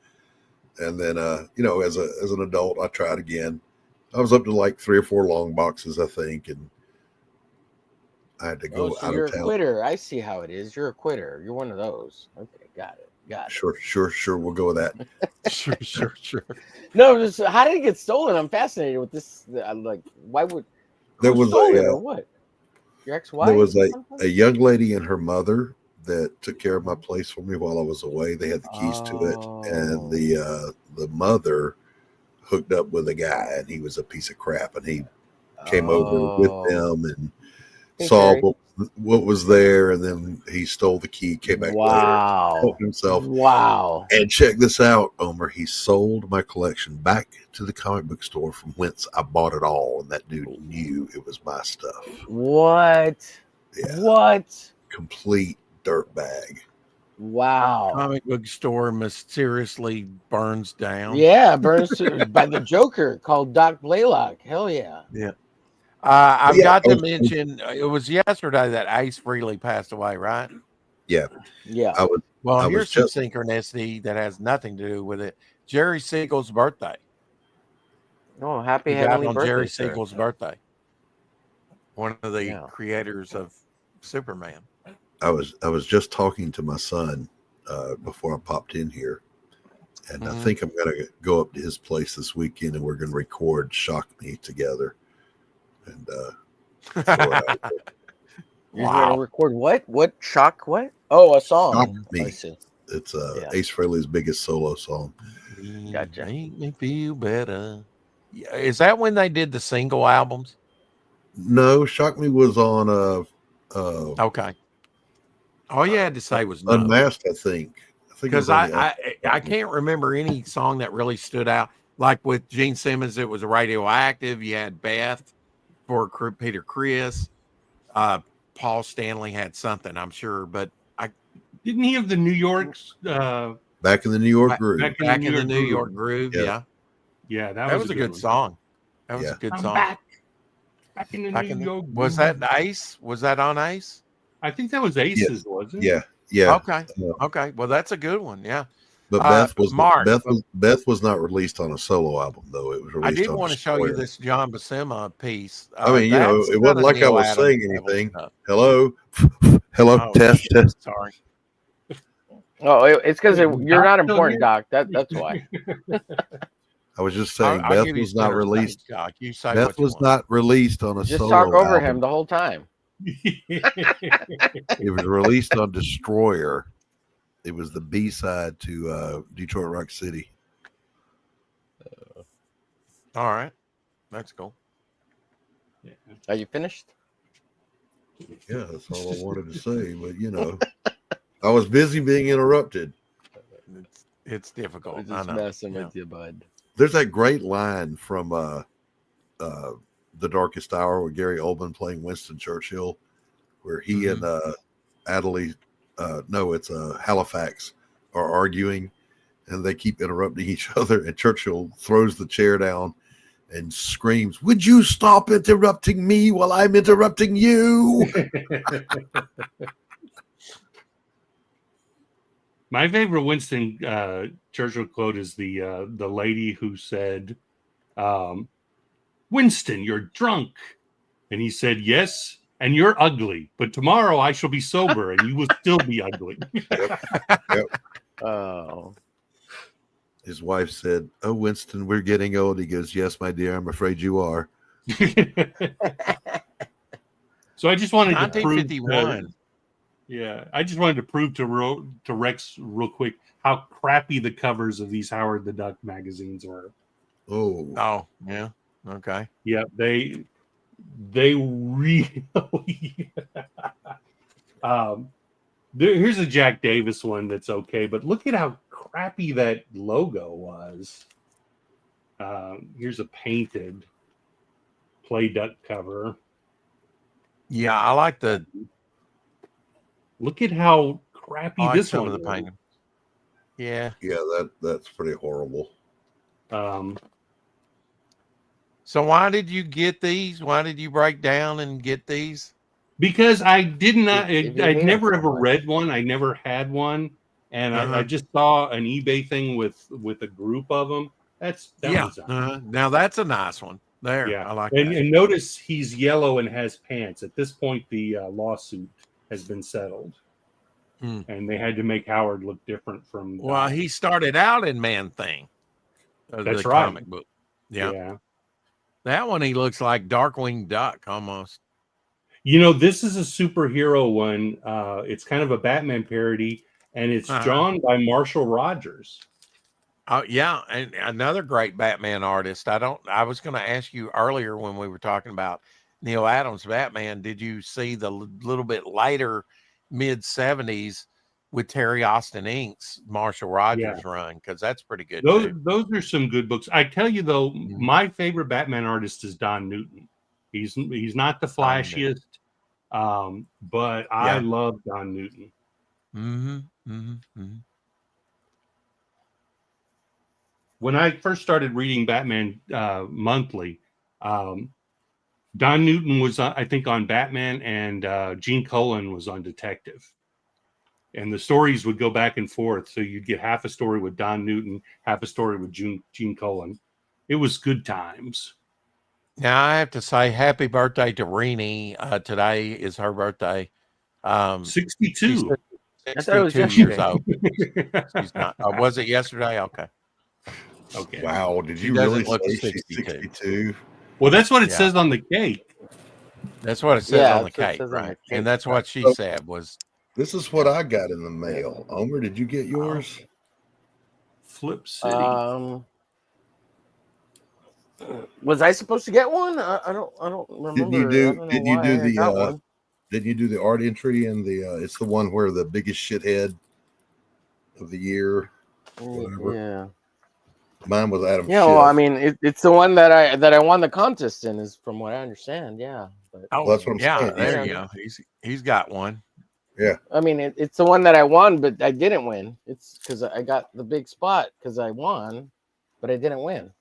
And then, as an adult, I tried again. I was up to like 3 or 4 long boxes, I think. And I had to go out you're of town. A quitter. I see how it is. You're a quitter. You're one of those. Okay. Got it. Sure. We'll go with that. Sure. No, how did it get stolen? I'm fascinated with this. I'm like, why would there was what? Your ex-wife? There was a young lady and her mother that took care of my place for me while I was away. They had the keys to it, and the mother hooked up with a guy, and he was a piece of crap, and he came over with them and saw what was there, and then he stole the key, came back later, helped himself. Wow. And check this out, Omer. He sold my collection back to the comic book store from whence I bought it all, and that dude knew it was my stuff. What? Yeah. What? Complete dirtbag. Wow. Comic book store mysteriously burns down. Yeah, burns by the Joker called Doc Blaylock. Hell yeah. Yeah. I've got to mention it was yesterday that Ace Frehley passed away, right? Yeah. Here's some synchronicity that has nothing to do with it. Jerry Siegel's birthday. Oh, happy heavenly birthday, Jerry sir. Siegel's birthday. One of the creators of Superman. I was just talking to my son before I popped in here, and I think I'm going to go up to his place this weekend, and we're going to record Shock Me together. And You're going to record what? What? Shock what? Oh, a song. Shock Me. I see. It's Ace Frehley's biggest solo song. Gotcha. Make me feel better. Is that when they did the single albums? No, Shock Me was on okay. All you had to say was no. Unmasked, I think. Because I can't remember any song that really stood out. Like with Gene Simmons, it was Radioactive. You had Beth for Peter Criss. Paul Stanley had something, I'm sure, but didn't he have the New York's Back in the New York Groove? Back in the New York Groove, yeah. Yeah, that was a good song. That was a good song. Back in the New York Groove. Was that Ace? Was that on Ace? I think that was Ace's, wasn't it? Yeah. Okay. Okay. Well, that's a good one. Yeah. But Beth was not released on a solo album, though. It was released. I did want to show you this John Buscema piece. I mean, it wasn't like I was saying anything. Hello, test. Sorry. Oh, it's because you're not important, Doc. That's why. I was just saying Beth was not released. Beth was not released on a just solo talk over album. him the whole time. It was released on Destroyer. It was the B-side to Detroit Rock City. All right. That's cool. Yeah. Are you finished? Yeah, that's all I wanted to say. But I was busy being interrupted. It's difficult. We're just messing with you, bud. There's that great line from The Darkest Hour with Gary Oldman playing Winston Churchill, where he and Adderley, it's Halifax, are arguing, and they keep interrupting each other. And Churchill throws the chair down and screams, "Would you stop interrupting me while I'm interrupting you?" My favorite Winston Churchill quote is the lady who said, "Winston, you're drunk," and he said, "Yes, and you're ugly, but tomorrow I shall be sober, and you will still be ugly." Yep. Oh. His wife said, "Oh, Winston, we're getting old." He goes, "Yes, my dear, I'm afraid you are." So I just wanted to 1951. I just wanted to prove to Rex real quick how crappy the covers of these Howard the Duck magazines were. Oh, yeah. Okay. Yeah, they really. Here's a Jack Davis one that's okay, but look at how crappy that logo was. Here's a painted Play Duck cover. Yeah, I like the. Look at how crappy this one of the painting. Yeah. Yeah, that's pretty horrible. So why did you get these? Why did you break down and get these? Because I did not. I'd never ever read one. I never had one, and I just saw an eBay thing with a group of them. That one's nice. Now that's a nice one. There, yeah, I like that. And notice he's yellow and has pants. At this point, the lawsuit has been settled, and they had to make Howard look different from. Well, he started out in Man Thing. That's the right. Comic book. Yeah. That one he looks like Darkwing Duck almost. This is a superhero one. It's kind of a Batman parody, and it's drawn by Marshall Rogers. Oh yeah, and another great Batman artist. I was going to ask you earlier when we were talking about Neal Adams' Batman. Did you see the little bit later mid 70s with Terry Austin Inks Marshall Rogers run? Because that's pretty good. Those are some good books. I tell you though, my favorite Batman artist is Don Newton. He's not the flashiest, but I love Don Newton. When I first started reading Batman monthly, Don Newton was, I think, on Batman, and Gene Colan was on Detective. And the stories would go back and forth. So you'd get half a story with Don Newton, half a story with Gene Colan. It was good times. Now, I have to say happy birthday to Renee. Today is her birthday. 62. 62 years old. She's not. Was it yesterday? Okay. Wow. Did you really say she's 62? Well, that's what it says on the cake. That's what it says on the cake, right? And that's what she said was. This is what I got in the mail. Omer, did you get yours? Flip City. Was I supposed to get one? I don't remember. Didn't you do the art entry and it's the one where the biggest shithead of the year? Whatever. Yeah. Mine was Adam. Yeah, well, I mean, it's the one that I won the contest in, is from what I understand. Yeah. But, that's what I'm saying. There you go. He's got one. Yeah. I mean, it's the one that I won, but I didn't win. It's because I got the big spot because I won, but I didn't win.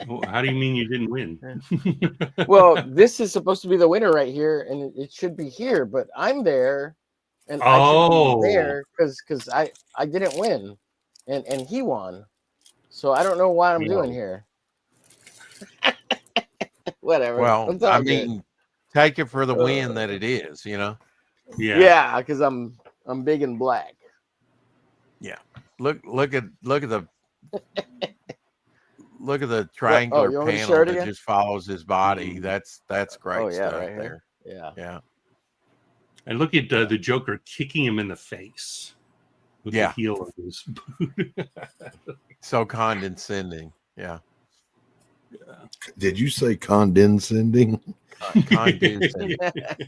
Well, how do you mean you didn't win? Well, this is supposed to be the winner right here, and it should be here, but I'm there, and I should be there because I didn't win, and he won. So I don't know what I'm doing here. Whatever. Well, I mean, take it for the win that it is, Yeah. Yeah, because I'm big and black. Yeah. Look at the look at the triangular panel that just follows his body. That's great stuff right there. Here. Yeah. And look at the Joker kicking him in the face with the heel of his boot. So condescending. Yeah. Did you say condescending? Condensing.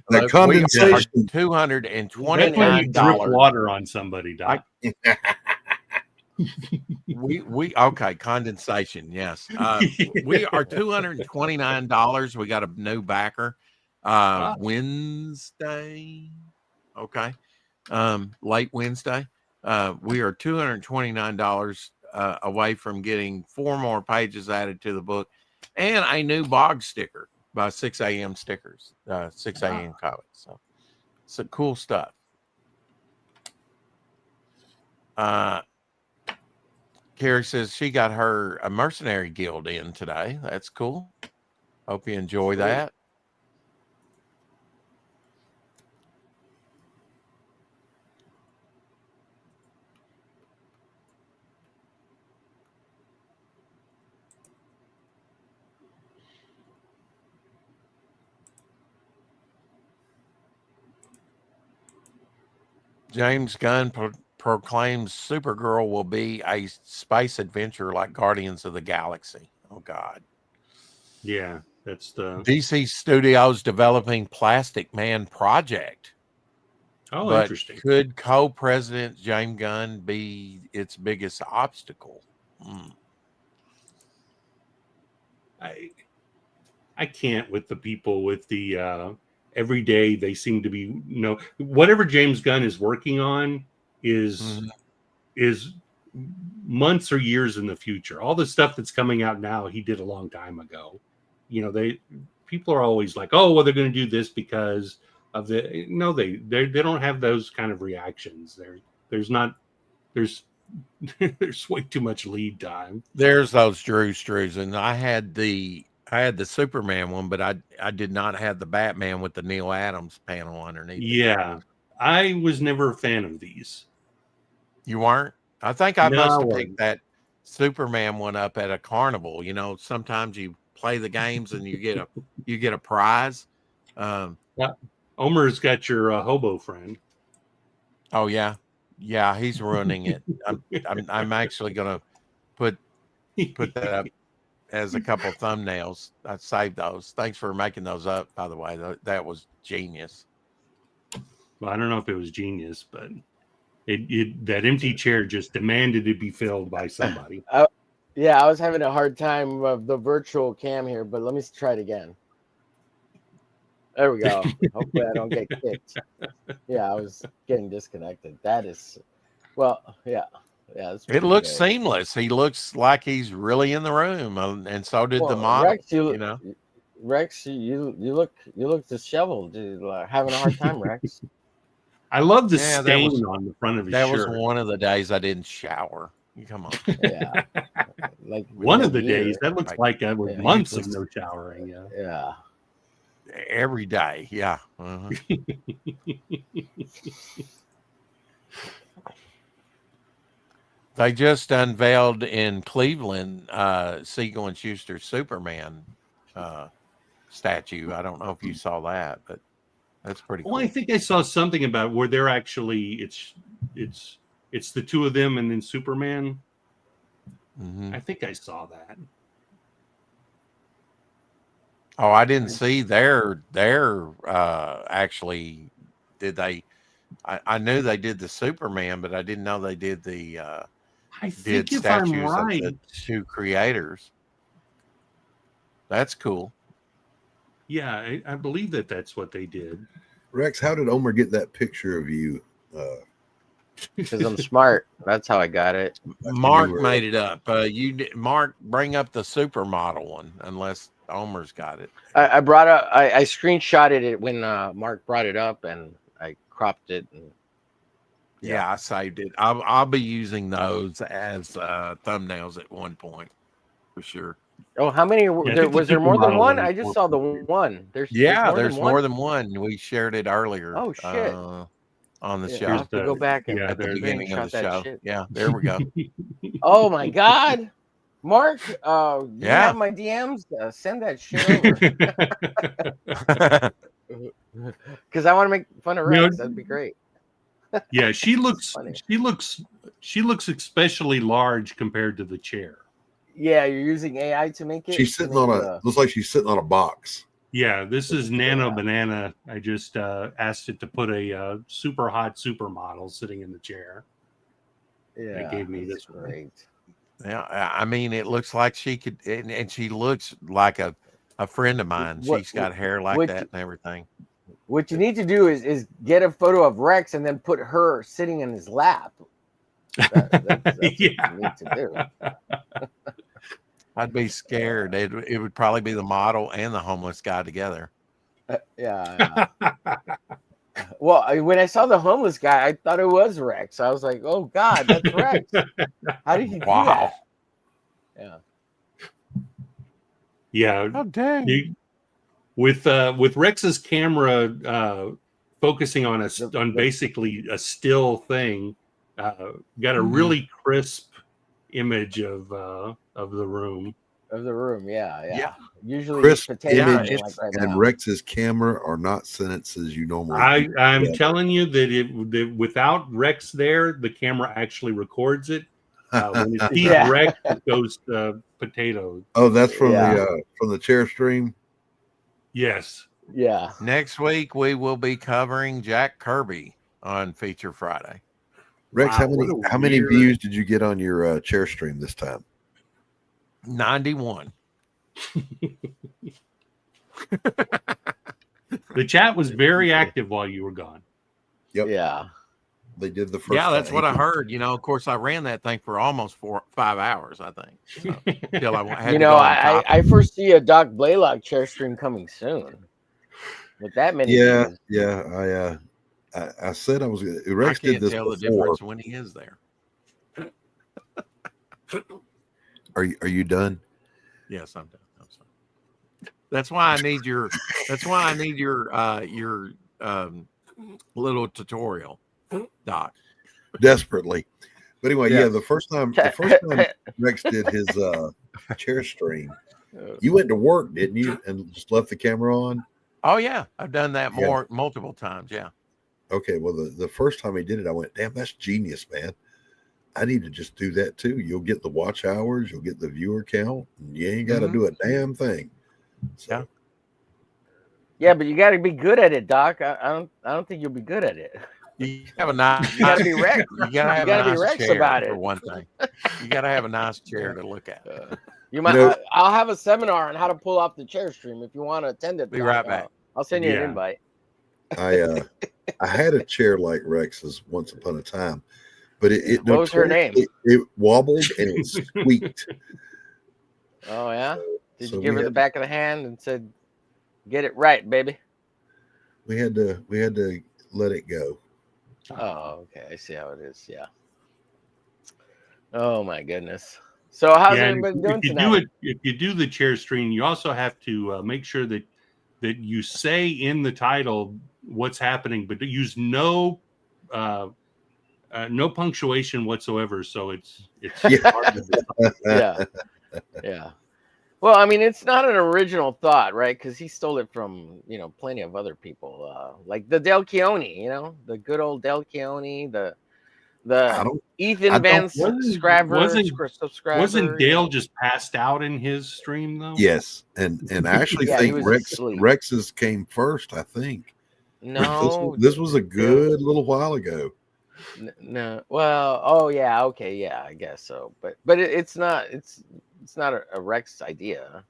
That condensation. $229. Water on somebody, Doc. We okay, condensation, yes. We are $229. We got a new backer Wednesday. Okay. Late Wednesday. We are $229 away from getting 4 more pages added to the book and a new bog sticker by 6 a.m. stickers, 6 a.m. comics. So some cool stuff. Carrie says she got her a mercenary guild in today. That's cool. Hope you enjoy that. James Gunn proclaims Supergirl will be a space adventure like Guardians of the Galaxy. Oh, God. Yeah, that's the DC Studios developing Plastic Man project. Oh, but interesting. Could co-president James Gunn be its biggest obstacle? I can't with the people with the every day they seem to be, whatever James Gunn is working on is months or years in the future. All the stuff that's coming out now, he did a long time ago. People are always like, oh, well, they're going to do this because of the. No, they don't have those kind of reactions. There's way too much lead time. There's those Drews, and I had the Superman one, but I did not have the Batman with the Neal Adams panel underneath. Yeah, I was never a fan of these. You weren't? I think I must have picked that Superman one up at a carnival. Sometimes you play the games and you get a prize. Omer's got your hobo friend. Oh yeah, he's ruining it. I'm actually gonna put that up as a couple of thumbnails. I saved those. Thanks for making those up, by the way. That was genius. Well, I don't know if it was genius, but that empty chair just demanded to be filled by somebody. Yeah, I was having a hard time with the virtual cam here, but let me try it again. There we go. Hopefully I don't get kicked. Yeah, I was getting disconnected. That is, yeah. It looks seamless. He looks like he's really in the room, and so did the model. Rex, you look disheveled. You're having a hard time, Rex. I love the stain on the front of his shirt. That was one of the days I didn't shower. Come on. Yeah. Like one of the days. That looks like months of no showering. Yeah. Every day. Yeah. Uh-huh. They just unveiled in Cleveland Siegel and Schuster Superman statue. I don't know if you saw that, but that's pretty cool. Well, I think I saw something about where they're actually it's the two of them and then Superman. I think I saw that. Oh, I didn't see their actually did they I knew they did the Superman, but I didn't know they did the I think if I'm right, of the two creators. That's cool. Yeah, I believe that's what they did. Rex, how did Omer get that picture of you? Because I'm smart. That's how I got it. Mark made it up. Mark, bring up the supermodel one, unless Omer's got it. I brought up. I screenshotted it when Mark brought it up, and I cropped it. And yeah, I saved it. I'll be using those as thumbnails at one point for sure. Oh, how many? Was there more than one? I just saw the one. There's more than one. We shared it earlier. Oh shit! On the show. I have to go back and at the beginning of the show. Shit. Yeah, there we go. Oh my God, Mark! You have my DMs. Send that shit over. Because I want to make fun of Rex. That'd be great. Yeah, she looks especially large compared to the chair. Yeah, you're using AI to make it. She's sitting on looks like she's sitting on a box. Yeah, this is Nano Banana. I just asked it to put a super hot supermodel sitting in the chair. Yeah, it gave me that's this one. great. Yeah, I mean, it looks like she could, and she looks like a friend of mine. She's got hair like that and everything. What you need to do is get a photo of Rex and then put her sitting in his lap. That's what you need to do. I'd be scared. It would probably be the model and the homeless guy together. Yeah. Well, when I saw the homeless guy, I thought it was Rex. I was like, "Oh God, that's Rex! How did he do that?" Yeah. Yeah. Oh dang! With Rex's camera focusing on basically a still thing, got a really crisp image of the room. Of the room, yeah. Usually crisp image like right and now. Rex's camera are not sentences you normally. I'm telling you that without Rex there, the camera actually records it. When it sees Rex, it goes potato. Oh, that's from the chair stream. Yes. Yeah. Next week we will be covering Jack Kirby on Feature Friday. Rex, how many views did you get on your chair stream this time? 91. The chat was very active while you were gone. Yep. Yeah. They did the first. Yeah, that's what I heard. You know, of course, I ran that thing for almost 4 or 5 hours, I think. So, until I had to go on top. I foresee a Doc Blaylock chair stream coming soon. With that many. Views. Yeah. I said I was. Rex I can't did this tell before. the difference when he is there. Are you done? Yes, I'm done. I'm sorry. That's why I need your. That's why I need your little tutorial, Doc. Desperately. But anyway, the first time Rex did his chair stream, you went to work, didn't you? And just left the camera on? Oh yeah, I've done that multiple times. Yeah. Okay, well the first time he did it, I went, damn, that's genius, man. I need to just do that too. You'll get the watch hours, you'll get the viewer count, and you ain't got to do a damn thing. So. Yeah, but you got to be good at it, Doc. I don't think you'll be good at it. You have a nice. You got to be Rex. You gotta be Rex about it. For one thing, you got to have a nice chair to look at. You might. I'll have a seminar on how to pull off the chair stream if you want to attend it. Be right back. I'll send you an invite. I had a chair like Rex's once upon a time, but it what was her name? It wobbled and it squeaked. Oh yeah. Did you give her the back of the hand and said, "Get it right, baby"? We had to let it go. Oh, okay. I see how it is. Yeah. Oh my goodness. So how's everybody doing tonight? If you do the chair stream, you also have to make sure that you say in the title what's happening, but use no punctuation whatsoever. So it's yeah. Well, I mean, it's not an original thought, right? Because he stole it from, plenty of other people, like the Del Chione, the good old Del Chione, the Ethan Van subscriber. Wasn't Dale just passed out in his stream though? Yes, and I actually think Rex's came first. I think. No, this was a good little while ago. No, well, oh yeah, okay, yeah, I guess so, but it's not a Rex idea.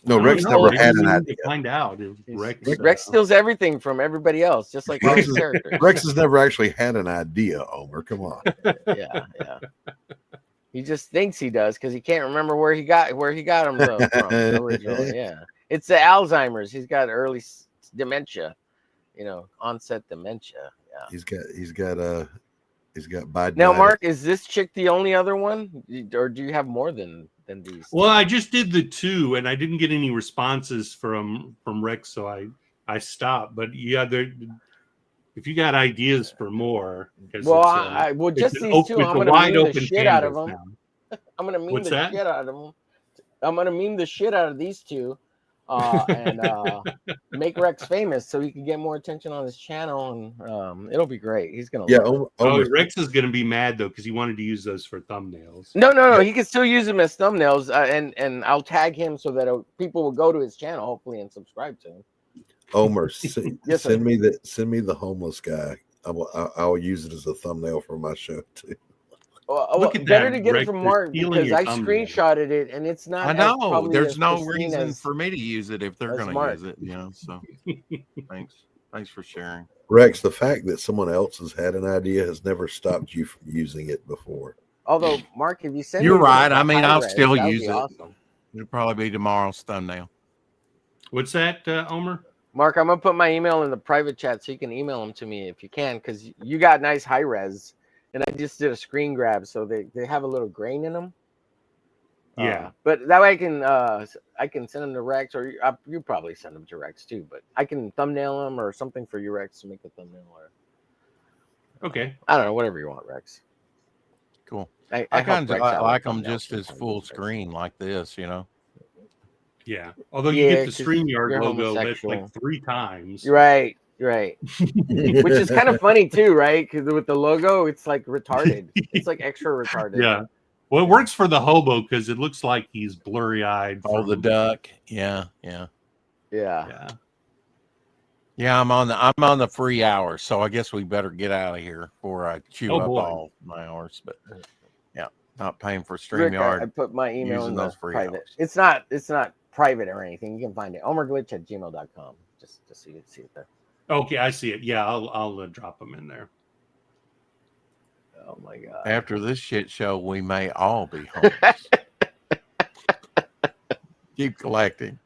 No, Rex never had an idea. Find out. Rex steals everything from everybody else, just like all his characters. Rex has never actually had an idea, Omer. Come on. Yeah. He just thinks he does because he can't remember where he got them from originally. Yeah, it's the Alzheimer's. He's got early dementia, onset dementia. Yeah. He's got Biden. Now, Mark, is this chick the only other one, or do you have more than these? Well, I just did the 2, and I didn't get any responses from Rex, so I stopped. But yeah, if you got ideas for more, just these 2, I'm going to meme the shit out of them. I'm going to meme the shit out of them. I'm going to meme the shit out of these 2. and make Rex famous so he can get more attention on his channel, and it'll be great. He's gonna love it. Rex is gonna be mad though because he wanted to use those for thumbnails. No. He can still use them as thumbnails, and I'll tag him so that people will go to his channel hopefully and subscribe to him. Omer, Yes, send me the homeless guy. I'll use it as a thumbnail for my show too. Look at better that, to get Rex, it from you're Mark stealing because your I thumbnail. screenshotted it and it's not. I know. probably There's as no pristine reason as- for me to use it if they're as going to Mark. use it. You know. So thanks for sharing. Rex, the fact that someone else has had an idea has never stopped you from using it before. Although, Mark, if you send You're me right. the I mean, I'll high-res, still that would use be it. Awesome. It'll probably be tomorrow's thumbnail. What's that, Omer? Mark, I'm gonna put my email in the private chat so you can email them to me if you can, because you got nice high res, and I just did a screen grab, so they have a little grain in them. Yeah, but that way I can send them to Rex, or you probably send them to Rex too. But I can thumbnail them or something for you, Rex, to make a thumbnail. Or okay, I don't know, whatever you want, Rex. Cool. I kind of like them thumbnails just as sometimes, full Rex. screen like this, you know. yeah. Although you get the 'cause StreamYard you're logo, that's homosexual. like 3 times. You're right. Which is kind of funny too, right? Because with the logo, it's like retarded. It's like extra retarded. Yeah. Well, it works for the hobo because it looks like he's blurry-eyed. Oh, the duck. Yeah. Yeah. I'm on the free hours, so I guess we better get out of here before I chew up all my hours. But yeah, not paying for Rick, StreamYard. I put my email in those the free private. hours. It's not private or anything. You can find it. omerglitch@gmail.com. Just so you can see it there. Okay, I see it. Yeah, I'll drop them in there. Oh my god! After this shit show, we may all be homeless. Keep collecting.